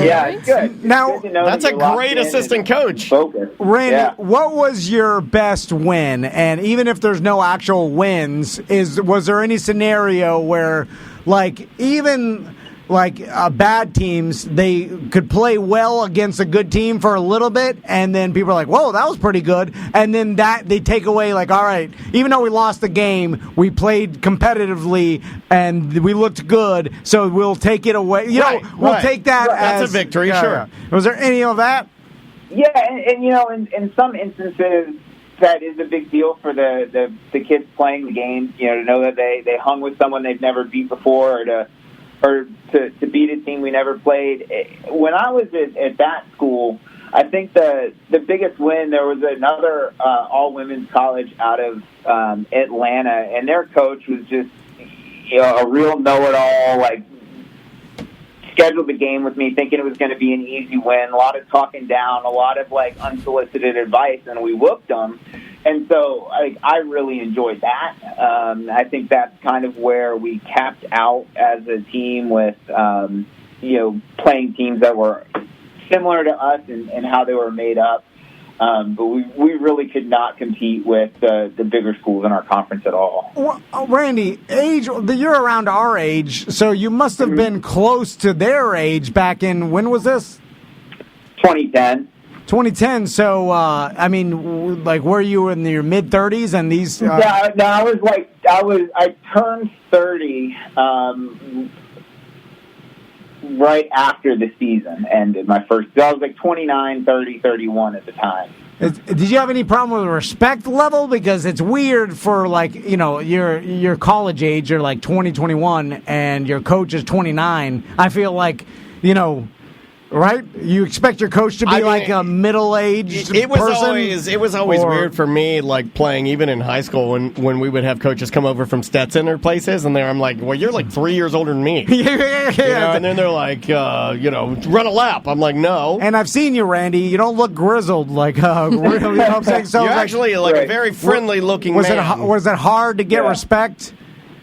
[SPEAKER 9] Yeah, it's good.
[SPEAKER 2] Now,
[SPEAKER 1] that's a great assistant coach.
[SPEAKER 2] Randy, what was your best win? And even if there's no actual wins, was there any scenario where, bad teams, they could play well against a good team for a little bit, and then people are like, whoa, that was pretty good. And then they take away, all right, even though we lost the game, we played competitively, and we looked good, so we'll take it away. We'll take that as...
[SPEAKER 1] That's a victory, sure.
[SPEAKER 2] Yeah. Was there any of that?
[SPEAKER 9] Yeah, and in some instances, that is a big deal for the kids playing the game, to know that they hung with someone they've never beat before, or to beat a team we never played. When I was at that school, I think the biggest win, there was another all-women's college out of Atlanta, and their coach was just a real know-it-all, scheduled the game with me thinking it was going to be an easy win, a lot of talking down, a lot of like unsolicited advice, and we whooped them. And so I really enjoyed that. I think that's kind of where we capped out as a team with, playing teams that were similar to us and how they were made up. But we really could not compete with the bigger schools in our conference at all.
[SPEAKER 2] Well, Randy, you're around our age, so you must have been close to their age back in, when was this?
[SPEAKER 9] 2010.
[SPEAKER 2] 2010. So, were you in your mid-30s and these?
[SPEAKER 9] No, I turned 30 right after the season ended. I was like 29, 30, 31 at the time.
[SPEAKER 2] Did you have any problem with the respect level? Because it's weird for your college age, you're like 20, 21, and your coach is 29. I feel like, right? You expect your coach to be like a middle-aged person?
[SPEAKER 1] It was always weird for me, like playing even in high school when we would have coaches come over from Stetson or places, and I'm like, well, you're like 3 years older than me.
[SPEAKER 2] Yeah.
[SPEAKER 1] And then they're like, run a lap. I'm like, no.
[SPEAKER 2] And I've seen you, Randy. You don't look grizzled like you know what I'm saying? So
[SPEAKER 1] you're actually a very friendly-looking man.
[SPEAKER 2] Was it hard to get respect?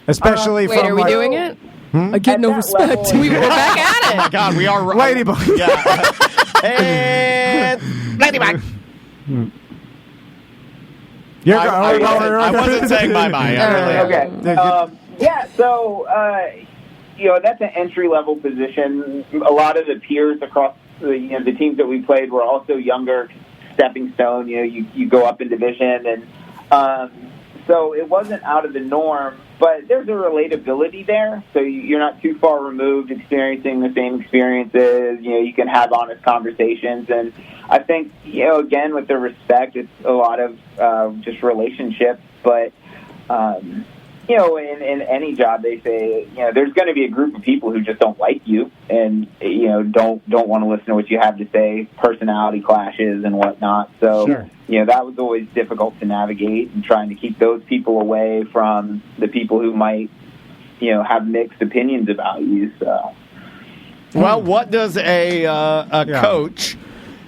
[SPEAKER 2] Especially from...
[SPEAKER 3] Wait, are we doing it? I get no respect. We're back at it.
[SPEAKER 1] Oh my God, we are
[SPEAKER 2] Ladybug.
[SPEAKER 1] Yeah. And Ladybug.
[SPEAKER 2] I
[SPEAKER 1] wasn't saying bye-bye.
[SPEAKER 9] Okay. So that's an entry-level position. A lot of the peers across the teams that we played were also younger, stepping stone. You go up in division, and so it wasn't out of the norm. But there's a relatability there, so you're not too far removed experiencing the same experiences. You can have honest conversations. And I think, again, with the respect, it's a lot of just relationships. But, in any job, they say, there's going to be a group of people who just don't like you and, don't want to listen to what you have to say, personality clashes and whatnot. So,
[SPEAKER 1] sure.
[SPEAKER 9] That was always difficult to navigate, and trying to keep those people away from the people who might, have mixed opinions about you. So,
[SPEAKER 1] well, what does a coach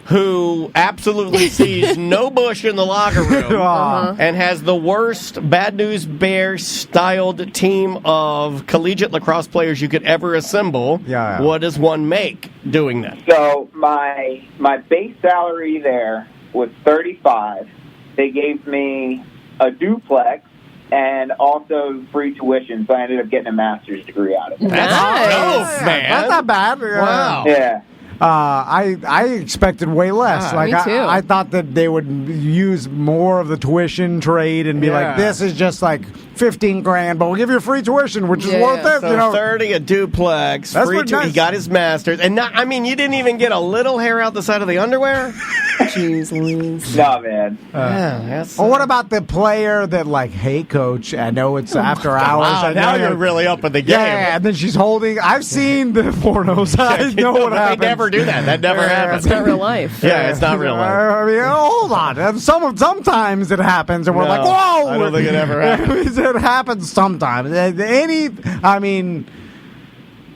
[SPEAKER 1] who absolutely sees no bush in the locker room and has the worst Bad News Bears-styled team of collegiate lacrosse players you could ever assemble, what does one make doing that?
[SPEAKER 9] So my base salary there was $35. They gave me a duplex and also free tuition, so I ended up getting a master's degree out of it.
[SPEAKER 1] That's dope, man.
[SPEAKER 2] That's not bad.
[SPEAKER 1] Wow.
[SPEAKER 9] Yeah.
[SPEAKER 2] I expected way less.
[SPEAKER 3] Me too.
[SPEAKER 2] I thought that they would use more of the tuition trade and be like, this is just like $15,000, but we'll give you a free tuition, which is worth it.
[SPEAKER 1] So 30 a duplex,
[SPEAKER 2] That's
[SPEAKER 1] free
[SPEAKER 2] nice.
[SPEAKER 1] He got his master's, and you didn't even get a little hair out the side of the underwear.
[SPEAKER 3] Jeez Louise.
[SPEAKER 9] No, man.
[SPEAKER 2] Well, what about the player that hey, coach, I know it's after hours.
[SPEAKER 1] Wow, now you're really up in the game.
[SPEAKER 2] Yeah, and then she's holding. I've seen the pornos. I know what happens.
[SPEAKER 1] They never do that. That never happens.
[SPEAKER 3] It's not real life.
[SPEAKER 1] Yeah, it's not real life.
[SPEAKER 2] Hold on. Sometimes it happens, and we're like, whoa!
[SPEAKER 1] I don't think it ever happens.
[SPEAKER 2] It happens sometimes.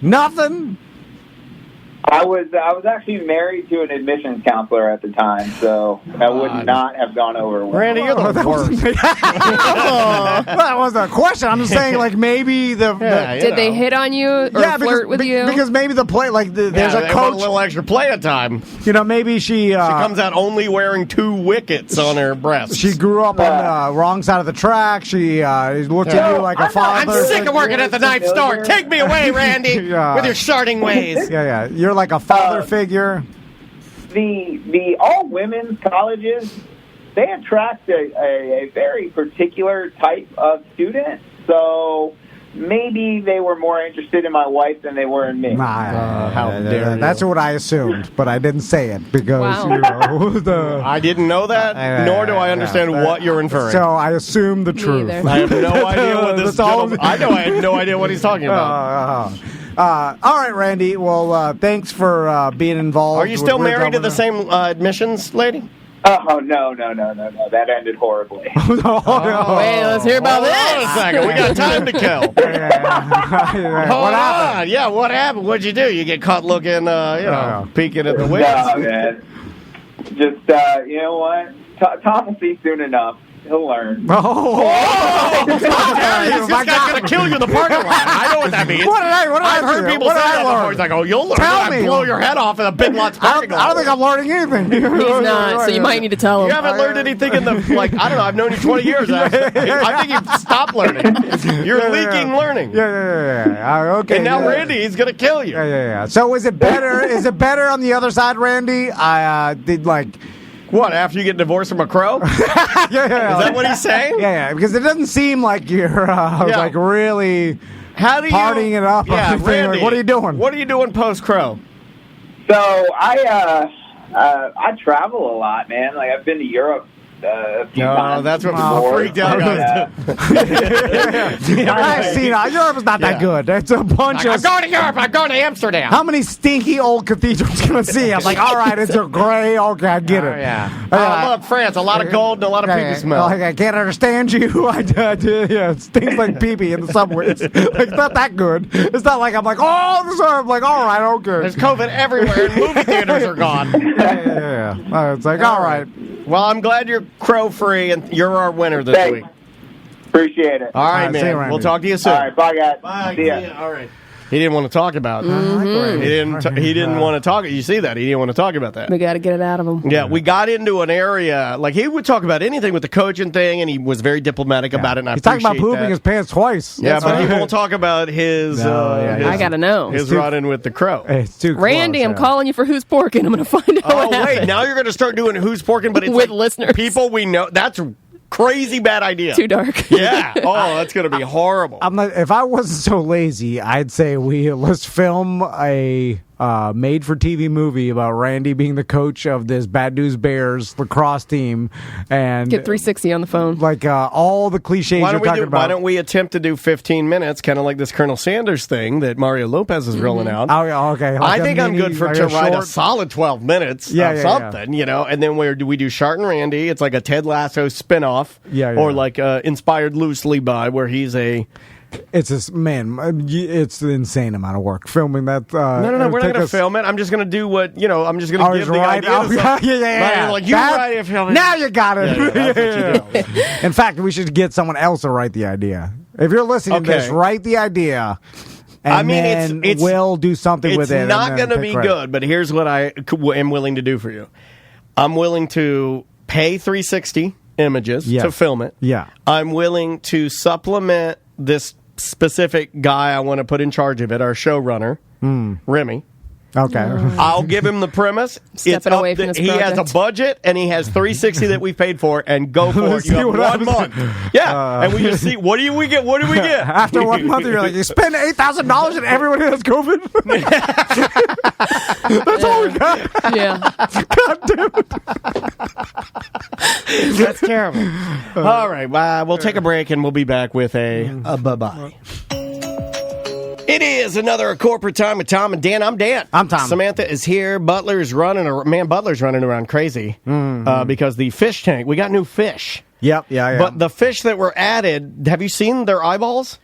[SPEAKER 2] Nothing.
[SPEAKER 9] I was actually married to an admissions counselor at the time, so that would not have gone over well.
[SPEAKER 1] Randy, you're the worst.
[SPEAKER 2] That wasn't a question. I'm just saying, maybe
[SPEAKER 3] Did they hit on you or flirt with you?
[SPEAKER 2] Because maybe the play, there's a coach.
[SPEAKER 1] A little extra play time.
[SPEAKER 2] Maybe she
[SPEAKER 1] comes out only wearing 2 wickets on her breast.
[SPEAKER 2] She grew up on the wrong side of the track. She looked at you like a father.
[SPEAKER 1] I'm sick of working at the ninth store. Take me away, Randy, with your starting ways.
[SPEAKER 2] Yeah. You're like a father figure.
[SPEAKER 9] The all women's colleges, they attract a very particular type of student. So maybe they were more interested in my wife than they were in me.
[SPEAKER 1] How dare you.
[SPEAKER 2] That's what I assumed, but I didn't say it because
[SPEAKER 1] I didn't know that, nor do I understand what you're inferring.
[SPEAKER 2] So I assume the truth.
[SPEAKER 3] either.
[SPEAKER 1] I have no idea what this gentleman... I had no idea what he's talking about.
[SPEAKER 2] All right, Randy. Well, thanks for being involved.
[SPEAKER 1] Are you still married to the same admissions lady?
[SPEAKER 9] Oh, no. That ended horribly.
[SPEAKER 3] Wait, let's hear about
[SPEAKER 1] Hold on
[SPEAKER 3] this.
[SPEAKER 1] a second. We got time to kill.
[SPEAKER 2] What happened?
[SPEAKER 1] Yeah, what happened? What'd you do? You get caught looking, peeking at the windows?
[SPEAKER 9] No, man. Just, you know what? Tom will see soon enough. He'll learn.
[SPEAKER 1] He's just not going to kill you in the parking lot. I know what that means. I've heard people say that before. He's like, you'll learn.
[SPEAKER 2] Tell
[SPEAKER 1] I
[SPEAKER 2] me.
[SPEAKER 1] blow your head off in a Big Lots parking lot.
[SPEAKER 2] I don't think I'm learning anything.
[SPEAKER 3] He's not, so you might need to tell him.
[SPEAKER 1] You haven't learned anything in the, I don't know, I've known you 20 years. I think you've stopped learning. You're leaking learning.
[SPEAKER 2] Yeah. Okay.
[SPEAKER 1] And now Randy, he's going to kill you.
[SPEAKER 2] Yeah. So is it better? Is it better on the other side, Randy? I did
[SPEAKER 1] What, after you get divorced from a crow? Is that what he's saying?
[SPEAKER 2] Yeah, because it doesn't seem like you're really partying it up.
[SPEAKER 1] Yeah, Randy,
[SPEAKER 2] what are you doing?
[SPEAKER 1] What are you doing post-crow?
[SPEAKER 9] So I travel a lot, man. Like I've been to Europe a few times.
[SPEAKER 1] That's what
[SPEAKER 9] before.
[SPEAKER 1] freaked out guys do.
[SPEAKER 2] I've seen Europe is not that good. It's a bunch of.
[SPEAKER 1] I'm going to Europe. I'm going to Amsterdam.
[SPEAKER 2] How many stinky old cathedrals can I see? I'm like, all right, it's a gray. Okay, I get it.
[SPEAKER 1] Look, France, a lot of gold and a lot of pee-pee smell.
[SPEAKER 2] Like, I can't understand you. It stinks like pee-pee in the subways. It's not that good. It's not like I'm like, I'm like, all right, okay.
[SPEAKER 1] There's COVID everywhere and movie theaters are gone.
[SPEAKER 2] It's like, all right.
[SPEAKER 1] Well, I'm glad you're crow-free and you're our winner this week.
[SPEAKER 9] Appreciate it.
[SPEAKER 1] All right,
[SPEAKER 2] see you,
[SPEAKER 1] man.
[SPEAKER 2] Randy.
[SPEAKER 1] We'll talk to you soon.
[SPEAKER 9] All right, bye, guys.
[SPEAKER 1] Bye.
[SPEAKER 9] See ya.
[SPEAKER 1] All right. He didn't want to talk about it. He didn't want to talk. You see that? He didn't want to talk about that.
[SPEAKER 3] We got to get it out of him.
[SPEAKER 1] Yeah, we got into an area, he would talk about anything with the coaching thing, and he was very diplomatic about it, and I
[SPEAKER 2] He's talking about
[SPEAKER 1] appreciate
[SPEAKER 2] pooping
[SPEAKER 1] that.
[SPEAKER 2] his pants twice.
[SPEAKER 1] Yeah, but he won't talk about his...
[SPEAKER 3] I got to know.
[SPEAKER 1] His run-in with the crow.
[SPEAKER 2] It's too
[SPEAKER 3] Randy,
[SPEAKER 2] close,
[SPEAKER 3] I'm calling you for Who's Porking. I'm going to find out what
[SPEAKER 1] Oh, wait,
[SPEAKER 3] happened.
[SPEAKER 1] now you're going to start doing Who's Porking, but it's
[SPEAKER 3] With listeners.
[SPEAKER 1] people we know. That's a crazy bad idea.
[SPEAKER 3] Too dark.
[SPEAKER 1] Yeah. Oh, that's going to be horrible.
[SPEAKER 2] I'm not, if I wasn't so lazy, I'd say let's film a made-for-TV movie about Randy being the coach of this Bad News Bears lacrosse team, and
[SPEAKER 3] Get 360 on the phone.
[SPEAKER 2] All the cliches you're talking about.
[SPEAKER 1] Why don't we attempt to do 15 minutes, kind of like this Colonel Sanders thing that Mario Lopez is rolling out?
[SPEAKER 2] Oh, yeah, okay.
[SPEAKER 1] I think I'm good to ride a solid 12 minutes of something, and then we do Shart and Randy. It's like a Ted Lasso spinoff, or like inspired loosely by where he's a...
[SPEAKER 2] It's it's an insane amount of work filming that.
[SPEAKER 1] No, we're not going to film it. I'm just going to do what, I'm just going to give the idea. Like, you write it, film it.
[SPEAKER 2] Now you got it.
[SPEAKER 1] That's what you do.
[SPEAKER 2] In fact, we should get someone else to write the idea. If you're listening to this, write the idea. And then we'll do something with it.
[SPEAKER 1] It's not going to be good, but here's what I am willing to do for you. I'm willing to pay 360 images to film it.
[SPEAKER 2] Yeah.
[SPEAKER 1] I'm willing to supplement this specific guy I want to put in charge of it, our showrunner, Remy.
[SPEAKER 2] Okay.
[SPEAKER 1] I'll give him the premise.
[SPEAKER 3] Stepping away from this
[SPEAKER 1] he has a
[SPEAKER 3] project.
[SPEAKER 1] budget, and he has 360 that we've paid for, and go for it. You have 1 month. Yeah, and we just see, what do we get? What do we get?
[SPEAKER 2] After 1 month, you're like, you spend $8,000 and everyone has COVID? That's all we got.
[SPEAKER 3] Yeah.
[SPEAKER 2] God damn it.
[SPEAKER 1] That's terrible. All right, we'll take a break, and we'll be back with a bye-bye. It is another corporate time with Tom and Dan. I'm Dan.
[SPEAKER 2] I'm Tom.
[SPEAKER 1] Samantha is here. Butler's running around crazy because the fish tank, we got new fish.
[SPEAKER 2] Yep, yeah.
[SPEAKER 1] But the fish that were added, have you seen their eyeballs?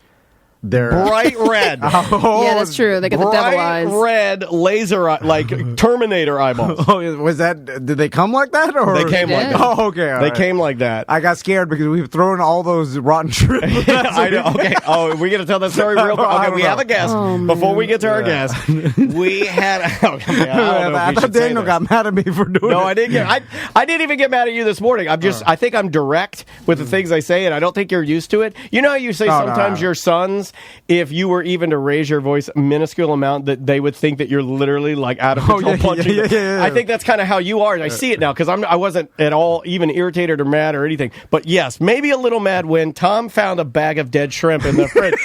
[SPEAKER 2] They're
[SPEAKER 1] bright red.
[SPEAKER 3] Yeah, that's true. They got the devil eyes.
[SPEAKER 1] Red laser, like Terminator eyeballs.
[SPEAKER 2] Was that? Did they come like that? Or
[SPEAKER 1] They came like that.
[SPEAKER 2] Oh, okay. all
[SPEAKER 1] They
[SPEAKER 2] right.
[SPEAKER 1] came like that.
[SPEAKER 2] I got scared because we've thrown all those rotten shrimp.
[SPEAKER 1] I know. Okay. Oh, we're going to tell that story real quick.
[SPEAKER 2] I
[SPEAKER 1] Okay,
[SPEAKER 2] don't
[SPEAKER 1] we
[SPEAKER 2] know.
[SPEAKER 1] have a guest. Before we get to our guest, we had. I don't know
[SPEAKER 2] I
[SPEAKER 1] if we
[SPEAKER 2] thought
[SPEAKER 1] should say
[SPEAKER 2] Daniel
[SPEAKER 1] this.
[SPEAKER 2] got mad at me for doing it.
[SPEAKER 1] No, I didn't get. I didn't even get mad at you this morning. I think I'm direct with the things I say, and I don't think you're used to it. You know how you say sometimes your sons, if you were even to raise your voice a minuscule amount, that they would think that you're literally like out of control punching.
[SPEAKER 2] Yeah.
[SPEAKER 1] I think that's kind of how you are. And I see it now because I wasn't at all even irritated or mad or anything. But yes, maybe a little mad when Tom found a bag of dead shrimp in the fridge.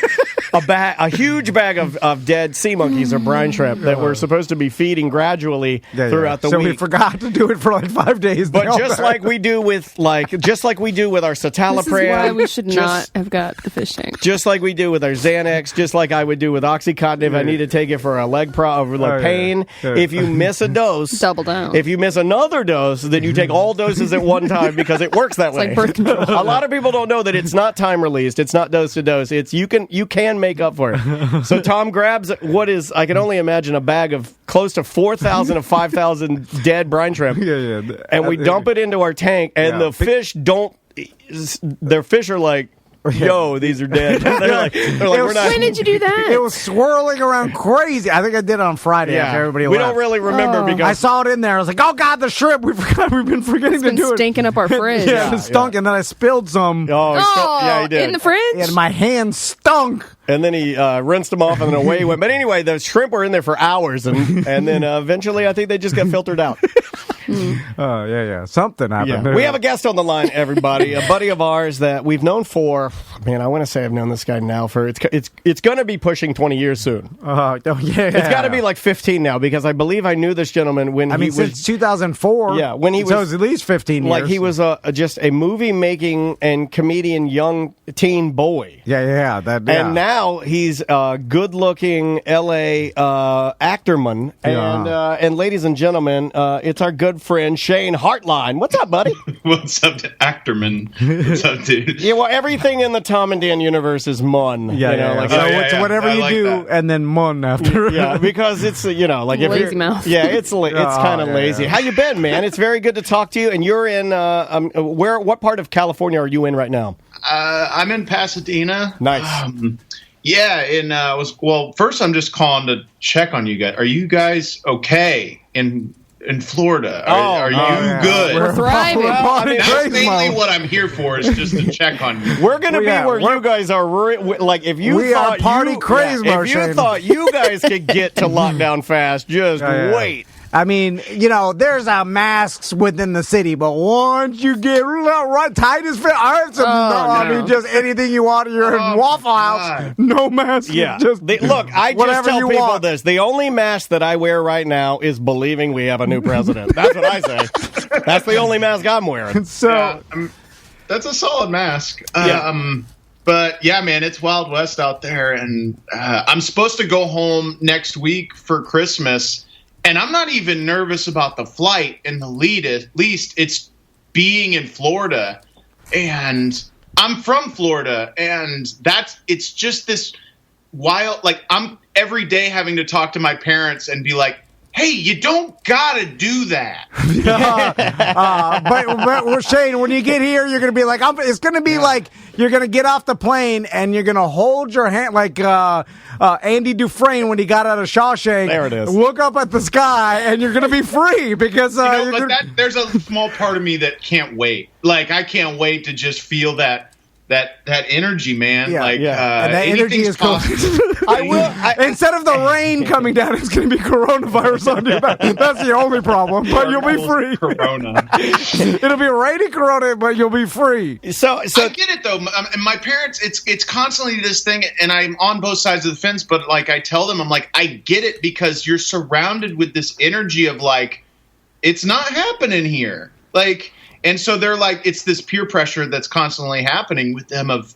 [SPEAKER 1] A huge bag of dead sea monkeys or brine shrimp that we're supposed to be feeding gradually throughout the
[SPEAKER 2] week. So
[SPEAKER 1] week.
[SPEAKER 2] we forgot to do it for like 5 days.
[SPEAKER 1] But just like we do with our citalopram.
[SPEAKER 3] This is why we should not have got the fish tank.
[SPEAKER 1] Just like we do with our Xanax, just like I would do with OxyContin if I need to take it for a leg pain.
[SPEAKER 2] Yeah.
[SPEAKER 1] If you miss a dose,
[SPEAKER 3] Double down.
[SPEAKER 1] If you miss another dose, then you take all doses at one time because it works that way.
[SPEAKER 3] like birth control.
[SPEAKER 1] A lot of people don't know that it's not time released. It's not dose to dose. It's you can make up for it. So Tom grabs what is, I can only imagine, a bag of close to 4,000 of 5,000 dead brine shrimp. And we dump it into our tank, and the fish don't. Their fish are like, yo, these are dead. They're like we're not.
[SPEAKER 3] When did you do that?
[SPEAKER 2] It was swirling around crazy. I think I did it on Friday after everybody
[SPEAKER 1] we
[SPEAKER 2] left.
[SPEAKER 1] don't really remember because
[SPEAKER 2] I saw it in there. I was like, oh, God, the shrimp. We've been forgetting to do it.
[SPEAKER 3] Stinking up our fridge.
[SPEAKER 2] It stunk, and then I spilled some.
[SPEAKER 1] yeah, he did.
[SPEAKER 3] In the fridge?
[SPEAKER 2] And my hands stunk.
[SPEAKER 1] And then he rinsed them off, and then away he went. But anyway, the shrimp were in there for hours, and then eventually I think they just got filtered out.
[SPEAKER 2] Oh, yeah. Something happened.
[SPEAKER 1] Yeah. We have a guest on the line, everybody. A buddy of ours that we've known for, man, I want to say I've known this guy now for, it's going to be pushing 20 years soon. It's got to be like 15 now, because I believe I knew this gentleman when he was...
[SPEAKER 2] since 2004.
[SPEAKER 1] Yeah, when he was...
[SPEAKER 2] So it was at least 15 years.
[SPEAKER 1] Like he was just a movie-making and comedian young teen boy.
[SPEAKER 2] Yeah.
[SPEAKER 1] And now he's a good-looking L.A. actorman.
[SPEAKER 2] Yeah.
[SPEAKER 1] And ladies and gentlemen, it's our good friend Shane Hartline. What's up, buddy?
[SPEAKER 10] What's up, Actorman? What's up, dude?
[SPEAKER 1] Yeah, well, everything in the Tom and Dan universe is Mun.
[SPEAKER 2] It's whatever you do,
[SPEAKER 10] that.
[SPEAKER 2] and then Mun after.
[SPEAKER 1] Yeah, because it's like if
[SPEAKER 3] lazy mouth.
[SPEAKER 1] Yeah, it's kind of lazy. How you been, man? It's very good to talk to you. And you're in what part of California are you in right now?
[SPEAKER 10] I'm in Pasadena.
[SPEAKER 1] Nice.
[SPEAKER 10] First I'm just calling to check on you guys. Are you guys okay in Florida? Are you good?
[SPEAKER 3] We're thriving.
[SPEAKER 10] That's mainly what I'm here for, is just to check on you.
[SPEAKER 1] We're going to be where you guys are. Like, if you thought
[SPEAKER 2] party crazy,
[SPEAKER 1] if you thought you guys could get to lockdown fast, just wait.
[SPEAKER 2] I mean, there's masks within the city, but once you get right tight as fit, I mean, just anything you want. You're in Waffle House, no mask.
[SPEAKER 1] Yeah.
[SPEAKER 2] Look,
[SPEAKER 1] I just tell people this. The only mask that I wear right now is believing we have a new president. That's what I say. That's the only mask I'm wearing.
[SPEAKER 2] So
[SPEAKER 10] that's a solid mask.
[SPEAKER 1] Yeah.
[SPEAKER 10] But yeah, man, it's Wild West out there, and I'm supposed to go home next week for Christmas. And I'm not even nervous about the flight in the least. It's being in Florida. And I'm from Florida. And it's just this wild, like, I'm every day having to talk to my parents and be like, hey, you don't gotta do that.
[SPEAKER 2] But Shane, when you get here, you're gonna be like, it's gonna be like you're gonna get off the plane and you're gonna hold your hand like Andy Dufresne when he got out of Shawshank.
[SPEAKER 1] There it is.
[SPEAKER 2] Look up at the sky and you're gonna be free because
[SPEAKER 10] there's a small part of me that can't wait. Like, I can't wait to just feel that energy, man.
[SPEAKER 2] Yeah,
[SPEAKER 10] like,
[SPEAKER 2] and that energy is cool. Instead of the rain coming down, it's going to be coronavirus on your back. That's the only problem, but you'll be free.
[SPEAKER 10] Corona.
[SPEAKER 2] It'll be rainy corona, but you'll be free.
[SPEAKER 10] So I get it though. And my parents, it's constantly this thing, and I'm on both sides of the fence. But like, I tell them, I'm like, I get it, because you're surrounded with this energy of like, it's not happening here, like. And so they're like, it's this peer pressure that's constantly happening with them of,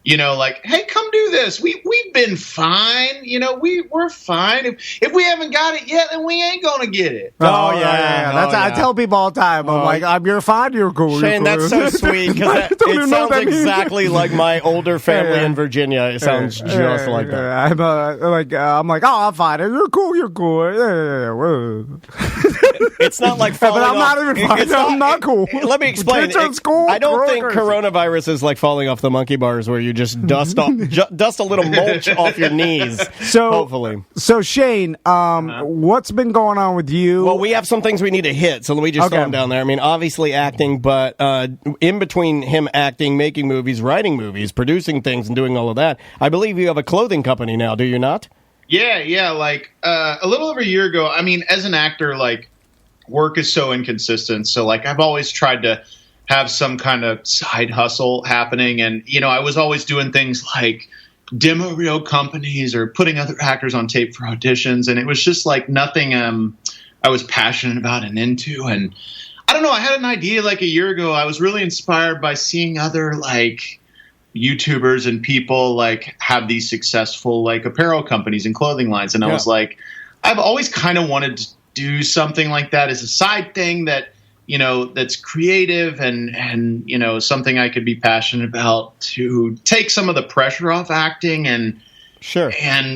[SPEAKER 10] like, hey, come do this. We've been fine. We're fine. If we haven't got it yet, then we ain't going to get it.
[SPEAKER 2] I tell people all the time. I'm like, you're fine, you're cool.
[SPEAKER 1] Shane,
[SPEAKER 2] you're cool.
[SPEAKER 1] that's so sweet, because it sounds exactly like my older family in Virginia. It sounds just like that.
[SPEAKER 2] I'm like, oh, I'm fine. You're cool, you're cool.
[SPEAKER 1] It's not like falling
[SPEAKER 2] but I'm
[SPEAKER 1] off.
[SPEAKER 2] not even fine. I'm not cool.
[SPEAKER 1] Let me explain. I don't think coronavirus is like falling off the monkey bars where you just dust a little mulch off your knees.
[SPEAKER 2] So
[SPEAKER 1] hopefully.
[SPEAKER 2] So Shane, what's been going on with you?
[SPEAKER 1] Well, we have some things we need to hit, so let me just throw them down there. I mean, obviously acting, but in between him acting, making movies, writing movies, producing things, and doing all of that, I believe you have a clothing company now, do you not?
[SPEAKER 10] Yeah. Like a little over a year ago, I mean, as an actor, like, work is so inconsistent. So like, I've always tried to have some kind of side hustle happening. And, I was always doing things like demo reel companies or putting other actors on tape for auditions. And it was just like nothing I was passionate about and into. And I don't know, I had an idea like a year ago. I was really inspired by seeing other like YouTubers and people like have these successful like apparel companies and clothing lines. And I was like, I've always kind of wanted to do something like that as a side thing that, you know, that's creative and, you know, something I could be passionate about to take some of the pressure off acting and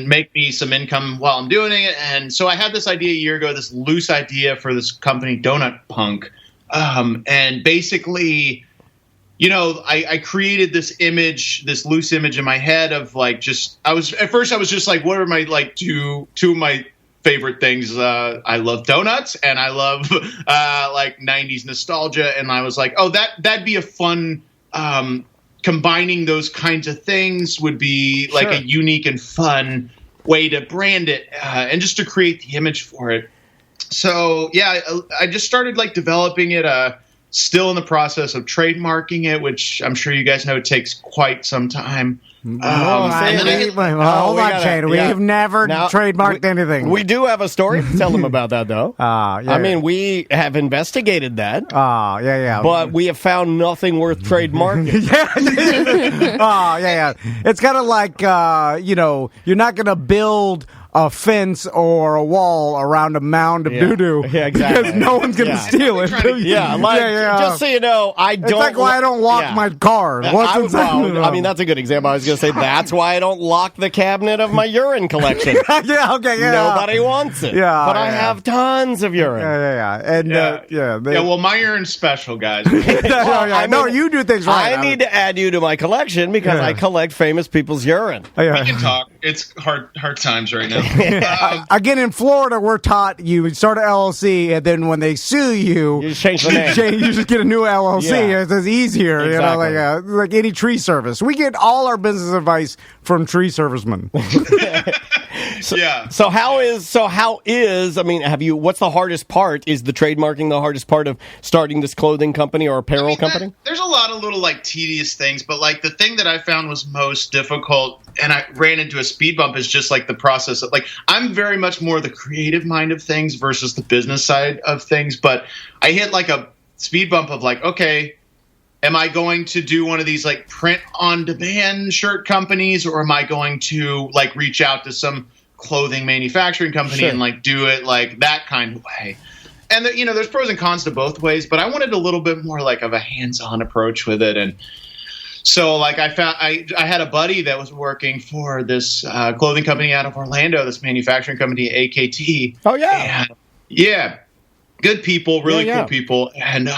[SPEAKER 10] make me some income while I'm doing it. And so I had this idea a year ago, this loose idea for this company, Donut Punk. And basically, you know, I created this image, this loose image in my head of like at first I was just like, what are my like two of my favorite things? I love donuts and I love like 90s nostalgia. And I was like, oh, that'd be a fun combining those kinds of things would be like a unique and fun way to brand it and just to create the image for it. So yeah, I just started like developing it. Still in the process of trademarking it, which I'm sure you guys know takes quite some time.
[SPEAKER 2] Hold on, Shane. We've never trademarked anything.
[SPEAKER 1] We do have a story. Tell them about that, though. I mean, we have investigated that. But we have found nothing worth trademarking.
[SPEAKER 2] It's kind of like, you know, you're not going to build a fence or a wall around a mound of doo-doo.
[SPEAKER 1] Yeah, exactly.
[SPEAKER 2] Because no one's going to steal it.
[SPEAKER 1] Just so you know, I don't...
[SPEAKER 2] It's like why I don't lock my car.
[SPEAKER 1] I mean, that's a good example. I was going to say, that's why I don't lock the cabinet of my urine collection. Nobody wants it. But I have tons of urine.
[SPEAKER 10] Well, my urine's special, guys.
[SPEAKER 2] No, you do things right.
[SPEAKER 1] I need to add you to my collection because I collect famous people's urine.
[SPEAKER 10] We can talk. It's hard times right now.
[SPEAKER 2] Again, in Florida, we're taught you start an LLC, and then when they sue you,
[SPEAKER 1] you just change the name.
[SPEAKER 2] You just get a new LLC. It's easier,
[SPEAKER 1] exactly.
[SPEAKER 2] You know, like any tree service. We get all our business advice from tree servicemen.
[SPEAKER 10] So
[SPEAKER 1] how is? I mean, what's the hardest part? Is the trademarking the hardest part of starting this clothing company or apparel company?
[SPEAKER 10] There's a lot of little like tedious things, but like the thing that I found was most difficult, and I ran into a speed bump, is just like the process of like I'm very much more the creative mind of things versus the business side of things. But I hit like a speed bump of like, okay, am I going to do one of these like print on demand shirt companies, or am I going to like reach out to some clothing manufacturing company and like do it like that kind of way? And you know, there's pros and cons to both ways, but I wanted a little bit more like of a hands-on approach with it. And so like I had a buddy that was working for this clothing company out of Orlando, this manufacturing company, AKT.
[SPEAKER 1] Oh yeah.
[SPEAKER 10] And, yeah. Good people, really cool people. And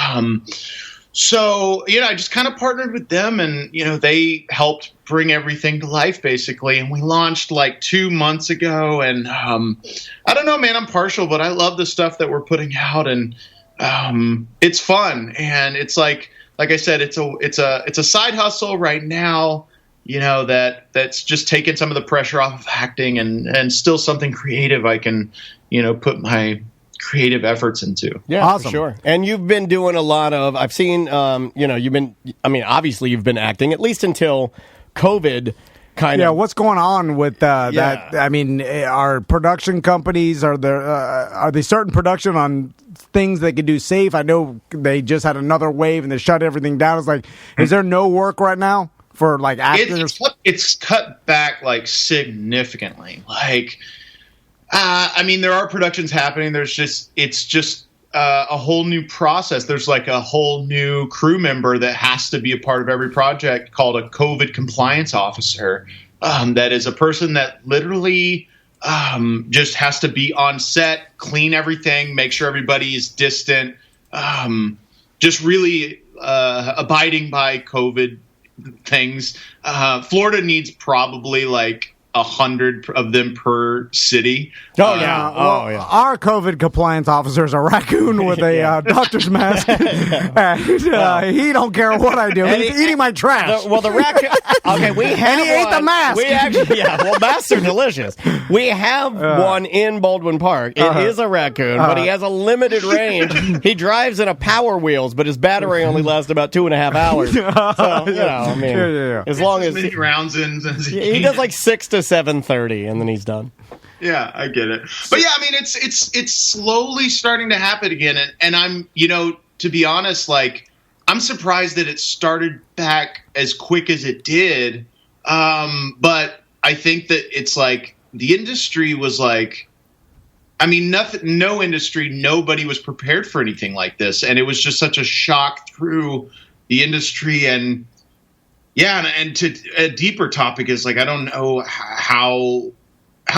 [SPEAKER 10] so, you know, I just kind of partnered with them, and, you know, they helped bring everything to life, basically. And we launched like 2 months ago. And I don't know, man, I'm partial, but I love the stuff that we're putting out. And it's fun. And it's like I said, it's a side hustle right now, you know, that's just taking some of the pressure off of acting and still something creative I can, you know, put my creative efforts into.
[SPEAKER 1] Yeah,
[SPEAKER 2] awesome.
[SPEAKER 1] For sure. And you've been doing a lot of, I've seen, you know, obviously you've been acting at least until COVID kind of.
[SPEAKER 2] Yeah, what's going on with that? I mean, are production companies, are they starting production on things they can do safe? I know they just had another wave and they shut everything down. It's like, is there no work right now for like actors?
[SPEAKER 10] It's cut back like significantly. Like, I mean, there are productions happening. It's just a whole new process. There's like a whole new crew member that has to be a part of every project called a COVID compliance officer. That is a person that literally just has to be on set, clean everything, make sure everybody is distant, just really abiding by COVID things. Florida needs probably like 100 of them per city.
[SPEAKER 2] Our COVID compliance officer is a raccoon with a doctor's mask. And, he don't care what I do. He's eating my trash.
[SPEAKER 1] The raccoon. Okay, we have.
[SPEAKER 2] And he ate the mask.
[SPEAKER 1] We actually, masks are delicious. We have one in Baldwin Park. It is a raccoon, but he has a limited range. He drives in a Power Wheels, but his battery only lasts about 2.5 hours. So, you know, I mean, as long as
[SPEAKER 10] many rounds in,
[SPEAKER 1] he does like 6 to 7:30, and then he's done.
[SPEAKER 10] Yeah, I get it. But yeah, I mean, it's slowly starting to happen again, and I'm, you know, to be honest, like I'm surprised that it started back as quick as it did. But I think that it's like the industry was like, I mean, no industry, nobody was prepared for anything like this. And it was just such a shock through the industry. And to a deeper topic is like, I don't know how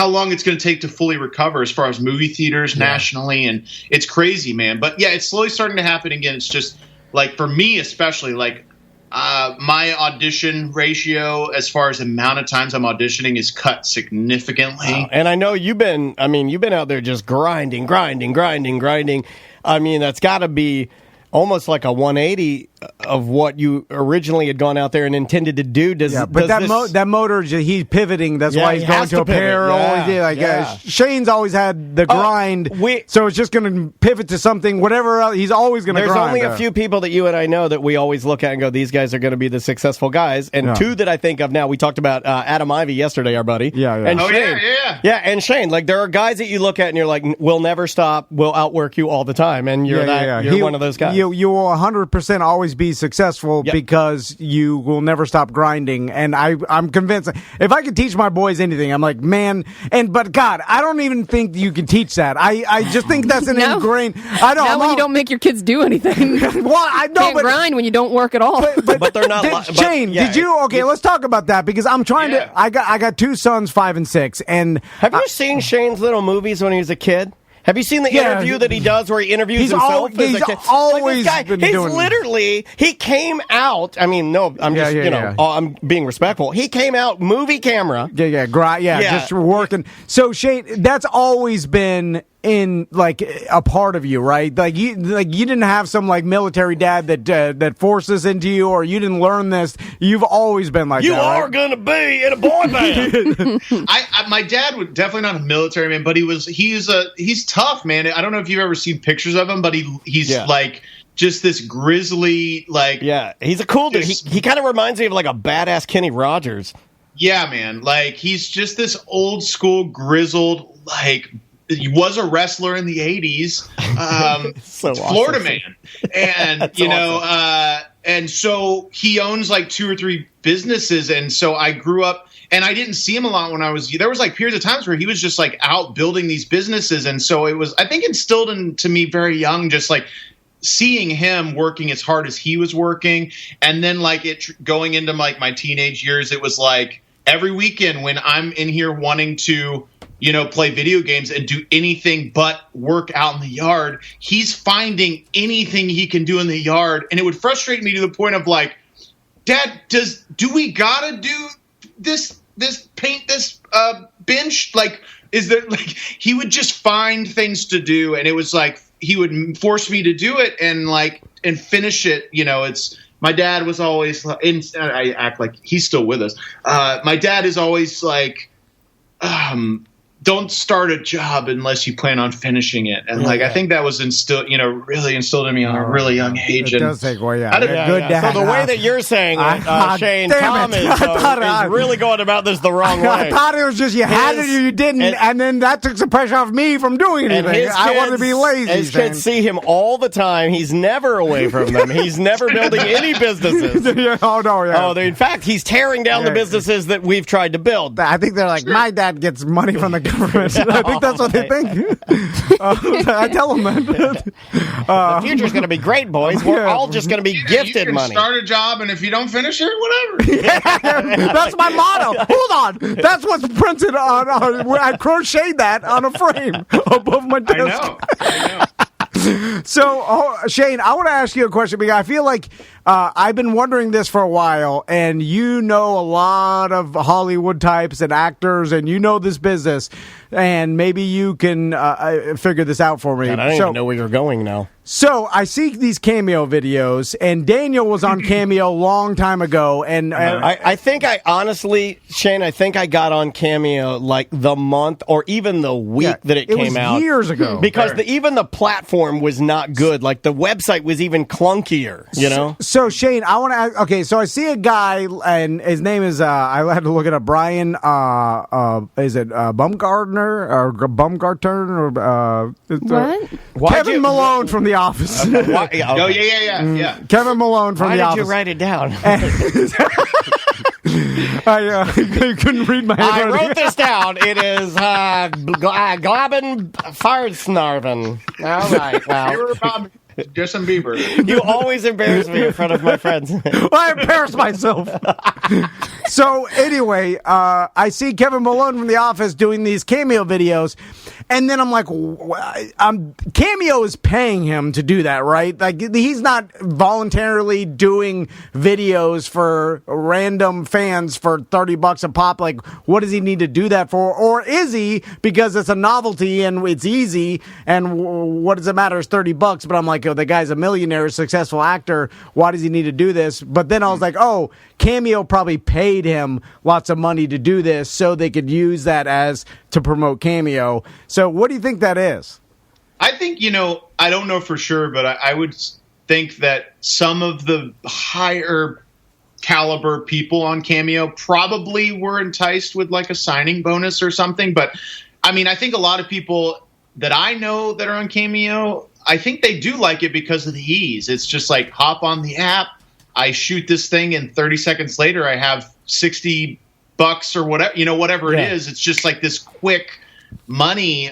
[SPEAKER 10] long it's going to take to fully recover as far as movie theaters nationally. And it's crazy, man. But yeah, it's slowly starting to happen again. It's just like, for me, especially like, my audition ratio as far as the amount of times I'm auditioning is cut significantly.
[SPEAKER 1] And I know you've been out there just grinding. I mean, that's got to be almost like a 180 of what you originally had gone out there and intended to do. That
[SPEAKER 2] motor, he's pivoting. That's why he's going to apparel. Shane's always had the grind, so it's just going to pivot to something, whatever else. He's always going to grind.
[SPEAKER 1] There's only a few people that you and I know that we always look at and go, these guys are going to be the successful guys. And two that I think of now, we talked about Adam Ivy yesterday, our buddy.
[SPEAKER 2] And
[SPEAKER 1] Shane. And Shane. Like, there are guys that you look at and you're like, we'll never stop, we'll outwork you all the time. And you're you're one of those guys.
[SPEAKER 2] You will 100% always be successful because you will never stop grinding. And I'm convinced if I could teach my boys anything, I'm like, man, but God, I don't even think you can teach that. I just think that's an ingrained. I don't know.
[SPEAKER 3] When you don't make your kids do anything.
[SPEAKER 2] Well, I know,
[SPEAKER 3] can't grind when you don't work at all.
[SPEAKER 1] But they're not.
[SPEAKER 2] Shane, did you? Okay, let's talk about that because I'm trying to. I got two sons, 5 and 6, and
[SPEAKER 1] have you seen Shane's little movies when he was a kid? Have you seen the interview that he does where he interviews himself?
[SPEAKER 2] He's always been doing.
[SPEAKER 1] Literally, he came out. I mean, no, I'm just I'm being respectful. He came out movie camera.
[SPEAKER 2] Just working. So Shane, that's always been in like a part of you, right? Like you didn't have some like military dad that forced this into you, or you didn't learn this. You've always been like
[SPEAKER 1] you
[SPEAKER 2] that,
[SPEAKER 1] are gonna be in a boy band.
[SPEAKER 10] My dad was definitely not a military man, but he's tough, man. I don't know if you've ever seen pictures of him, but he's like just this grizzly, like
[SPEAKER 1] he's a cool dude. He kind of reminds me of like a badass Kenny Rogers.
[SPEAKER 10] Yeah, man. Like he's just this old school grizzled, like. He was a wrestler in the 80s, Florida man. And, and so he owns like 2 or 3 businesses. And so I grew up and I didn't see him a lot when there was like periods of times where he was just like out building these businesses. And so it was, I think, instilled into me very young, just like seeing him working as hard as he was working. And then like going into like my teenage years, it was like every weekend when I'm in here wanting to, play video games and do anything but work out in the yard, he's finding anything he can do in the yard. And it would frustrate me to the point of like, Dad, do we gotta do this paint this bench? Like, is there like, he would just find things to do. And it was like, he would force me to do it and finish it. It's, my dad was always, I act like he's still with us. My dad is always like, don't start a job unless you plan on finishing it. And I think that was really instilled in me on a really young age.
[SPEAKER 2] It does take away,
[SPEAKER 1] good dad. So the way that you're saying it, Shane, Tom is really going about this the wrong way.
[SPEAKER 2] I thought it was just you had it or you didn't, and then that took some pressure off me from doing anything. I wanted to be lazy.
[SPEAKER 1] His kids see him all the time. He's never away from them. He's never building any businesses. In fact, he's tearing down the businesses that we've tried to build.
[SPEAKER 2] I think they're like, my dad gets money from the government. I think that's what they think. I tell them that.
[SPEAKER 1] The future's going to be great, boys. We're all just going to be gifted
[SPEAKER 10] you can
[SPEAKER 1] money.
[SPEAKER 10] Start a job, and if you don't finish it, whatever.
[SPEAKER 2] That's my motto. Hold on. That's what's printed on I crocheted that on a frame above my desk.
[SPEAKER 10] I know.
[SPEAKER 2] So, Shane, I want to ask you a question because I feel like I've been wondering this for a while, and you know a lot of Hollywood types and actors, and you know this business, and maybe you can figure this out for me.
[SPEAKER 1] God, I don't even know where you're going now.
[SPEAKER 2] So I see these Cameo videos, and Daniel was on Cameo a long time ago, and
[SPEAKER 1] I think Shane, I think I got on Cameo like the month or even the week that it came out.
[SPEAKER 2] Years ago.
[SPEAKER 1] Because even the platform was not good. Like the website was even clunkier,
[SPEAKER 2] So Shane, I want to ask. Okay, so I see a guy, and his name is. I had to look it up. Brian. Is it Bumgardner or Bumgartner or
[SPEAKER 3] What?
[SPEAKER 2] Kevin Malone from The Office.
[SPEAKER 10] Okay. Oh yeah.
[SPEAKER 2] Kevin Malone from
[SPEAKER 1] Why
[SPEAKER 2] The
[SPEAKER 1] did
[SPEAKER 2] Office.
[SPEAKER 1] you write it down?
[SPEAKER 2] I couldn't read my
[SPEAKER 1] I
[SPEAKER 2] handwriting.
[SPEAKER 1] wrote this down. It is Glabin Fardsnarven. All right, well.
[SPEAKER 10] You're about Justin Bieber.
[SPEAKER 1] You always embarrass me in front of my friends.
[SPEAKER 2] Well, I embarrassed myself. So anyway, I see Kevin Malone from The Office doing these Cameo videos, and then I'm like, Cameo is paying him to do that, right? Like he's not voluntarily doing videos for random fans for $30 a pop. Like, what does he need to do that for? Or is he because it's a novelty and it's easy? And what does it matter? It's $30. But I'm like, oh, the guy's a millionaire, a successful actor. Why does he need to do this? But then I was like, oh, Cameo probably paid him lots of money to do this so they could use that as to promote Cameo. So what do you think that is?
[SPEAKER 10] I think, I don't know for sure, but I would think that some of the higher caliber people on Cameo probably were enticed with like a signing bonus or something. But I mean, I think a lot of people that I know that are on Cameo, I think they do like it because of the ease. It's just like hop on the app. I shoot this thing and 30 seconds later I have $60 or whatever, whatever it is. It's just like this quick money.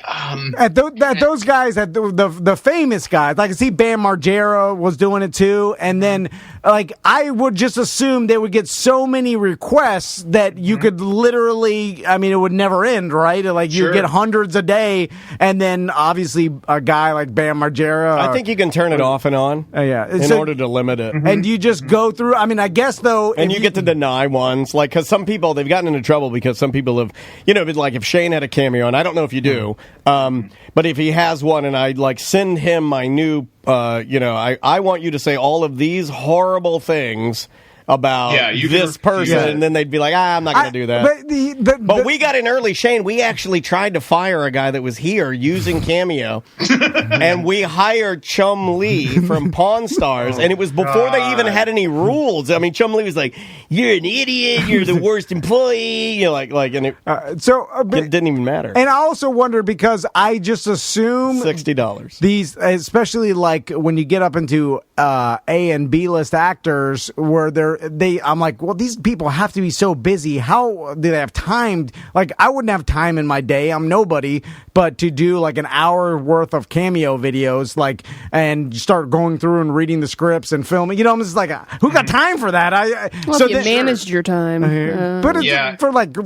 [SPEAKER 2] Those guys, the famous guys, like I see Bam Margera was doing it too, and then like I would just assume they would get so many requests that you could literally, I mean, it would never end, right? Like you get hundreds a day, and then obviously a guy like Bam Margera.
[SPEAKER 1] I think you can turn it off and on in order to limit it.
[SPEAKER 2] And you just go through, I mean, I guess though.
[SPEAKER 1] And you get to deny ones, like, because some people, they've gotten into trouble because some people have, like if Shane had a Cameo, and I don't know if you do, but if he has one and I like send him my new, I want you to say all of these horrible things about this person, and then they'd be like, I'm not going to do that. But we got in early, Shane. We actually tried to fire a guy that was here using Cameo, and we hired Chum Lee from Pawn Stars, and it was before they even had any rules. I mean, Chum Lee was like, "You're an idiot. You're the worst employee." And it didn't even matter.
[SPEAKER 2] And I also wonder because I just assume
[SPEAKER 1] $60.
[SPEAKER 2] These, especially like when you get up into A and B list actors, where I'm like, well, these people have to be so busy. How do they have time? Like, I wouldn't have time in my day. I'm nobody, but to do like an hour worth of Cameo videos, like, and start going through and reading the scripts and filming. I'm just like, who got time for that?
[SPEAKER 3] If you managed your time,
[SPEAKER 2] but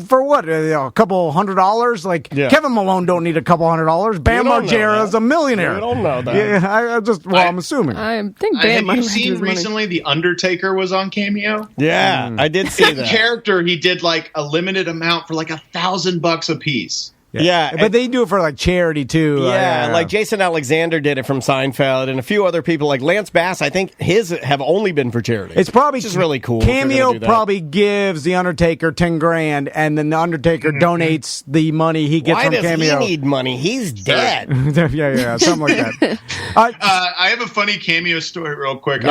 [SPEAKER 2] for what? A couple $100? Like Kevin Malone don't need a couple $100. Bam Margera is a millionaire.
[SPEAKER 1] You don't know that.
[SPEAKER 2] Yeah, I'm assuming.
[SPEAKER 3] I think Bam.
[SPEAKER 10] Have you seen recently The Undertaker was on Cameo?
[SPEAKER 1] Yeah, I did see that.
[SPEAKER 10] Character, he did like a limited amount for like $1,000 a piece.
[SPEAKER 1] Yeah,
[SPEAKER 2] but they do it for like charity too.
[SPEAKER 1] Yeah, like Jason Alexander did it from Seinfeld, and a few other people like Lance Bass. I think his have only been for charity.
[SPEAKER 2] It's probably
[SPEAKER 1] just really cool.
[SPEAKER 2] Cameo probably gives the Undertaker $10,000, and then the Undertaker donates the money he gets from Cameo.
[SPEAKER 1] Why does he need money? He's dead.
[SPEAKER 2] yeah, something like that.
[SPEAKER 10] I have a funny Cameo story real quick.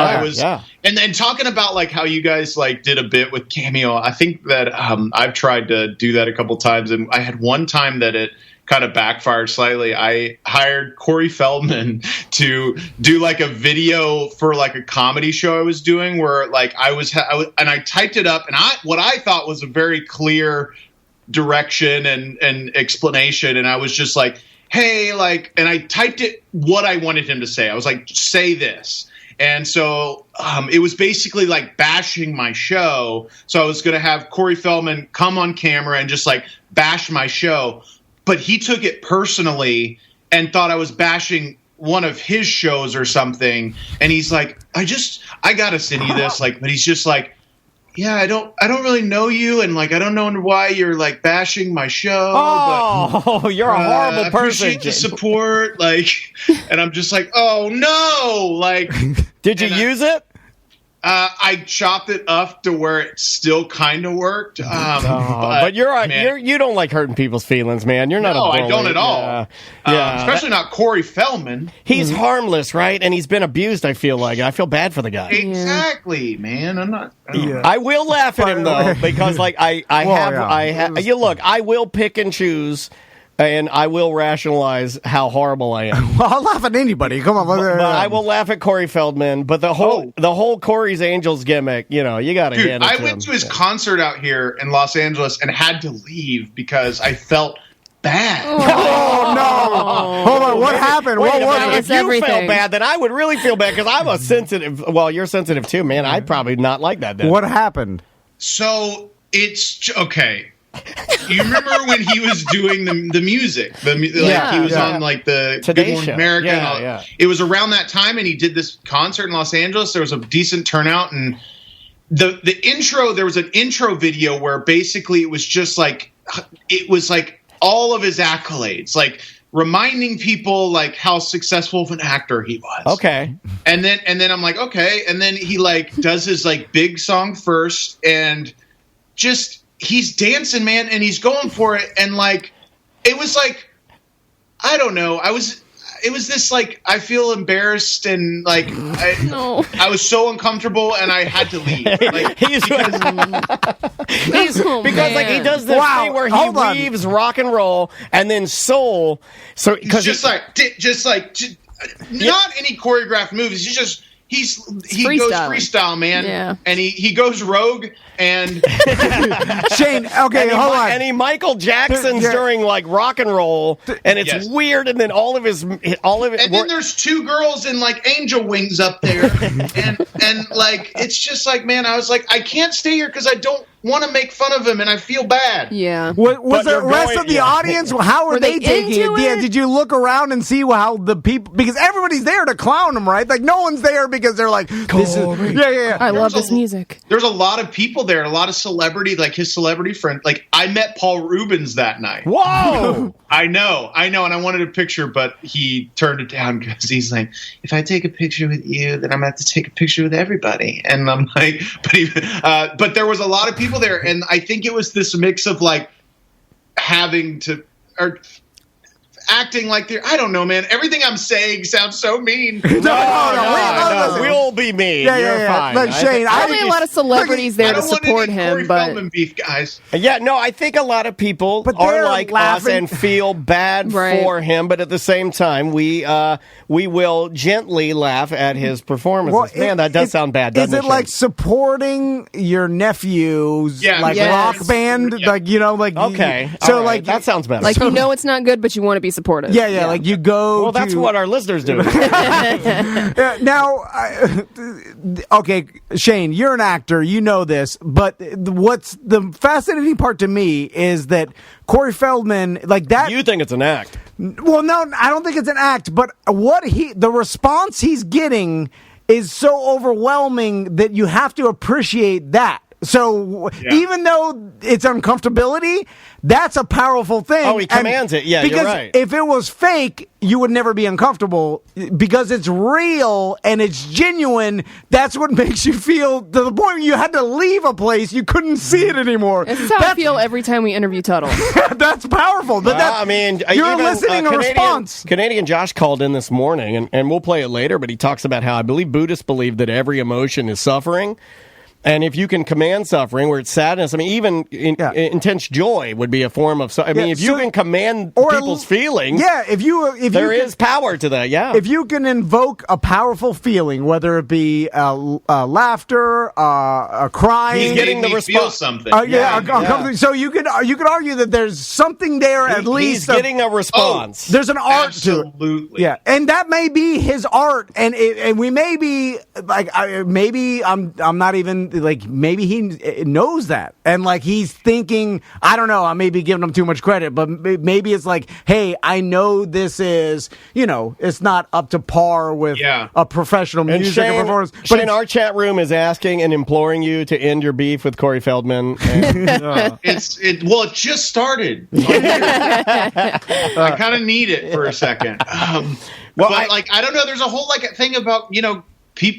[SPEAKER 10] And then talking about like how you guys like did a bit with Cameo. I think that I've tried to do that a couple times, and I had one time that it kind of backfired slightly. I hired Corey Feldman to do like a video for like a comedy show I was doing, where like I was and I typed it up, and what I thought was a very clear direction and explanation, and I was just like, hey, like, and I typed it what I wanted him to say. I was like, say this. And so it was basically like bashing my show. So I was going to have Corey Feldman come on camera and just like bash my show. But he took it personally and thought I was bashing one of his shows or something. And he's like, I got to send you this. Like, but he's just like, yeah, I don't really know you, and like I don't know why you're like bashing my show.
[SPEAKER 1] Oh, you're a horrible person.
[SPEAKER 10] I appreciate the support, like, and I'm just like, oh no, like.
[SPEAKER 1] Did you use it?
[SPEAKER 10] I chopped it up to where it still kind of worked.
[SPEAKER 1] But you don't like hurting people's feelings, man. You're not a bully.
[SPEAKER 10] I don't at all. Especially not Corey Feldman.
[SPEAKER 1] He's harmless, right? And he's been abused, I feel like. I feel bad for the guy.
[SPEAKER 10] Exactly, man. I'm not.
[SPEAKER 1] I will laugh at him, though, because like I will pick and choose. And I will rationalize how horrible I am.
[SPEAKER 2] Well, I'll laugh at anybody. Come on,
[SPEAKER 1] but I will laugh at Corey Feldman. But the whole Corey's Angels gimmick, you got to hand it to him.
[SPEAKER 10] I went to his concert out here in Los Angeles and had to leave because I felt bad.
[SPEAKER 2] Oh no! Hold on, what happened? What was
[SPEAKER 1] it? If you felt bad, then I would really feel bad because I'm a sensitive. Well, you're sensitive too, man. I'd probably not like that. Then.
[SPEAKER 2] What happened?
[SPEAKER 10] So it's okay. You remember when he was doing the music? He was on like the
[SPEAKER 1] Today
[SPEAKER 10] Good Morning
[SPEAKER 1] Show.
[SPEAKER 10] America.
[SPEAKER 1] Yeah.
[SPEAKER 10] It was around that time, and he did this concert in Los Angeles. There was a decent turnout, and the intro. There was an intro video where basically it was just like all of his accolades, like reminding people like how successful of an actor he was.
[SPEAKER 1] Okay,
[SPEAKER 10] and then I'm like, okay, and then he like does his like big song first, and just. He's dancing, man, and he's going for it. And like, it was like, I don't know. It was this like, I feel embarrassed and like, I was so uncomfortable and I had to leave. Like,
[SPEAKER 1] because like he does this thing where he weaves rock and roll and then soul. So because
[SPEAKER 10] just like not any choreographed movies. He goes freestyle, man.
[SPEAKER 3] Yeah.
[SPEAKER 10] And he goes rogue and
[SPEAKER 2] Shane, okay, hold on.
[SPEAKER 1] And he Michael Jackson's during like rock and roll, and it's weird. And then all of it.
[SPEAKER 10] And then there's two girls in like angel wings up there, and like it's just like, man, I was like, I can't stay here because I don't want to make fun of him, and I feel bad.
[SPEAKER 3] Yeah.
[SPEAKER 2] Was the rest of the audience? How were they taking it? Yeah. Did you look around and see how the people? Because everybody's there to clown him, right? Like no one's there because they're like, this is, yeah.
[SPEAKER 3] I love this music.
[SPEAKER 10] There's a lot of people there, a lot of celebrity, like his celebrity friend. Like I met Paul Rubens that night.
[SPEAKER 1] Whoa!
[SPEAKER 10] I know, and I wanted a picture, but he turned it down because he's like, if I take a picture with you, then I'm gonna have to take a picture with everybody. And I'm like, but there was a lot of people there, and I think it was this mix of like having to or acting like they're, I don't know, man. Everything I'm saying sounds so mean.
[SPEAKER 1] No, we'll be mean. You're fine.
[SPEAKER 2] Look, Shane,
[SPEAKER 3] probably a lot of celebrities there to support him,
[SPEAKER 10] Corey
[SPEAKER 3] but
[SPEAKER 10] Feldman beef, guys.
[SPEAKER 1] Yeah, no, I think a lot of people are like us and feel bad for him, but at the same time, we will gently laugh at his performances. Man, that does sound bad, doesn't it?
[SPEAKER 2] Is it like supporting your nephew's rock band?
[SPEAKER 10] Yeah.
[SPEAKER 2] Like, like
[SPEAKER 1] okay.
[SPEAKER 2] So
[SPEAKER 1] like that sounds better.
[SPEAKER 3] Like it's not good, but you want to be supportive.
[SPEAKER 2] Yeah. Like you go.
[SPEAKER 1] Well, that's what our listeners do.
[SPEAKER 2] Now, okay, Shane, you're an actor. You know this, but what's the fascinating part to me is that Corey Feldman, like that.
[SPEAKER 1] You think it's an act?
[SPEAKER 2] Well, no, I don't think it's an act. But the response he's getting is so overwhelming that you have to appreciate that. So even though it's uncomfortability, that's a powerful thing.
[SPEAKER 1] Oh, he commands it. Yeah,
[SPEAKER 2] because
[SPEAKER 1] you're right.
[SPEAKER 2] If it was fake, you would never be uncomfortable because it's real and it's genuine. That's what makes you feel to the point where you had to leave a place. You couldn't see it anymore.
[SPEAKER 3] This is how I feel every time we interview Tuttle.
[SPEAKER 2] That's powerful. But you're eliciting a response.
[SPEAKER 1] Canadian Josh called in this morning, and we'll play it later, but he talks about how I believe Buddhists believe that every emotion is suffering. And if you can command suffering, where it's sadness, I mean, even intense joy would be a form of. If you can command people's feelings, if there is power to that. Yeah,
[SPEAKER 2] if you can invoke a powerful feeling, whether it be laughter, a crying,
[SPEAKER 10] he's getting the response. Something.
[SPEAKER 2] So you could argue that there's something there at least.
[SPEAKER 1] He's getting a response.
[SPEAKER 2] There's an art to it. Yeah, and that may be his art, and we may be like maybe I'm not even. Like maybe he knows that, and like he's thinking, I don't know, I may be giving him too much credit, but maybe it's like, hey, I know this is, it's not up to par with a professional music performance. But
[SPEAKER 1] Shane, our chat room is asking and imploring you to end your beef with Corey Feldman.
[SPEAKER 10] It just started. I kind of need it for a second. I don't know. There's a whole thing about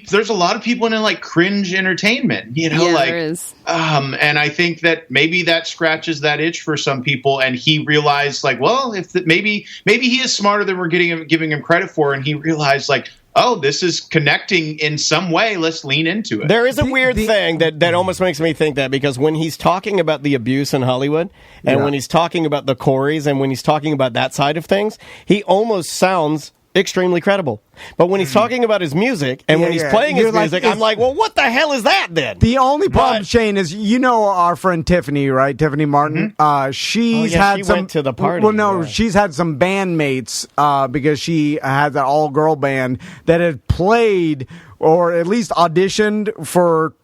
[SPEAKER 10] there's a lot of people in like cringe entertainment, you know, like,
[SPEAKER 3] there is.
[SPEAKER 10] And I think that maybe that scratches that itch for some people. And he realized like, well, maybe he is smarter than we're giving him credit for. And he realized like, oh, this is connecting in some way. Let's lean into it.
[SPEAKER 1] There is a weird thing that almost makes me think that, because when he's talking about the abuse in Hollywood, and when he's talking about the Coreys, and when he's talking about that side of things, he almost sounds extremely credible. But when he's talking about his music, and when he's playing his music, I'm like, well, what the hell is that then?
[SPEAKER 2] The only problem, Shane, is our friend Tiffany, right? Tiffany Martin. She
[SPEAKER 1] went to the party.
[SPEAKER 2] Well, no, she's had some bandmates because she had that all-girl band that had played or at least auditioned for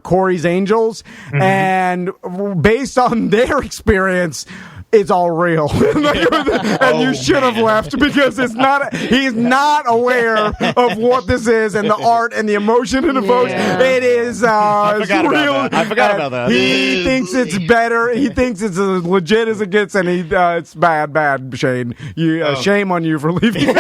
[SPEAKER 2] Corey's Angels, and based on their experience, it's all real. And you should have left, because he's not aware of what this is and the art and the emotion it evokes. It is
[SPEAKER 1] I forgot
[SPEAKER 2] real.
[SPEAKER 1] about that.
[SPEAKER 2] He thinks it's better. He thinks it's as legit as it gets, and it's bad, Shane. Shame on you for leaving.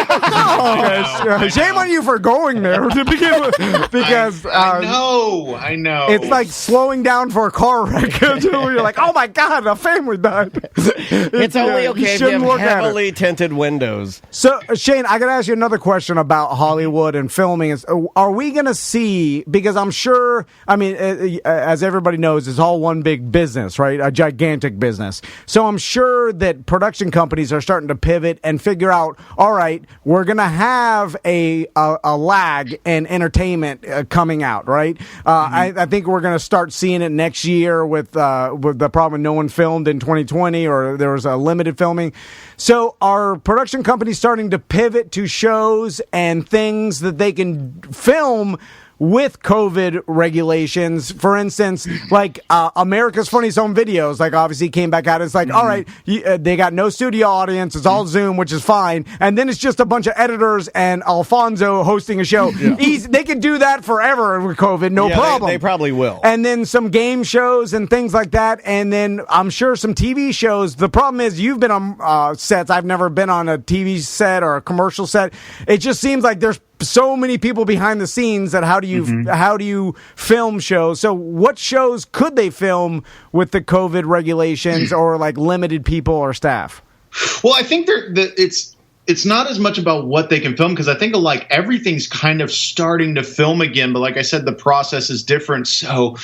[SPEAKER 2] Shame on you for going there to begin with, because
[SPEAKER 10] I know.
[SPEAKER 2] It's like slowing down for a car wreck. You're like, oh my God, a family died.
[SPEAKER 1] It's only okay if you have heavily tinted windows.
[SPEAKER 2] So, Shane, I got to ask you another question about Hollywood and filming. Are we going to see, because I'm sure, I mean, as everybody knows, it's all one big business, right? A gigantic business. So I'm sure that production companies are starting to pivot and figure out, all right, we're going to have a lag in entertainment coming out, right? I think we're going to start seeing it next year with the problem no one filmed in 2020, or there was a limited filming. So are production companies starting to pivot to shows and things that they can film with COVID regulations? For instance, like America's Funniest Home Videos, like obviously came back out. It's like, all right, they got no studio audience. It's all Zoom, which is fine. And then it's just a bunch of editors and Alfonso hosting a show. They can do that forever with COVID, no problem.
[SPEAKER 1] They probably will.
[SPEAKER 2] And then some game shows and things like that. And then I'm sure some TV shows. The problem is you've been on sets. I've never been on a TV set or a commercial set. It just seems like there's so many people behind the scenes that how do you film shows? So what shows could they film with the COVID regulations or like limited people or staff?
[SPEAKER 10] Well, I think it's not as much about what they can film, because I think like everything's kind of starting to film again. But like I said, the process is different. So,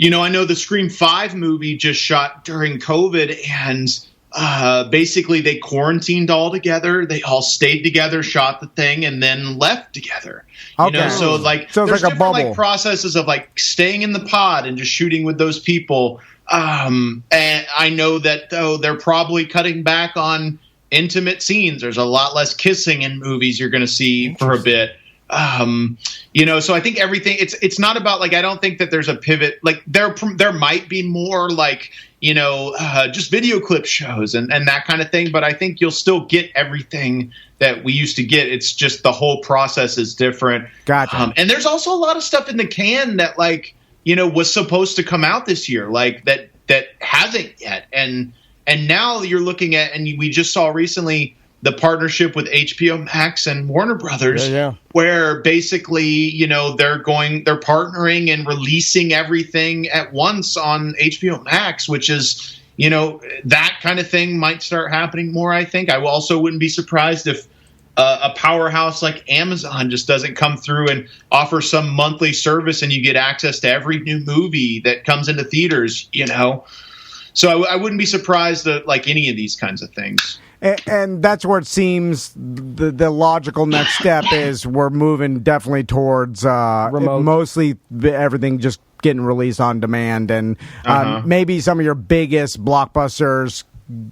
[SPEAKER 10] I know the Scream 5 movie just shot during COVID, and basically they quarantined all together. They all stayed together, shot the thing, and then left together.
[SPEAKER 2] Okay.
[SPEAKER 10] So there's
[SPEAKER 2] like
[SPEAKER 10] different
[SPEAKER 2] a bubble.
[SPEAKER 10] like processes of like staying in the pod and just shooting with those people. And I know that though they're probably cutting back on intimate scenes. There's a lot less kissing in movies you're going to see for a bit. So I think everything, it's not about like, I don't think that there's a pivot. Like there might be more like, just video clip shows and that kind of thing. But I think you'll still get everything that we used to get. It's just the whole process is different.
[SPEAKER 2] Gotcha.
[SPEAKER 10] And there's also a lot of stuff in the can that like, was supposed to come out this year, like that hasn't yet. And now you're looking at, and we just saw recently the partnership with HBO Max and Warner Brothers, where basically, they're partnering and releasing everything at once on HBO Max, which is, that kind of thing might start happening more, I think. I also wouldn't be surprised if a powerhouse like Amazon just doesn't come through and offer some monthly service and you get access to every new movie that comes into theaters, So I wouldn't be surprised at like any of these kinds of things.
[SPEAKER 2] And that's where it seems the logical next step is we're moving definitely towards mostly everything just getting released on demand, and maybe some of your biggest blockbusters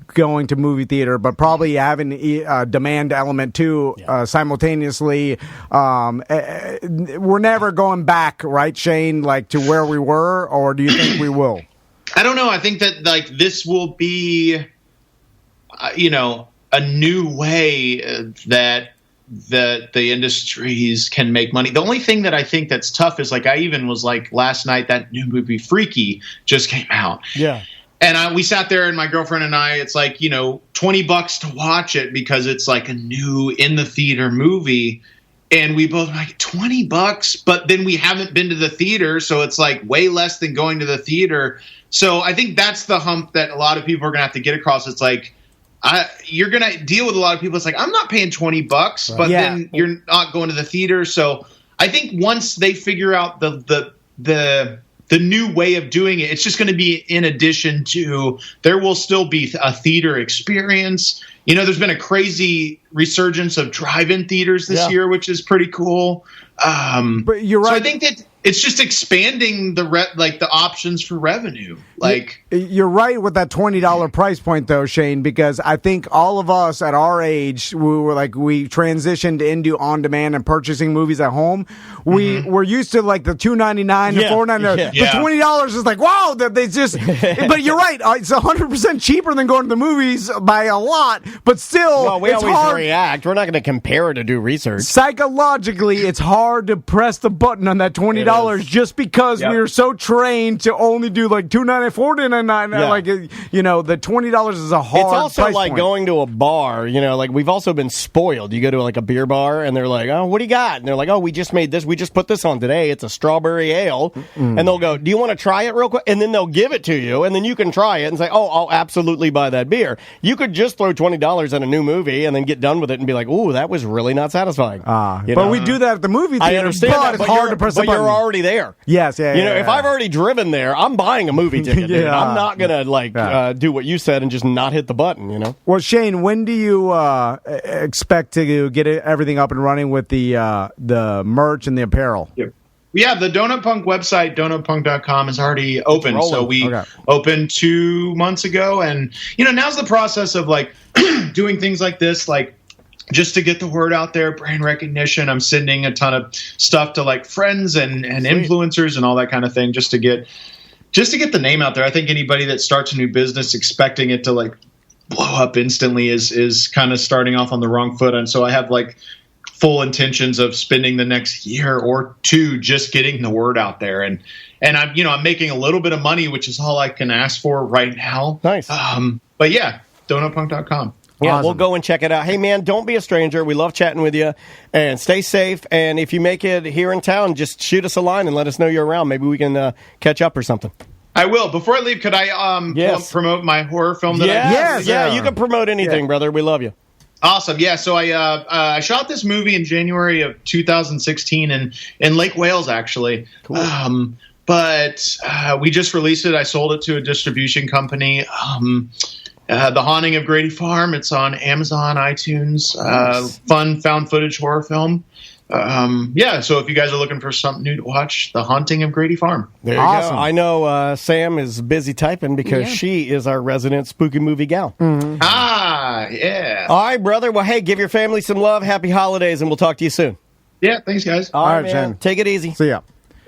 [SPEAKER 2] going to movie theater, but probably having a demand element too simultaneously. We're never going back, right, Shane, like to where we were, or do you think we will?
[SPEAKER 10] I don't know. I think that like this will be a new way that the industries can make money. The only thing that I think that's tough is like I even was like last night that new movie Freaky just came out.
[SPEAKER 1] Yeah.
[SPEAKER 10] And we sat there, and my girlfriend and I, it's like, $20 to watch it because it's like a new in the theater movie. and we both like $20, but then we haven't been to the theater, so it's like way less than going to the theater. So I think that's the hump that a lot of people are going to have to get across. It's like, you're going to deal with a lot of people. It's like, I'm not paying $20, but then you're not going to the theater. So I think once they figure out the new way of doing it, it's just going to be in addition to, there will still be a theater experience. You know, there's been a crazy resurgence of drive-in theaters this year, which is pretty cool.
[SPEAKER 2] But you're right.
[SPEAKER 10] So I think that it's just expanding the options for revenue. Like,
[SPEAKER 2] you're right with that $20 price point, though, Shane, because I think all of us at our age, we transitioned into on demand and purchasing movies at home. We were used to like the $2.99 to $4.99.
[SPEAKER 10] Yeah.
[SPEAKER 2] The $20 is like, wow, they just. But you're right, it's 100% cheaper than going to the movies by a lot. But still,
[SPEAKER 1] well, we
[SPEAKER 2] it's
[SPEAKER 1] always
[SPEAKER 2] hard.
[SPEAKER 1] react. We're not going to compare to do research.
[SPEAKER 2] Psychologically, it's hard to press the button on that $20 just because we are so trained to only do like $2.99, $4.99.
[SPEAKER 1] Yeah.
[SPEAKER 2] Like, you know, the $20 is a hard.
[SPEAKER 1] It's also
[SPEAKER 2] price
[SPEAKER 1] like
[SPEAKER 2] point.
[SPEAKER 1] going to a bar. You know, like we've also been spoiled. You go to like a beer bar and they're like, "Oh, what do you got?" And they're like, "Oh, we just made this. We just put this on today. It's a strawberry ale." And they'll go, "Do you want to try it real quick?" And then they'll give it to you, and then you can try it and say, "Oh, I'll absolutely buy that beer." You could just throw $20 at a new movie and then get done with it and be like, "Ooh, that was really not satisfying." You
[SPEAKER 2] but
[SPEAKER 1] know?
[SPEAKER 2] we do that at the movie theater.
[SPEAKER 1] I understand
[SPEAKER 2] but
[SPEAKER 1] that,
[SPEAKER 2] it's hard to press the
[SPEAKER 1] but
[SPEAKER 2] button.
[SPEAKER 1] you're already there.
[SPEAKER 2] Yes, yeah.
[SPEAKER 1] You know, if I've already driven there, I'm buying a movie ticket. Dude. I'm not gonna do what you said and just not hit the button. You know.
[SPEAKER 2] Well, Shane, when do you expect to get everything up and running with the merch and the apparel?
[SPEAKER 10] Yeah, the Donut Punk website, donutpunk.com, is already open. So we opened 2 months ago. And, you know, now's the process of, like, doing things like this, like, just to get the word out there, brand recognition. I'm sending a ton of stuff to, like, friends and influencers and all that kind of thing just to get the name out there. I think anybody that starts a new business expecting it to, like, blow up instantly is kind of starting off on the wrong foot. And so I have, like, full intentions of spending the next year or two just getting the word out there. And I'm making a little bit of money, which is all I can ask for right now.
[SPEAKER 1] Nice.
[SPEAKER 10] But yeah, donutpunk.com.
[SPEAKER 1] Yeah,
[SPEAKER 2] Awesome.
[SPEAKER 1] We'll go and check it out. Hey, man, don't be a stranger. We love chatting with you. And stay safe. And if you make it here in town, just shoot us a line and let us know you're around. Maybe we can catch up or something.
[SPEAKER 10] I will. Before I leave, could I promote my horror film that I did?
[SPEAKER 1] Yeah, you can promote anything, brother. We love you.
[SPEAKER 10] Awesome. Yeah, so I shot this movie in January of 2016 in Lake Wales, actually.
[SPEAKER 1] Cool.
[SPEAKER 10] But we just released it. I sold it to a distribution company. The Haunting of Grady Farm. It's on Amazon, iTunes. Nice. Fun found footage horror film. So if you guys are looking for something new to watch, The Haunting of Grady Farm.
[SPEAKER 1] There you go. I know Sam is busy typing because she is our resident spooky movie gal.
[SPEAKER 2] Mm-hmm.
[SPEAKER 10] Yeah.
[SPEAKER 1] All right, brother. Well, hey, give your family some love. Happy holidays, and we'll talk to you soon.
[SPEAKER 10] Yeah, thanks, guys.
[SPEAKER 1] All right,
[SPEAKER 2] man.
[SPEAKER 1] Jen. Take it easy.
[SPEAKER 2] See ya.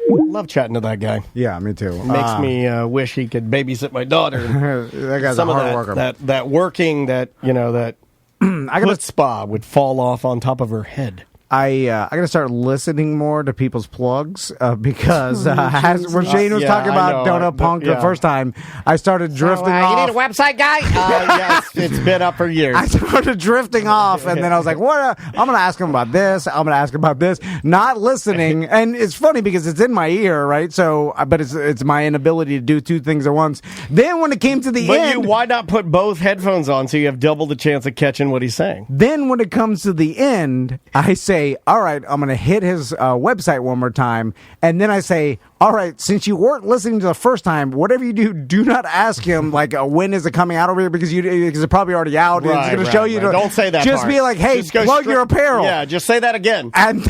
[SPEAKER 1] Love chatting to that guy.
[SPEAKER 2] Yeah, me too.
[SPEAKER 1] Makes me wish he could babysit my daughter.
[SPEAKER 2] That guy's
[SPEAKER 1] some
[SPEAKER 2] a hard
[SPEAKER 1] of
[SPEAKER 2] worker.
[SPEAKER 1] that working, that chutzpah would fall off on top of her head.
[SPEAKER 2] I got to start listening more to people's when Shane was talking about Donut Punk the first time, I started drifting off.
[SPEAKER 6] You need a website, guy?
[SPEAKER 1] Yes, it's been up for years.
[SPEAKER 2] I started drifting off, and then I was like, "What? I'm going to ask him about this. I'm going to ask him about this." Not listening, and it's funny because it's in my ear, right? So, but it's my inability to do two things at once. Then when it came to the end,
[SPEAKER 1] why not put both headphones on so you have double the chance of catching what he's saying?
[SPEAKER 2] Then when it comes to the end, I say, all right, I'm going to hit his website one more time. And then I say, all right, since you weren't listening to the first time, whatever you do not ask him, like, when is it coming out over here? Because it's probably already out.
[SPEAKER 1] Right,
[SPEAKER 2] it's going to show you.
[SPEAKER 1] Don't say that
[SPEAKER 2] Just
[SPEAKER 1] part.
[SPEAKER 2] be like, hey, plug your apparel.
[SPEAKER 1] Yeah, just say that again.
[SPEAKER 2] And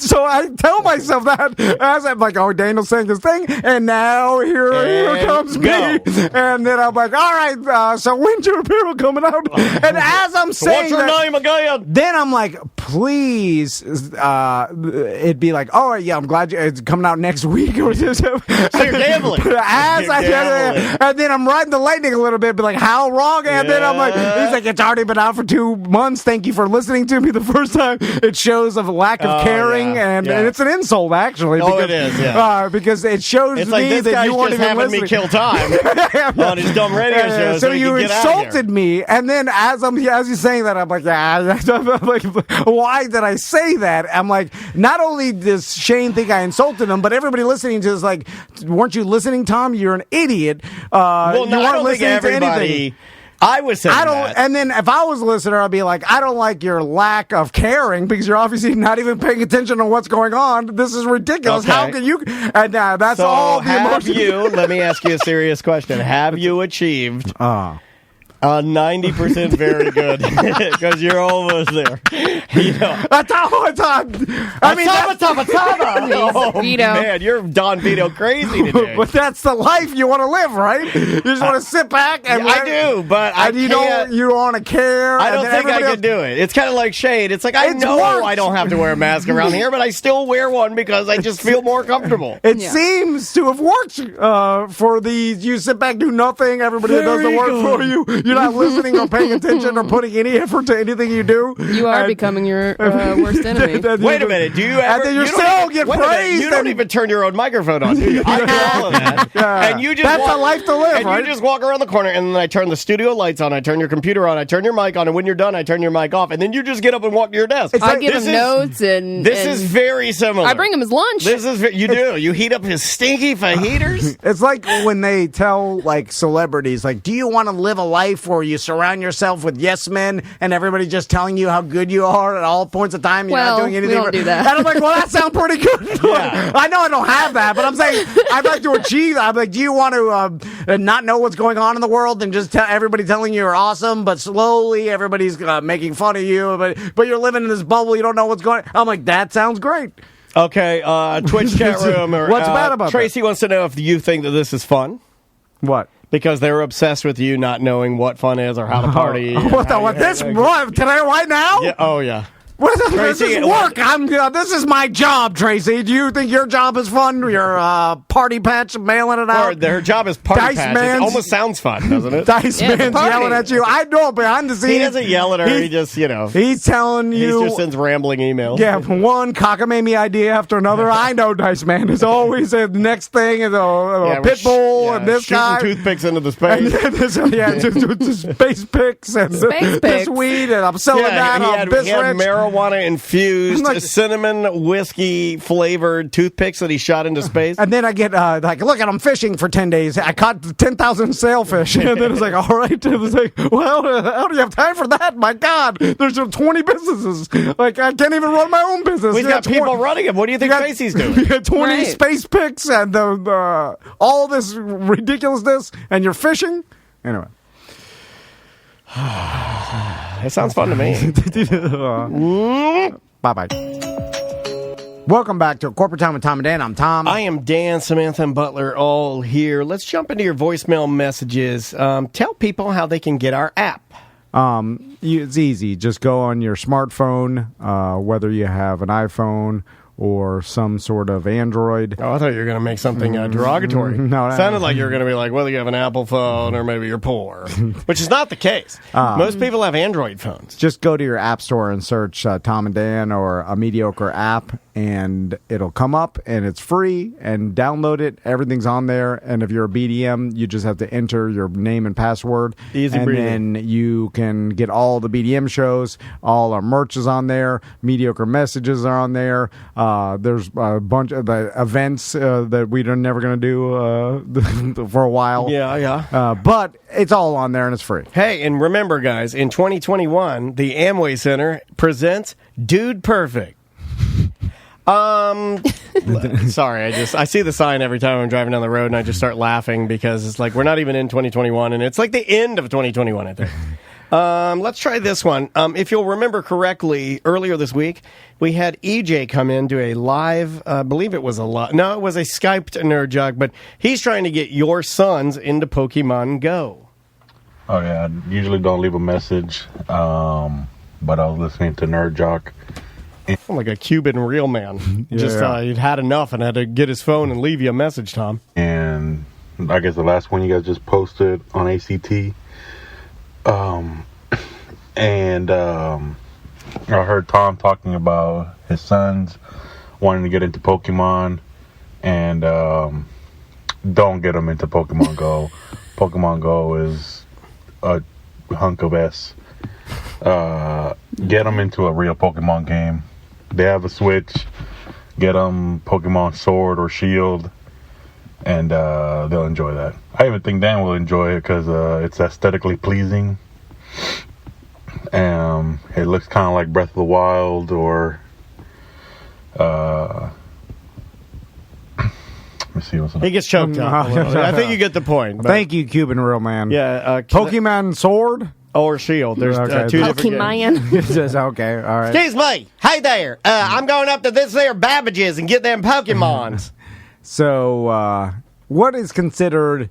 [SPEAKER 2] so I tell myself that as I'm like, oh, Daniel's saying this thing. And now here comes me. And then I'm like, all right, so when's your apparel coming out? And as I'm saying
[SPEAKER 1] what's your name again?
[SPEAKER 2] Then I'm like, please, it'd be like, all right, yeah, I'm glad it's coming out next week. So
[SPEAKER 1] you're gambling.
[SPEAKER 2] And then I'm riding the lightning a little bit, but like, how wrong? And then I'm like, he's like, it's already been out for 2 months. Thank you for listening to me the first time. It shows a lack of caring, and it's an insult, actually.
[SPEAKER 1] Because, it is,
[SPEAKER 2] because it shows
[SPEAKER 1] it's
[SPEAKER 2] me
[SPEAKER 1] like,
[SPEAKER 2] that you weren't
[SPEAKER 1] just
[SPEAKER 2] even
[SPEAKER 1] having
[SPEAKER 2] listening.
[SPEAKER 1] me kill time on his dumb radio show.
[SPEAKER 2] So
[SPEAKER 1] he
[SPEAKER 2] you
[SPEAKER 1] can get out of here.
[SPEAKER 2] insulted me, and then as he's saying that, I'm like, I'm like, why did I say that, I'm like, not only does Shane think I insulted him, but everybody listening to this like, weren't you listening, Tom? You're an idiot.
[SPEAKER 1] Well,
[SPEAKER 2] you
[SPEAKER 1] no, I
[SPEAKER 2] weren't
[SPEAKER 1] don't think
[SPEAKER 2] listening to
[SPEAKER 1] everybody.
[SPEAKER 2] anything.
[SPEAKER 1] I was saying that.
[SPEAKER 2] And then if I was a listener, I'd be like, I don't like your lack of caring because you're obviously not even paying attention to what's going on. This is ridiculous.
[SPEAKER 1] Okay.
[SPEAKER 2] How can you? And that's
[SPEAKER 1] So
[SPEAKER 2] all the
[SPEAKER 1] have
[SPEAKER 2] emotion.
[SPEAKER 1] let me ask you a serious question. Have you achieved 90% very good? Because you're almost there. You know.
[SPEAKER 2] I mean,
[SPEAKER 1] Oh,
[SPEAKER 3] Vito.
[SPEAKER 1] man, you're Don Vito crazy today.
[SPEAKER 2] but that's the life you want to live, right? You just want to sit back and
[SPEAKER 1] I do, but I
[SPEAKER 2] you
[SPEAKER 1] can't.
[SPEAKER 2] don't want to care.
[SPEAKER 1] I don't
[SPEAKER 2] and then
[SPEAKER 1] think I
[SPEAKER 2] everybody
[SPEAKER 1] can do it. It's kind of like Shade. It's like, I
[SPEAKER 2] It's
[SPEAKER 1] know
[SPEAKER 2] worse.
[SPEAKER 1] I don't have to wear a mask around here, but I still wear one because I just feel more comfortable.
[SPEAKER 2] It
[SPEAKER 3] Yeah.
[SPEAKER 2] seems to have worked for these. You sit back, do nothing. Everybody does the work for you. You're not listening or paying attention or putting any effort to anything you do.
[SPEAKER 3] You are
[SPEAKER 2] And-
[SPEAKER 3] becoming your worst enemy.
[SPEAKER 1] Wait a minute. Do you ever?
[SPEAKER 2] And then you
[SPEAKER 1] don't
[SPEAKER 2] still
[SPEAKER 1] even-
[SPEAKER 2] get
[SPEAKER 1] wait a minute,
[SPEAKER 2] praised.
[SPEAKER 1] You don't
[SPEAKER 2] and-
[SPEAKER 1] even turn your own microphone on, do you? I do all of that.
[SPEAKER 2] Yeah.
[SPEAKER 1] And you just
[SPEAKER 2] That's
[SPEAKER 1] walk,
[SPEAKER 2] a life to live,
[SPEAKER 1] and
[SPEAKER 2] right?
[SPEAKER 1] you just walk around the corner, and then I turn the studio lights on, I turn your computer on, I turn your mic on, and when you're done, I turn your mic off, and then you just get up and walk to your desk.
[SPEAKER 2] It's
[SPEAKER 3] I
[SPEAKER 2] like-
[SPEAKER 3] give
[SPEAKER 1] this
[SPEAKER 3] him
[SPEAKER 1] is-
[SPEAKER 3] notes and
[SPEAKER 1] This
[SPEAKER 3] and
[SPEAKER 1] is very similar.
[SPEAKER 3] I bring him his lunch.
[SPEAKER 1] This is you do. You heat up his stinky fajitas.
[SPEAKER 2] It's like when they tell like celebrities, like, do you want to live a life where you surround yourself with yes men and everybody just telling you how good you are at all points of time? You're
[SPEAKER 3] Well,
[SPEAKER 2] not doing
[SPEAKER 3] we
[SPEAKER 2] anything.
[SPEAKER 3] don't do that.
[SPEAKER 2] And I'm like, well, that sounds pretty good.
[SPEAKER 1] Yeah.
[SPEAKER 2] I know I don't have that, but I'm saying I'd like to achieve that. I'm like, do you want to not know what's going on in the world and just tell everybody telling you you're awesome, but slowly everybody's making fun of you, but you're living in this bubble. You don't know what's going on. I'm like, that sounds great.
[SPEAKER 1] Okay, Twitch chat room.
[SPEAKER 2] What's bad about
[SPEAKER 1] Tracy wants to know if you think that this is fun.
[SPEAKER 2] What?
[SPEAKER 1] Because they're obsessed with you not knowing what fun is or how to party. and
[SPEAKER 2] What the?
[SPEAKER 1] how
[SPEAKER 2] What
[SPEAKER 1] you-
[SPEAKER 2] this? What today? Right now?
[SPEAKER 1] Yeah, oh, yeah.
[SPEAKER 2] What is this?
[SPEAKER 1] Tracy,
[SPEAKER 2] This is work. This is my job, Tracy. Do you think your job is fun? Your party patch mailing it
[SPEAKER 1] Or
[SPEAKER 2] out?
[SPEAKER 1] their job is party
[SPEAKER 2] Dice
[SPEAKER 1] patch. It
[SPEAKER 2] Man's-
[SPEAKER 1] almost sounds fun, doesn't it?
[SPEAKER 2] Dice
[SPEAKER 3] Yeah, it's a
[SPEAKER 2] Man's
[SPEAKER 3] party.
[SPEAKER 2] yelling at you. I know behind the scenes.
[SPEAKER 1] He doesn't yell at her. He just,
[SPEAKER 2] He's telling
[SPEAKER 1] he
[SPEAKER 2] you.
[SPEAKER 1] just sends rambling emails.
[SPEAKER 2] Yeah, one cockamamie idea after another. I know Dice Man. It's always the next thing is a
[SPEAKER 1] Yeah,
[SPEAKER 2] pit bull and this
[SPEAKER 1] shooting
[SPEAKER 2] guy.
[SPEAKER 1] toothpicks into the
[SPEAKER 2] And
[SPEAKER 1] space.
[SPEAKER 2] just space picks and
[SPEAKER 3] Space
[SPEAKER 2] this
[SPEAKER 3] picks.
[SPEAKER 2] weed, and I'm selling that
[SPEAKER 1] he
[SPEAKER 2] on
[SPEAKER 1] had
[SPEAKER 2] Bisrich.
[SPEAKER 1] marijuana infused
[SPEAKER 2] I'm like-
[SPEAKER 1] cinnamon whiskey flavored toothpicks that he shot into space.
[SPEAKER 2] And then I get like, look, I'm fishing for 10 days. I caught 10,000 sailfish. And then it's like, all right. It's like, well, how do you have time for that? My God, there's 20 businesses. Like, I can't even run my own business.
[SPEAKER 1] He's
[SPEAKER 2] You
[SPEAKER 1] got people
[SPEAKER 2] 20
[SPEAKER 1] running him. What do you think
[SPEAKER 2] you got-
[SPEAKER 1] Tracy's doing?
[SPEAKER 2] You got 20
[SPEAKER 3] Right.
[SPEAKER 2] space picks and all this ridiculousness, and you're fishing? Anyway.
[SPEAKER 1] It sounds fun to me.
[SPEAKER 2] Bye-bye. Welcome back to Corporate Time with Tom and Dan. I'm Tom.
[SPEAKER 1] I am Dan, Samantha, and Butler all here. Let's jump into your voicemail messages. Tell people how they can get our app.
[SPEAKER 2] It's easy. Just go on your smartphone, whether you have an iPhone or some sort of Android.
[SPEAKER 1] Oh, I thought you were going to make something derogatory.
[SPEAKER 2] No,
[SPEAKER 1] Sounded like you were going to be like, whether you have an Apple phone or maybe you're poor, which is not the case. Most people have Android phones.
[SPEAKER 2] Just go to your app store and search Tom and Dan or a mediocre app, and it'll come up, and it's free, and download it. Everything's on there, and if you're a BDM, you just have to enter your name and password.
[SPEAKER 1] Easy
[SPEAKER 2] and
[SPEAKER 1] breezy.
[SPEAKER 2] then you can get all the BDM shows. All our merch is on there. Mediocre messages are on there. There's a bunch of the events that we're never going to do for a while.
[SPEAKER 1] Yeah.
[SPEAKER 2] But it's all on there, and it's free.
[SPEAKER 1] Hey, and remember, guys, in 2021, the Amway Center presents Dude Perfect. Sorry, I see the sign every time I'm driving down the road, and I just start laughing because it's like we're not even in 2021, and it's like the end of 2021, I think. Let's try this one. If you'll remember correctly, earlier this week, we had EJ come in to a live, I believe it was a Skyped Nerd Jog, but he's trying to get your sons into Pokemon Go.
[SPEAKER 11] Oh yeah, I usually don't leave a message, but I was listening to Nerd Jock.
[SPEAKER 1] I'm like a Cuban real man. He'd had enough and had to get his phone and leave you a message, Tom.
[SPEAKER 11] And I guess the last one you guys just posted on ACT. I heard Tom talking about his sons wanting to get into Pokemon, and don't get them into Pokemon Go. Pokemon Go is a hunk of S. Get them into a real Pokemon game. they have a Switch, get them Pokemon Sword or Shield, and they'll enjoy that. I even think Dan will enjoy it because it's aesthetically pleasing. It looks kind of like Breath of the Wild or let me see what's
[SPEAKER 1] He gets choked up. I think you get the point.
[SPEAKER 2] Thank you, Cuban Real Man.
[SPEAKER 1] Yeah,
[SPEAKER 2] Pokemon Sword
[SPEAKER 1] or Shield. There's two different games.
[SPEAKER 2] Okay, all right.
[SPEAKER 6] Excuse me. Hey there. I'm going up to this there Babbage's and get them Pokemons.
[SPEAKER 2] So, what is considered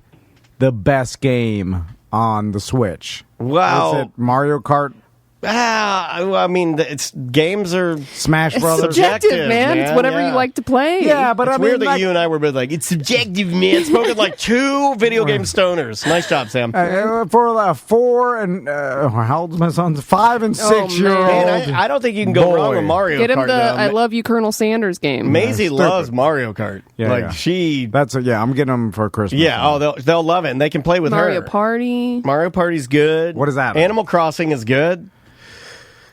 [SPEAKER 2] the best game on the Switch?
[SPEAKER 1] Wow.
[SPEAKER 2] Is it Mario Kart?
[SPEAKER 1] I mean, it's games are
[SPEAKER 2] Smash Brothers.
[SPEAKER 3] Subjective, man. It's whatever you like to play.
[SPEAKER 2] Yeah, but
[SPEAKER 1] it's
[SPEAKER 2] I mean,
[SPEAKER 1] weird that
[SPEAKER 2] like,
[SPEAKER 1] you and I were both like, it's subjective, man. Spoken like two video game stoners. Nice job, Sam.
[SPEAKER 2] For 4 and how old's my sons? 5 and 6 year old.
[SPEAKER 1] Man, I don't think you can go wrong with Mario Kart.
[SPEAKER 3] Get him the
[SPEAKER 1] though.
[SPEAKER 3] I Love You, Colonel Sanders game.
[SPEAKER 1] Maisie loves Mario Kart.
[SPEAKER 2] I'm getting them for Christmas.
[SPEAKER 1] Yeah, they'll love it, and they can play with
[SPEAKER 3] Mario
[SPEAKER 1] her.
[SPEAKER 3] Party.
[SPEAKER 1] Mario Party's good.
[SPEAKER 2] What is that?
[SPEAKER 1] Animal Crossing is good.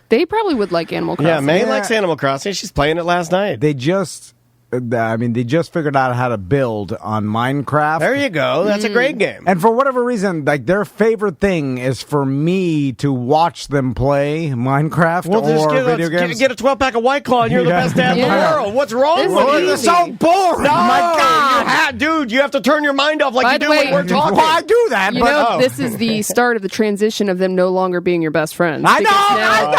[SPEAKER 3] They probably would like Animal Crossing.
[SPEAKER 1] Yeah, May likes Animal Crossing. She's playing it last night.
[SPEAKER 2] They just figured out how to build on Minecraft.
[SPEAKER 1] There you go. That's a great game.
[SPEAKER 2] And for whatever reason, like their favorite thing is for me to watch them play Minecraft or video games.
[SPEAKER 1] Get a 12-pack of White Claw and you're the best dad in the world. What's wrong with you?
[SPEAKER 2] It's so boring.
[SPEAKER 1] No,
[SPEAKER 2] my God.
[SPEAKER 1] Dude, you have to turn your mind off like
[SPEAKER 3] By
[SPEAKER 1] you
[SPEAKER 3] the
[SPEAKER 1] do
[SPEAKER 3] way,
[SPEAKER 1] when we're talking.
[SPEAKER 2] Well, I do that,
[SPEAKER 3] You
[SPEAKER 2] but
[SPEAKER 3] know, this is the start of the transition of them no longer being your best friends.
[SPEAKER 2] I know,
[SPEAKER 3] because now
[SPEAKER 2] I know.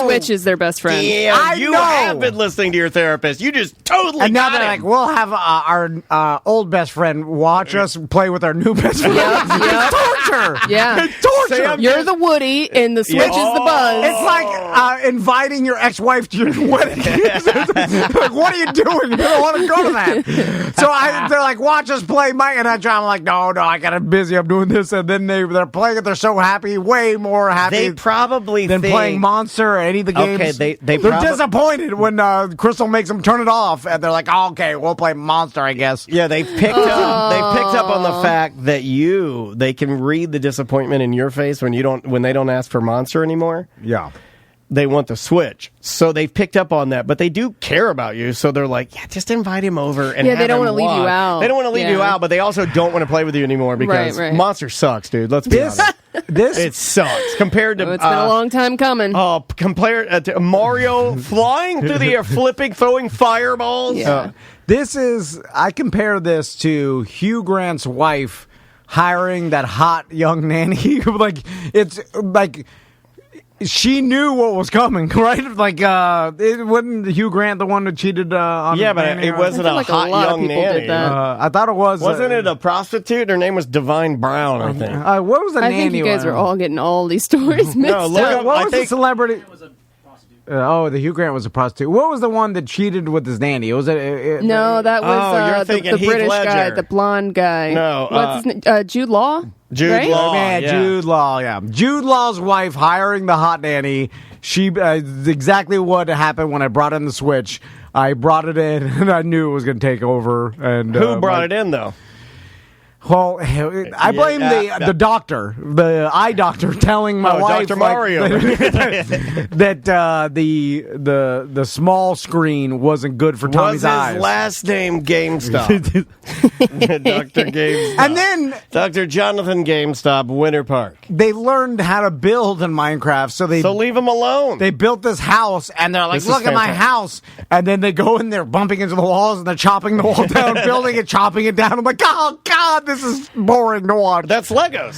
[SPEAKER 3] the Switch is their best friend.
[SPEAKER 1] Yeah, you
[SPEAKER 2] know.
[SPEAKER 1] have been listening to your therapist. You just totally
[SPEAKER 2] And now
[SPEAKER 1] got
[SPEAKER 2] they're
[SPEAKER 1] him.
[SPEAKER 2] like, we'll have our old best friend watch us play with our new best friend. It's torture.
[SPEAKER 3] Yeah.
[SPEAKER 2] It's torture.
[SPEAKER 1] Sam,
[SPEAKER 3] You're the Woody, and the Switch is the Buzz.
[SPEAKER 2] It's like inviting your ex-wife to your wedding. Like, what are you doing? You don't want to go to that. So they're like, watch us play Mike. And I'm like, no, I got it busy. I'm doing this. And then they're playing it. They're so happy, way more happy.
[SPEAKER 1] They probably
[SPEAKER 2] than
[SPEAKER 1] think,
[SPEAKER 2] playing Monster or any of the games.
[SPEAKER 1] Okay, they're
[SPEAKER 2] disappointed when Crystal makes them turn it off. And they're like, oh, okay, we'll play Monster, I guess.
[SPEAKER 1] Yeah, they picked up on the fact that they can read the disappointment in your face when they don't ask for Monster anymore.
[SPEAKER 2] Yeah.
[SPEAKER 1] They want the Switch. So they've picked up on that, but they do care about you. So they're like, yeah, just invite him over. And
[SPEAKER 3] Yeah, they don't
[SPEAKER 1] want to
[SPEAKER 3] leave you out.
[SPEAKER 1] They don't want to leave you out, but they also don't want to play with you anymore because
[SPEAKER 3] Right.
[SPEAKER 1] Monster sucks, dude. Let's be honest. It sucks compared to.
[SPEAKER 3] It's been a long time coming.
[SPEAKER 1] Oh, compared to Mario flying through the air, flipping, throwing fireballs.
[SPEAKER 3] Yeah.
[SPEAKER 2] I compare this to Hugh Grant's wife hiring that hot young nanny. It's like she knew what was coming, right? Like, it wasn't Hugh Grant the one that cheated on.
[SPEAKER 1] Yeah, but
[SPEAKER 2] nanny?
[SPEAKER 1] it wasn't a
[SPEAKER 3] like a
[SPEAKER 1] hot
[SPEAKER 3] lot of
[SPEAKER 1] young
[SPEAKER 3] people did
[SPEAKER 1] nanny.
[SPEAKER 3] that.
[SPEAKER 2] I thought it was.
[SPEAKER 1] Wasn't it a prostitute? Her name was Divine Brown, I think.
[SPEAKER 2] What was the
[SPEAKER 3] I
[SPEAKER 2] nanny?
[SPEAKER 3] think you guys
[SPEAKER 2] one?
[SPEAKER 3] are all getting all these stories mixed
[SPEAKER 1] No, look
[SPEAKER 3] up.
[SPEAKER 1] up-
[SPEAKER 2] What
[SPEAKER 1] I
[SPEAKER 2] was
[SPEAKER 1] think-
[SPEAKER 2] the celebrity? The Hugh Grant was a prostitute. What was the one that cheated with his nanny? Was it?
[SPEAKER 3] No, that
[SPEAKER 1] Oh,
[SPEAKER 3] was
[SPEAKER 1] you're
[SPEAKER 3] the
[SPEAKER 1] thinking Heath
[SPEAKER 3] British guy,
[SPEAKER 1] Ledger.
[SPEAKER 3] the blonde guy.
[SPEAKER 1] No,
[SPEAKER 3] What's his name? Jude Law?
[SPEAKER 1] Jude
[SPEAKER 3] right?
[SPEAKER 1] Law.
[SPEAKER 2] Yeah,
[SPEAKER 1] yeah.
[SPEAKER 2] Jude Law. Yeah, Jude Law's wife hiring the hot nanny. She exactly what happened when I brought in the Switch. I brought it in, and I knew it was going to take over. And
[SPEAKER 1] Who brought it in, though?
[SPEAKER 2] Well, I blame the doctor, the eye doctor, telling my wife
[SPEAKER 1] Dr. Mario.
[SPEAKER 2] that the small screen wasn't good for Tommy's
[SPEAKER 1] Was
[SPEAKER 2] eyes.
[SPEAKER 1] his last name GameStop? Dr. GameStop.
[SPEAKER 2] And then
[SPEAKER 1] Dr. Jonathan GameStop, Winter Park.
[SPEAKER 2] they learned how to build in Minecraft, so
[SPEAKER 1] leave him alone.
[SPEAKER 2] They built this house, and they're like,
[SPEAKER 1] This is
[SPEAKER 2] "Look at my
[SPEAKER 1] fantastic.
[SPEAKER 2] house!" And then they go in there, bumping into the walls, and they're chopping the wall down, building it, chopping it down. I'm like, "Oh God, this is boring to watch."
[SPEAKER 1] That's Legos.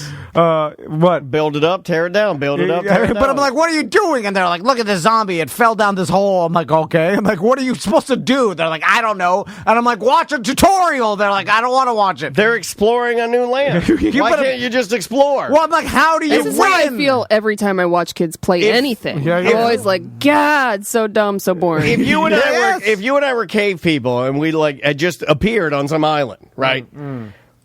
[SPEAKER 2] What?
[SPEAKER 1] Build it up, tear it down. Build it up, tear it down.
[SPEAKER 2] But I'm like, "What are you doing?" And they're like, "Look at this zombie! It fell down this hole." I'm like, "Okay." I'm like, "What are you supposed to do?" They're like, "I don't know." And I'm like, "Watch a tutorial." They're like, "I don't want to watch it."
[SPEAKER 1] They're exploring a new land. Why can't you just explore?
[SPEAKER 2] Well, I'm like, "How do you
[SPEAKER 3] This is
[SPEAKER 2] win?"
[SPEAKER 3] how I feel every time I watch kids play anything.
[SPEAKER 2] Yeah, yeah.
[SPEAKER 3] I'm always like, God, so dumb, so boring.
[SPEAKER 1] If you and I were cave people and we had just appeared on some island, right?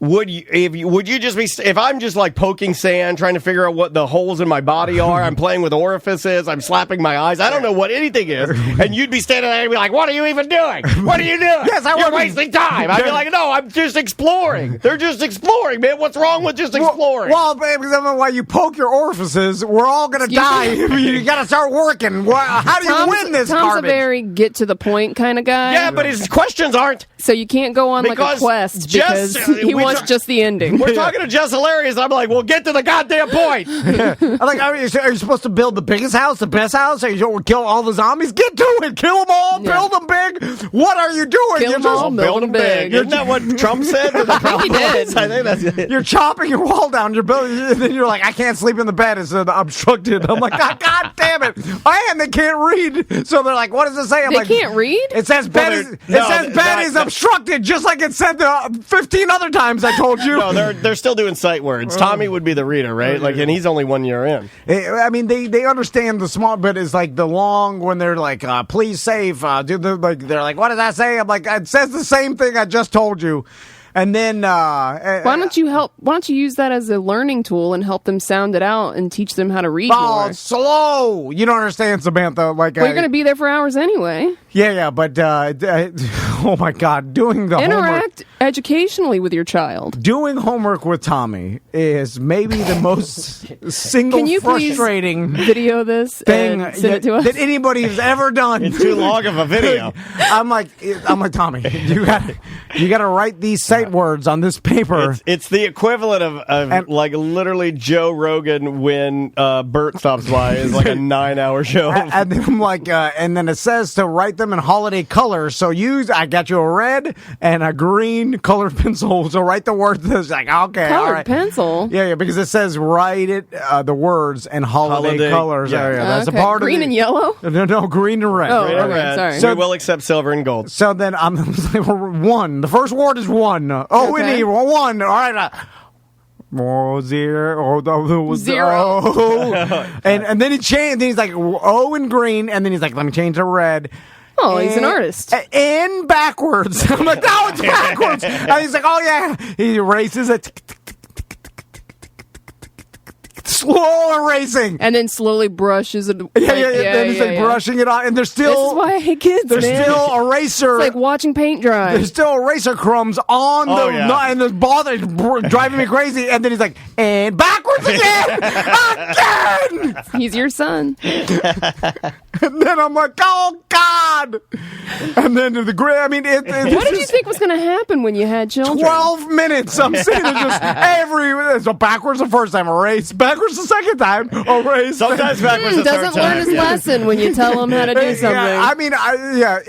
[SPEAKER 1] would you just be, if I'm just like poking sand, trying to figure out what the holes in my body are, I'm playing with orifices, I'm slapping my eyes, I don't know what anything is, and you'd be standing there and be like, what are you even doing? What are you doing?
[SPEAKER 2] Yes,
[SPEAKER 1] You're wasting time. I'd be like, no, I'm just exploring. They're just exploring, man. What's wrong with just exploring?
[SPEAKER 2] Well, because while you poke your orifices, we're all going to die. You got to start working. How do you win this
[SPEAKER 3] Tom's
[SPEAKER 2] garbage?
[SPEAKER 3] a very get to the point kind of guy.
[SPEAKER 1] Yeah, but his questions aren't.
[SPEAKER 3] So you can't go on like a quest because he wants just the ending.
[SPEAKER 1] We're talking to Jess Hilarious. I'm like, well, get to the goddamn point.
[SPEAKER 2] I'm like, are you supposed to build the biggest house, the best house? Are you going to kill all the zombies? Get to it. Kill them all. Build them big. What are you doing?
[SPEAKER 3] Kill them all, build them big.
[SPEAKER 1] Isn't that what Trump said?
[SPEAKER 3] I think he did.
[SPEAKER 1] I think that's it.
[SPEAKER 2] You're chopping your wall down. You're building, and then you're like, I can't sleep in the bed. It's obstructed. I'm like, God damn it. And they can't read. So they're like, what does it say? I'm
[SPEAKER 3] They
[SPEAKER 2] like,
[SPEAKER 3] can't read?
[SPEAKER 2] It says bed is obstructed, just like it said 15 other times I told you.
[SPEAKER 1] No, they're still doing sight words. Tommy would be the reader, right? Like, and he's only 1 year in.
[SPEAKER 2] I mean, they understand the small, but it's like the long when they're like, please save. They're like, what does that say? I'm like, it says the same thing I just told you. And then
[SPEAKER 3] why don't you use that as a learning tool and help them sound it out and teach them how to read more?
[SPEAKER 2] Slow. You don't understand, Samantha. Like,
[SPEAKER 3] you're going to be there for hours anyway.
[SPEAKER 2] Yeah, but oh my God, doing the
[SPEAKER 3] interact educationally with your child.
[SPEAKER 2] Doing homework with Tommy is maybe the most single
[SPEAKER 3] Can you
[SPEAKER 2] frustrating
[SPEAKER 3] please video this
[SPEAKER 2] thing
[SPEAKER 3] and send it to us
[SPEAKER 2] that anybody has ever done.
[SPEAKER 1] It's too long of a video.
[SPEAKER 2] I'm like Tommy, you got to write these sight words on this paper.
[SPEAKER 1] It's the equivalent of like literally Joe Rogan when Bert stops by is like a 9-hour show.
[SPEAKER 2] And then I'm like, and then it says to write them in holiday colors. So I got you a red and a green colored pencil. So write the words. It's like, okay,
[SPEAKER 3] colored
[SPEAKER 2] all right.
[SPEAKER 3] pencil.
[SPEAKER 2] Yeah, because it says write it the words in holiday colors.
[SPEAKER 1] Yeah,
[SPEAKER 2] that's
[SPEAKER 3] okay.
[SPEAKER 2] a part
[SPEAKER 3] green
[SPEAKER 2] of
[SPEAKER 3] and yellow.
[SPEAKER 2] No, green and red.
[SPEAKER 3] Oh,
[SPEAKER 1] Green and
[SPEAKER 3] okay,
[SPEAKER 1] red.
[SPEAKER 3] sorry.
[SPEAKER 1] So we will accept silver and gold.
[SPEAKER 2] So then I'm like, one. The first word is one. Oh, we need one. All right. Zero. and then he changed. Then he's like, O in green. And then he's like, let me change to red.
[SPEAKER 3] Oh, he's an artist.
[SPEAKER 2] And backwards. I'm like, no, it's backwards. And he's like, oh, yeah. He erases it. Slow erasing.
[SPEAKER 3] And then slowly brushes it.
[SPEAKER 2] Then he's like brushing it on. And there's still.
[SPEAKER 3] This is why I hate kids,
[SPEAKER 2] There's
[SPEAKER 3] man.
[SPEAKER 2] still eraser.
[SPEAKER 3] It's like watching paint dry.
[SPEAKER 2] There's still eraser crumbs on and there's bother driving me crazy. And then he's like, and backwards again! Again!
[SPEAKER 3] He's your son.
[SPEAKER 2] And then I'm like, oh, God! And then what
[SPEAKER 3] did you think was going to happen when you had children?
[SPEAKER 2] 12 minutes. I'm sitting there just so backwards the first time, erase. Backwards the second time, erase.
[SPEAKER 1] Sometimes backwards the third time.
[SPEAKER 3] Doesn't learn his lesson when you tell him how to do something.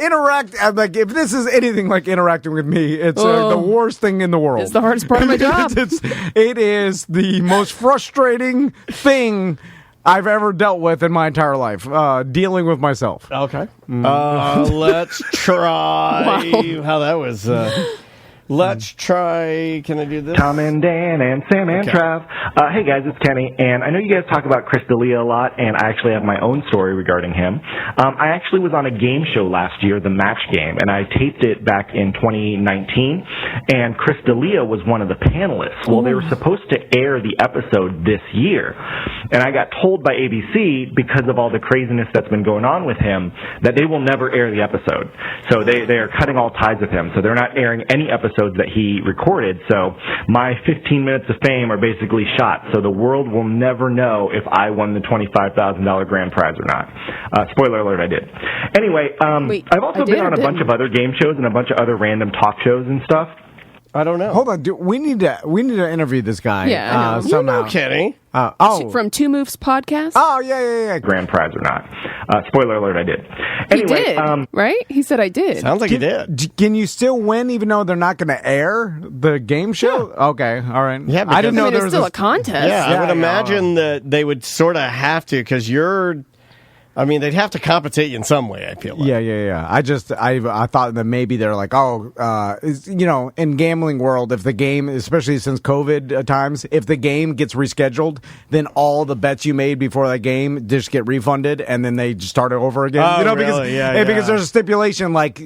[SPEAKER 2] Interact. Like, if this is anything like interacting with me, it's the worst thing in the world.
[SPEAKER 3] It's the hardest part of my job.
[SPEAKER 2] It is the most frustrating thing I've ever dealt with in my entire life, dealing with myself.
[SPEAKER 1] Okay. Let's try how that was. Let's try. Can I do this?
[SPEAKER 12] Tom and Dan and Sam and Trav. Hey guys, it's Kenny, and I know you guys talk about Chris D'Elia a lot, and I actually have my own story regarding him. I actually was on a game show last year, The Match Game, and I taped it back in 2019, and Chris D'Elia was one of the panelists. Well, they were supposed to air the episode this year, and I got told by ABC, because of all the craziness that's been going on with him, that they will never air the episode. So they are cutting all ties with him, so they're not airing any episodes that he recorded. So my 15 minutes of fame are basically shot. So the world will never know if I won the $25,000 grand prize or not. Spoiler alert, I did. Anyway, I've also been on a bunch of other game shows and a bunch of other random talk shows and stuff.
[SPEAKER 1] I don't know.
[SPEAKER 2] Hold on, we need to interview this guy.
[SPEAKER 3] Yeah, I know.
[SPEAKER 2] Somehow.
[SPEAKER 1] You know Kenny.
[SPEAKER 3] From Two Moves Podcast?
[SPEAKER 2] Oh, yeah.
[SPEAKER 12] Grand prize or not. Spoiler alert, I did. Anyway,
[SPEAKER 3] he did, right? He said I did.
[SPEAKER 1] Sounds like he did.
[SPEAKER 2] Can you still win even though they're not going to air the game show? Yeah. Okay, all right.
[SPEAKER 1] Yeah,
[SPEAKER 2] I didn't know there was
[SPEAKER 3] still a contest.
[SPEAKER 1] Yeah, I would imagine that they would sort of have to, because you're I mean, they'd have to compensate you in some way, I feel like.
[SPEAKER 2] Yeah. I thought that maybe they're like, in gambling world, if the game, especially since COVID times, if the game gets rescheduled, then all the bets you made before that game just get refunded, and then they just start it over again.
[SPEAKER 1] Oh,
[SPEAKER 2] because
[SPEAKER 1] really? Yeah.
[SPEAKER 2] because there's a stipulation like,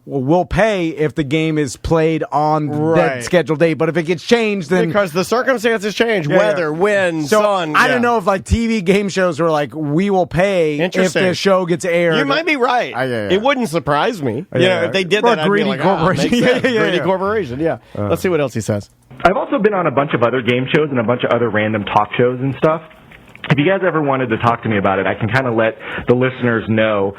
[SPEAKER 2] we'll pay if the game is played on that scheduled date, but if it gets changed, then
[SPEAKER 1] because the circumstances change, weather, wind, sun.
[SPEAKER 2] I don't know if like TV game shows were like, we will pay if the show gets aired.
[SPEAKER 1] You might be right. It wouldn't surprise me. If they did
[SPEAKER 2] Or
[SPEAKER 1] that,
[SPEAKER 2] greedy
[SPEAKER 1] I'd be like,
[SPEAKER 2] corporation.
[SPEAKER 1] makes sense.
[SPEAKER 2] Yeah.
[SPEAKER 1] Greedy corporation, yeah. Let's see what else he says.
[SPEAKER 12] I've also been on a bunch of other game shows and a bunch of other random talk shows and stuff. If you guys ever wanted to talk to me about it, I can kind of let the listeners know,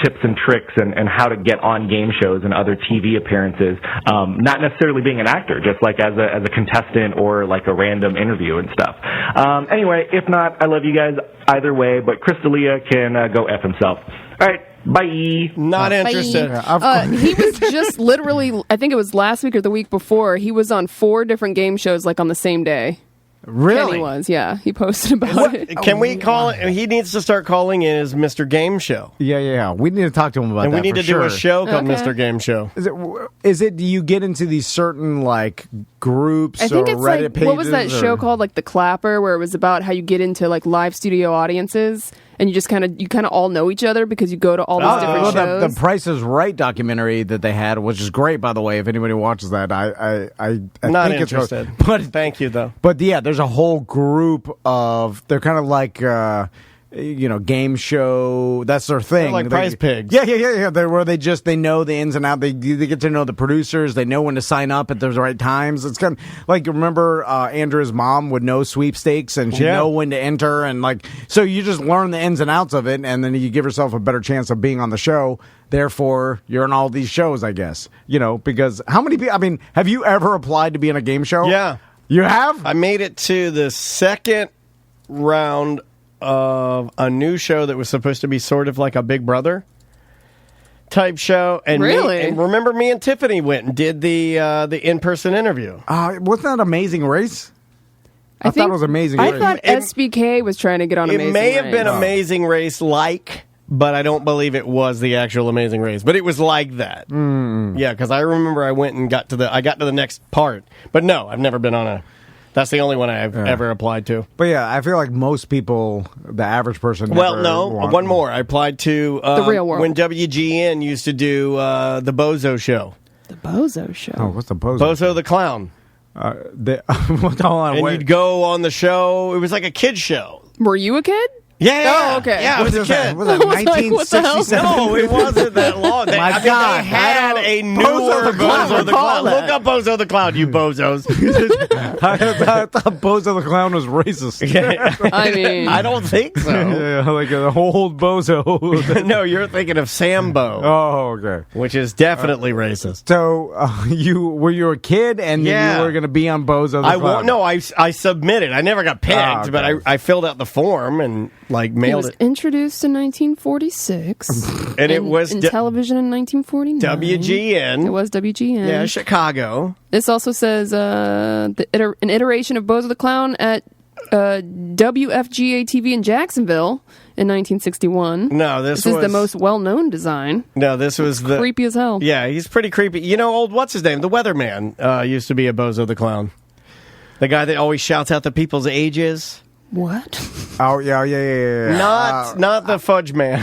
[SPEAKER 12] tips and tricks and how to get on game shows and other TV appearances. Not necessarily being an actor, just like as a contestant or like a random interview and stuff. Anyway, if not, I love you guys either way, but Chris D'Elia can go F himself. All right. Bye.
[SPEAKER 1] Not interested.
[SPEAKER 3] He was just literally, I think it was last week or the week before, he was on 4 different game shows like on the same day.
[SPEAKER 2] Really?
[SPEAKER 3] Kenny was, yeah. He posted about it.
[SPEAKER 1] Can we call it? He needs to start calling it his Mr. Game Show.
[SPEAKER 2] Yeah. We need to talk to him about
[SPEAKER 1] and
[SPEAKER 2] that.
[SPEAKER 1] And we need to do a show called Mr. Game Show.
[SPEAKER 2] Is it? Do you get into these certain like groups?
[SPEAKER 3] I think
[SPEAKER 2] or
[SPEAKER 3] it's
[SPEAKER 2] Reddit
[SPEAKER 3] like
[SPEAKER 2] pages,
[SPEAKER 3] what was that show called? Like The Clapper, where it was about how you get into like live studio audiences. And you just kind of all know each other because you go to all these different shows.
[SPEAKER 2] The Price is Right documentary that they had, which is great, by the way. If anybody watches that, I
[SPEAKER 1] not
[SPEAKER 2] think
[SPEAKER 1] interested.
[SPEAKER 2] It's but
[SPEAKER 1] thank you though.
[SPEAKER 2] But yeah, there's a whole group of. They're kind of like. Game show, that's their thing.
[SPEAKER 1] They're like Prize Pigs.
[SPEAKER 2] Yeah. Where they know the ins and outs. They get to know the producers. They know when to sign up at the right times. It's kind of like, remember Andrew's mom would know sweepstakes and she'd know when to enter, and like, so you just learn the ins and outs of it, and then you give yourself a better chance of being on the show. Therefore, you're in all these shows, I guess. Because how many people? I mean, have you ever applied to be in a game show?
[SPEAKER 1] Yeah,
[SPEAKER 2] you have.
[SPEAKER 1] I made it to the second round of a new show that was supposed to be sort of like a Big Brother type show, and remember me and Tiffany went and did the in-person interview.
[SPEAKER 2] Wasn't that Amazing Race? I thought it was Amazing Race.
[SPEAKER 3] I thought SBK was trying to get on Amazing Race.
[SPEAKER 1] It may have been Amazing Race but I don't believe it was the actual Amazing Race. But it was like that. Yeah, because I remember I went and got to the next part. But no, I've never been on a. That's the only one I've ever applied to.
[SPEAKER 2] But yeah, I feel like most people, the average person.
[SPEAKER 1] One more. I applied to
[SPEAKER 3] The Real World
[SPEAKER 1] when WGN used to do the Bozo Show.
[SPEAKER 3] The Bozo Show.
[SPEAKER 2] Oh, what's the Bozo?
[SPEAKER 1] Bozo the Clown.
[SPEAKER 2] Hold on,
[SPEAKER 1] and you'd go on the show. It was like a kid show.
[SPEAKER 3] Were you a kid?
[SPEAKER 1] Yeah.
[SPEAKER 3] Oh, okay.
[SPEAKER 1] Yeah, I was a kid.
[SPEAKER 2] Was it 1967?
[SPEAKER 1] No, it wasn't that long. They had a newer Bozo the Clown. Look up Bozo the Clown, you bozos.
[SPEAKER 2] I thought Bozo the Clown was racist.
[SPEAKER 3] I mean,
[SPEAKER 1] I don't think so.
[SPEAKER 2] Yeah, like an old bozo.
[SPEAKER 1] No, you're thinking of Sambo.
[SPEAKER 2] Oh, okay.
[SPEAKER 1] Which is definitely racist.
[SPEAKER 2] So were you a kid and you were going to be on Bozo the Clown?
[SPEAKER 1] No, I submitted. I never got picked, but I filled out the form and mailed
[SPEAKER 3] it. It was introduced in 1946.
[SPEAKER 1] And it was
[SPEAKER 3] in television in 1949.
[SPEAKER 1] WGN.
[SPEAKER 3] It was WGN.
[SPEAKER 1] Yeah, Chicago.
[SPEAKER 3] This also says an iteration of Bozo the Clown at WFGA TV in Jacksonville in 1961.
[SPEAKER 1] No, this
[SPEAKER 3] is the most well-known design.
[SPEAKER 1] No, this was
[SPEAKER 3] creepy as hell.
[SPEAKER 1] Yeah, he's pretty creepy. What's his name? The Weatherman used to be a Bozo the Clown. The guy that always shouts out the people's ages.
[SPEAKER 3] What?
[SPEAKER 2] Oh yeah.
[SPEAKER 1] Not the Fudge Man.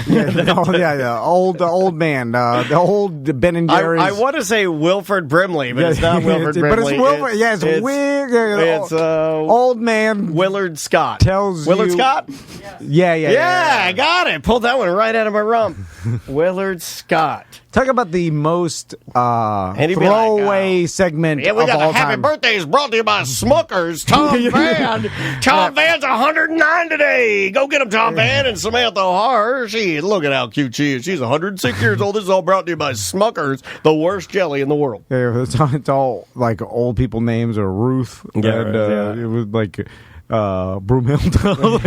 [SPEAKER 2] Old man. The old Ben and Jerry's.
[SPEAKER 1] I want to say Wilford Brimley, but it's not Wilford Brimley.
[SPEAKER 2] But it's Wilford. It's weird.
[SPEAKER 1] It's
[SPEAKER 2] old man
[SPEAKER 1] Willard Scott.
[SPEAKER 2] Willard
[SPEAKER 1] Scott.
[SPEAKER 2] Yeah.
[SPEAKER 1] I got it. Pulled that one right out of my rump. Willard Scott.
[SPEAKER 2] Talk about the most throwaway segment
[SPEAKER 1] we
[SPEAKER 2] of
[SPEAKER 1] got
[SPEAKER 2] all
[SPEAKER 1] a happy
[SPEAKER 2] time.
[SPEAKER 1] birthdays brought to you by Smuckers. Tom Van. Tom Van's 109 today. Go get him, Tom Van. And Samantha Har. Look at how cute she is. She's 106 years old. This is all brought to you by Smuckers, the worst jelly in the world.
[SPEAKER 2] Yeah, it's all like old people names or Ruth. It was like Broomhilda.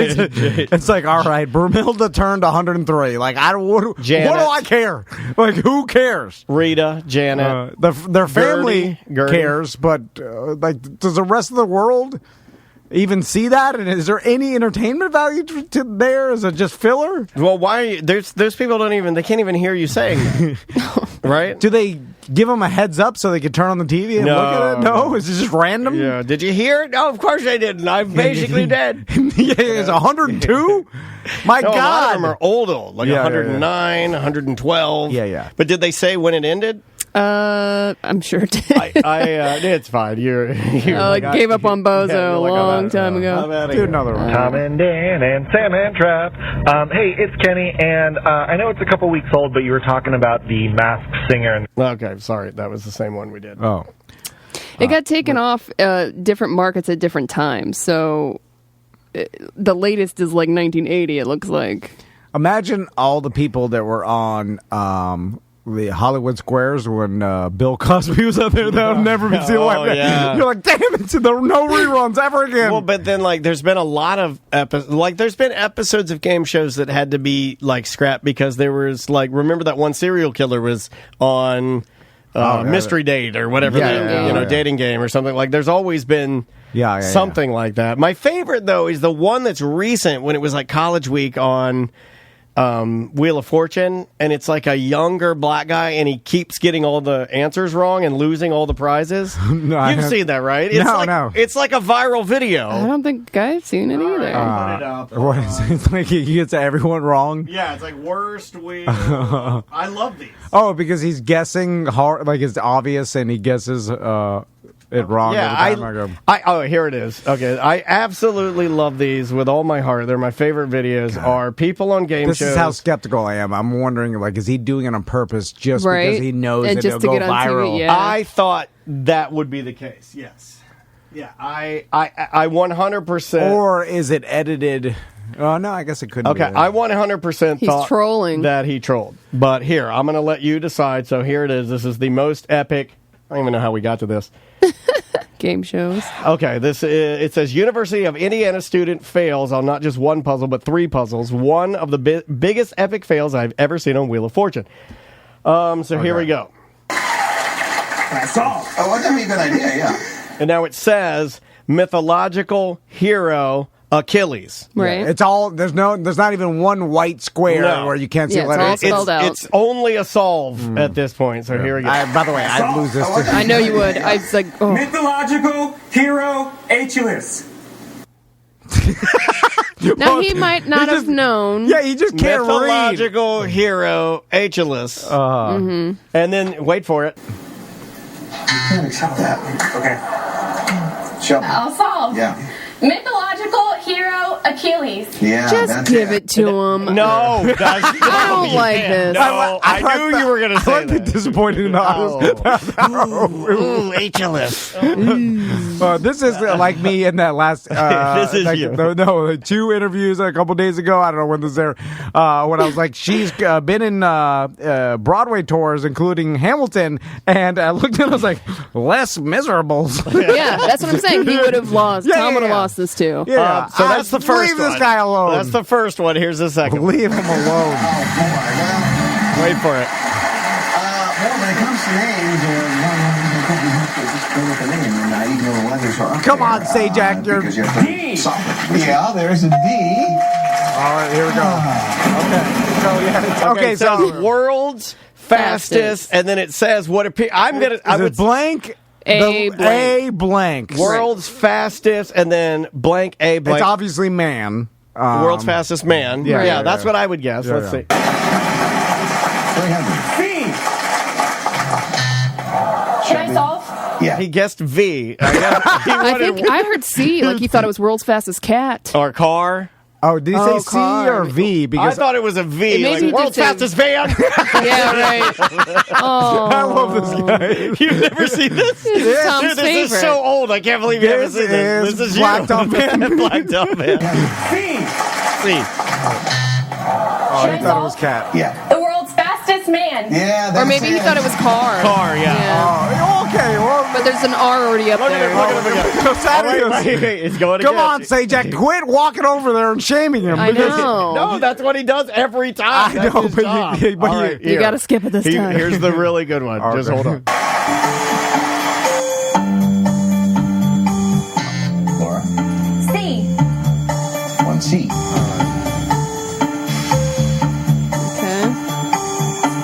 [SPEAKER 2] It's like, all right, Broomhilda turned 103. Like, what do I care? Like, who cares?
[SPEAKER 1] Rita, Janet,
[SPEAKER 2] their family
[SPEAKER 1] Gertie.
[SPEAKER 2] cares, but like, does the rest of the world even see that? And is there any entertainment value to there? Is it just filler?
[SPEAKER 1] Well, why? There's people they can't even hear you saying, right?
[SPEAKER 2] Do they give them a heads up so they can turn on the TV and look at it? No, is it just random?
[SPEAKER 1] Yeah. Did you hear it? No, of course I didn't. I'm basically dead.
[SPEAKER 2] Yeah, it's 102. My
[SPEAKER 1] No,
[SPEAKER 2] God,
[SPEAKER 1] a lot of them are old, like
[SPEAKER 2] Yeah,
[SPEAKER 1] 109, 112.
[SPEAKER 2] Yeah.
[SPEAKER 1] But did they say when it ended?
[SPEAKER 3] I'm sure it did.
[SPEAKER 1] It's fine. You're
[SPEAKER 3] Gave up on Bozo a long time ago.
[SPEAKER 2] do another one.
[SPEAKER 12] Tom and Dan and Sam and Trav. Hey, it's Kenny, and I know it's a couple weeks old, but you were talking about the Masked Singer.
[SPEAKER 1] Okay, sorry. That was the same one we did.
[SPEAKER 2] Oh,
[SPEAKER 3] It got taken off different markets at different times. So the latest is like 1980, it looks like.
[SPEAKER 2] imagine all the people that were on the Hollywood Squares when Bill Cosby was up there. That would never be seen like that.
[SPEAKER 1] Yeah.
[SPEAKER 2] You're like, damn it, there are no reruns ever again.
[SPEAKER 1] Well, but then, there's been a lot of there's been episodes of game shows that had to be, scrapped because there was, remember that one serial killer was on Mystery Date or whatever, dating game or something. There's always been something like that. My favorite, though, is the one that's recent when it was, College Week on Wheel of Fortune, and it's a younger black guy, and he keeps getting all the answers wrong and losing all the prizes. You've seen that, right? It's
[SPEAKER 2] no.
[SPEAKER 1] It's like a viral video.
[SPEAKER 3] I don't think I've seen it either.
[SPEAKER 2] What is it? It's like he gets everyone wrong.
[SPEAKER 1] Yeah, it's worst wheel. I love these.
[SPEAKER 2] Oh, because he's guessing hard, it's obvious, and he guesses it wrong every time.
[SPEAKER 1] Oh, here it is. Okay, I absolutely love these with all my heart. They're my favorite videos. Are people on game shows.
[SPEAKER 2] This is how skeptical I am. I'm wondering, is he doing it on purpose just because he knows that it'll go viral?
[SPEAKER 3] TV, yeah.
[SPEAKER 1] I thought that would be the case. Yes. Yeah, I 100%.
[SPEAKER 2] Or is it edited? Oh, no, I guess it couldn't be.
[SPEAKER 1] Okay, I 100% thought
[SPEAKER 3] trolling.
[SPEAKER 1] that he trolled. But here, I'm going to let you decide. So here it is. This is the most epic. I don't even know how we got to this.
[SPEAKER 3] Game shows.
[SPEAKER 1] Okay, it says University of Indiana student fails on not just one puzzle, but 3 puzzles. One of the biggest epic fails I've ever seen on Wheel of Fortune. Here we go.
[SPEAKER 13] That's all. Oh, that'd be a good idea, yeah.
[SPEAKER 1] And now it says mythological hero Achilles.
[SPEAKER 3] Right.
[SPEAKER 2] It's all there's not even one white square where you can't see a letter.
[SPEAKER 3] It's all spelled out.
[SPEAKER 1] It's only a solve at this point. So here we go.
[SPEAKER 2] By the way, I'd lose this too.
[SPEAKER 3] I know you would. I was like, oh.
[SPEAKER 13] Mythological hero Achilles.
[SPEAKER 3] Now he might not have known.
[SPEAKER 2] Yeah, he just can't read.
[SPEAKER 1] Mythological hero Achilles. And then wait for it.
[SPEAKER 13] Accept that. Okay. Show me.
[SPEAKER 14] I'll solve.
[SPEAKER 13] Yeah.
[SPEAKER 14] Mythological hero Achilles.
[SPEAKER 13] Yeah.
[SPEAKER 3] Just give it to him.
[SPEAKER 1] No,
[SPEAKER 3] I don't like this.
[SPEAKER 1] No, I knew you were going to say
[SPEAKER 2] I'd be disappointed in
[SPEAKER 1] Achilles.
[SPEAKER 2] This is like me in that last.
[SPEAKER 1] This is you.
[SPEAKER 2] No, 2 interviews a couple days ago. I don't know when this there. When I was like, she's been in Broadway tours, including Hamilton, and I looked at it, I was like, less miserables.
[SPEAKER 3] Yeah, that's what I'm saying. He would have lost. Tom would have lost this too.
[SPEAKER 2] Yeah,
[SPEAKER 1] so that's the first
[SPEAKER 2] leave
[SPEAKER 1] one.
[SPEAKER 2] this guy alone.
[SPEAKER 1] That's the first one. Here's the second.
[SPEAKER 2] Leave him alone.
[SPEAKER 1] Wait for it.
[SPEAKER 13] Well, when it comes to names, just go with the name, and I even know the letters are.
[SPEAKER 2] Come on, Sajak, you're
[SPEAKER 13] D. Yeah, there's a D.
[SPEAKER 2] All right, here we go. Okay,
[SPEAKER 1] so world's fastest, and then it says what appears.
[SPEAKER 2] Is it blank? A blank.
[SPEAKER 1] World's fastest, and then blank A blank.
[SPEAKER 2] It's obviously man.
[SPEAKER 1] World's fastest man. Yeah, that's what I would guess. Let's see.
[SPEAKER 13] 300.
[SPEAKER 14] Should I solve?
[SPEAKER 13] Yeah.
[SPEAKER 1] He guessed V.
[SPEAKER 3] I think I heard C, like he thought it was world's fastest cat.
[SPEAKER 1] Or car.
[SPEAKER 2] Oh, did he say C or V? Because
[SPEAKER 1] I thought it was a V.
[SPEAKER 3] Maybe he
[SPEAKER 1] world's
[SPEAKER 3] did say-
[SPEAKER 1] fastest van.
[SPEAKER 3] Yeah, right. Oh,
[SPEAKER 2] I love this guy.
[SPEAKER 1] You've never seen this?
[SPEAKER 3] This is Tom's
[SPEAKER 1] Dude, this
[SPEAKER 3] favorite.
[SPEAKER 1] is so old. I can't believe you haven't seen this. This is
[SPEAKER 2] Black
[SPEAKER 1] you.
[SPEAKER 2] Dog Man.
[SPEAKER 1] Black Dog Man. C.
[SPEAKER 2] Oh, he thought it was cat.
[SPEAKER 13] Yeah.
[SPEAKER 14] The world's fastest man.
[SPEAKER 13] Yeah.
[SPEAKER 3] or maybe he thought it was car.
[SPEAKER 1] Car, yeah.
[SPEAKER 2] Oh, okay. Well,
[SPEAKER 3] But there's an R already up there.
[SPEAKER 1] Wait, it's going
[SPEAKER 2] come
[SPEAKER 1] again.
[SPEAKER 2] on, Sajak, quit walking over there and shaming him.
[SPEAKER 3] I
[SPEAKER 2] because-
[SPEAKER 3] know.
[SPEAKER 1] No, that's what he does every time.
[SPEAKER 2] I know,
[SPEAKER 1] That's his
[SPEAKER 2] but
[SPEAKER 1] job.
[SPEAKER 2] you- but
[SPEAKER 1] All
[SPEAKER 2] you-
[SPEAKER 1] right,
[SPEAKER 3] You
[SPEAKER 1] here.
[SPEAKER 3] got to skip it this time.
[SPEAKER 1] Here's the really good one.
[SPEAKER 2] Okay.
[SPEAKER 1] Just hold on.
[SPEAKER 13] Laura.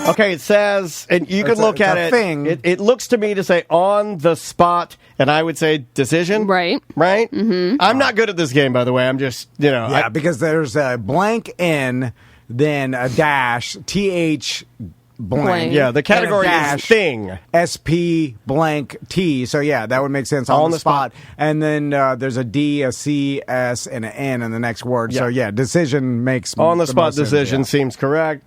[SPEAKER 1] Okay, it says, and you can
[SPEAKER 2] It's a-
[SPEAKER 1] look
[SPEAKER 2] it's
[SPEAKER 1] at
[SPEAKER 2] a
[SPEAKER 1] it.
[SPEAKER 2] thing.
[SPEAKER 1] It looks to me to say on the spot, and I would say decision.
[SPEAKER 3] Right.
[SPEAKER 1] Right? Mm-hmm. I'm not good at this game, by the way. I'm just,
[SPEAKER 2] Yeah, because there's a blank N, then a dash, TH blank.
[SPEAKER 1] Yeah, the category
[SPEAKER 2] and a
[SPEAKER 1] is
[SPEAKER 2] dash,
[SPEAKER 1] thing.
[SPEAKER 2] SP blank T. So, yeah, that would make sense on the spot. And then there's a D, a C, S, and an N in the next word.
[SPEAKER 1] Yeah.
[SPEAKER 2] So, yeah, decision makes
[SPEAKER 1] On the spot
[SPEAKER 2] most sense,
[SPEAKER 1] decision
[SPEAKER 2] yeah.
[SPEAKER 1] seems correct.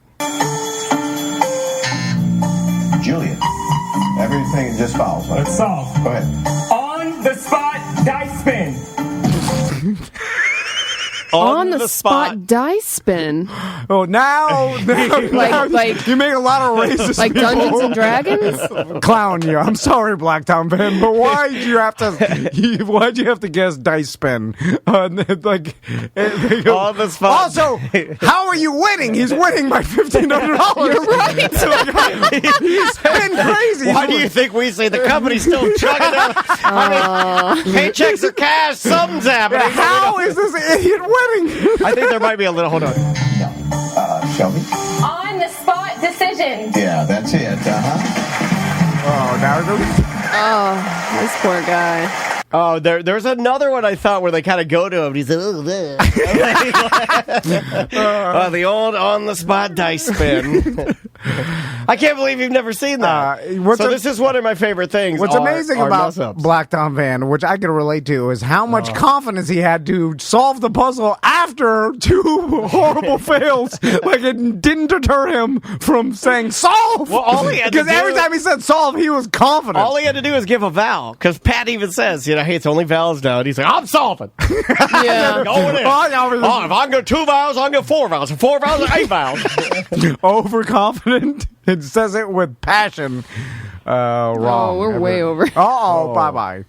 [SPEAKER 13] Julia, everything just follows. Right?
[SPEAKER 5] Let's solve.
[SPEAKER 13] Go ahead.
[SPEAKER 5] On the spot dice spin.
[SPEAKER 3] On the spot dice spin.
[SPEAKER 2] Oh, now
[SPEAKER 3] Like-
[SPEAKER 2] you make a lot of racist
[SPEAKER 3] Like
[SPEAKER 2] people.
[SPEAKER 3] Dungeons and Dragons?
[SPEAKER 2] Clown you. I'm sorry, Black Tom fan, but why'd you have to guess dice spin?
[SPEAKER 1] On the spot.
[SPEAKER 2] Also, how are you winning? He's winning by $1,500.
[SPEAKER 3] You're right.
[SPEAKER 2] He's been crazy.
[SPEAKER 1] Why do you think we say the company's still chugging out? I mean, paychecks are cash. Something's happening.
[SPEAKER 2] How is this idiot winning?
[SPEAKER 1] I think there might be a little. Hold on.
[SPEAKER 13] Shelby?
[SPEAKER 14] On the spot decision.
[SPEAKER 13] Yeah, that's it.
[SPEAKER 2] Oh, now
[SPEAKER 3] Oh, this poor guy.
[SPEAKER 1] Oh, there's another one I thought where they kind of go to him. And he's like, the old on the spot dice spin. I can't believe you've never seen that. This is one of my favorite things.
[SPEAKER 2] What's amazing about
[SPEAKER 1] mess-ups.
[SPEAKER 2] Black Tom Van, which I can relate to, is how much confidence he had to solve the puzzle after 2 horrible fails. Like, it didn't deter him from saying solve.
[SPEAKER 1] Well, all he had to
[SPEAKER 2] because every
[SPEAKER 1] do-
[SPEAKER 2] time he said solve, he was confident.
[SPEAKER 1] All he had to do is give a vowel, because Pat even says, hey, it's only vowels now. And he's like, I'm solving.
[SPEAKER 3] Yeah.
[SPEAKER 1] Going in. Oh, if I can go 2 vowels, I can go 4 vowels. 4 vowels are 8 vowels.
[SPEAKER 2] Overconfident. It says it with passion. Wrong.
[SPEAKER 3] Oh, we're way over.
[SPEAKER 2] Oh, bye-bye.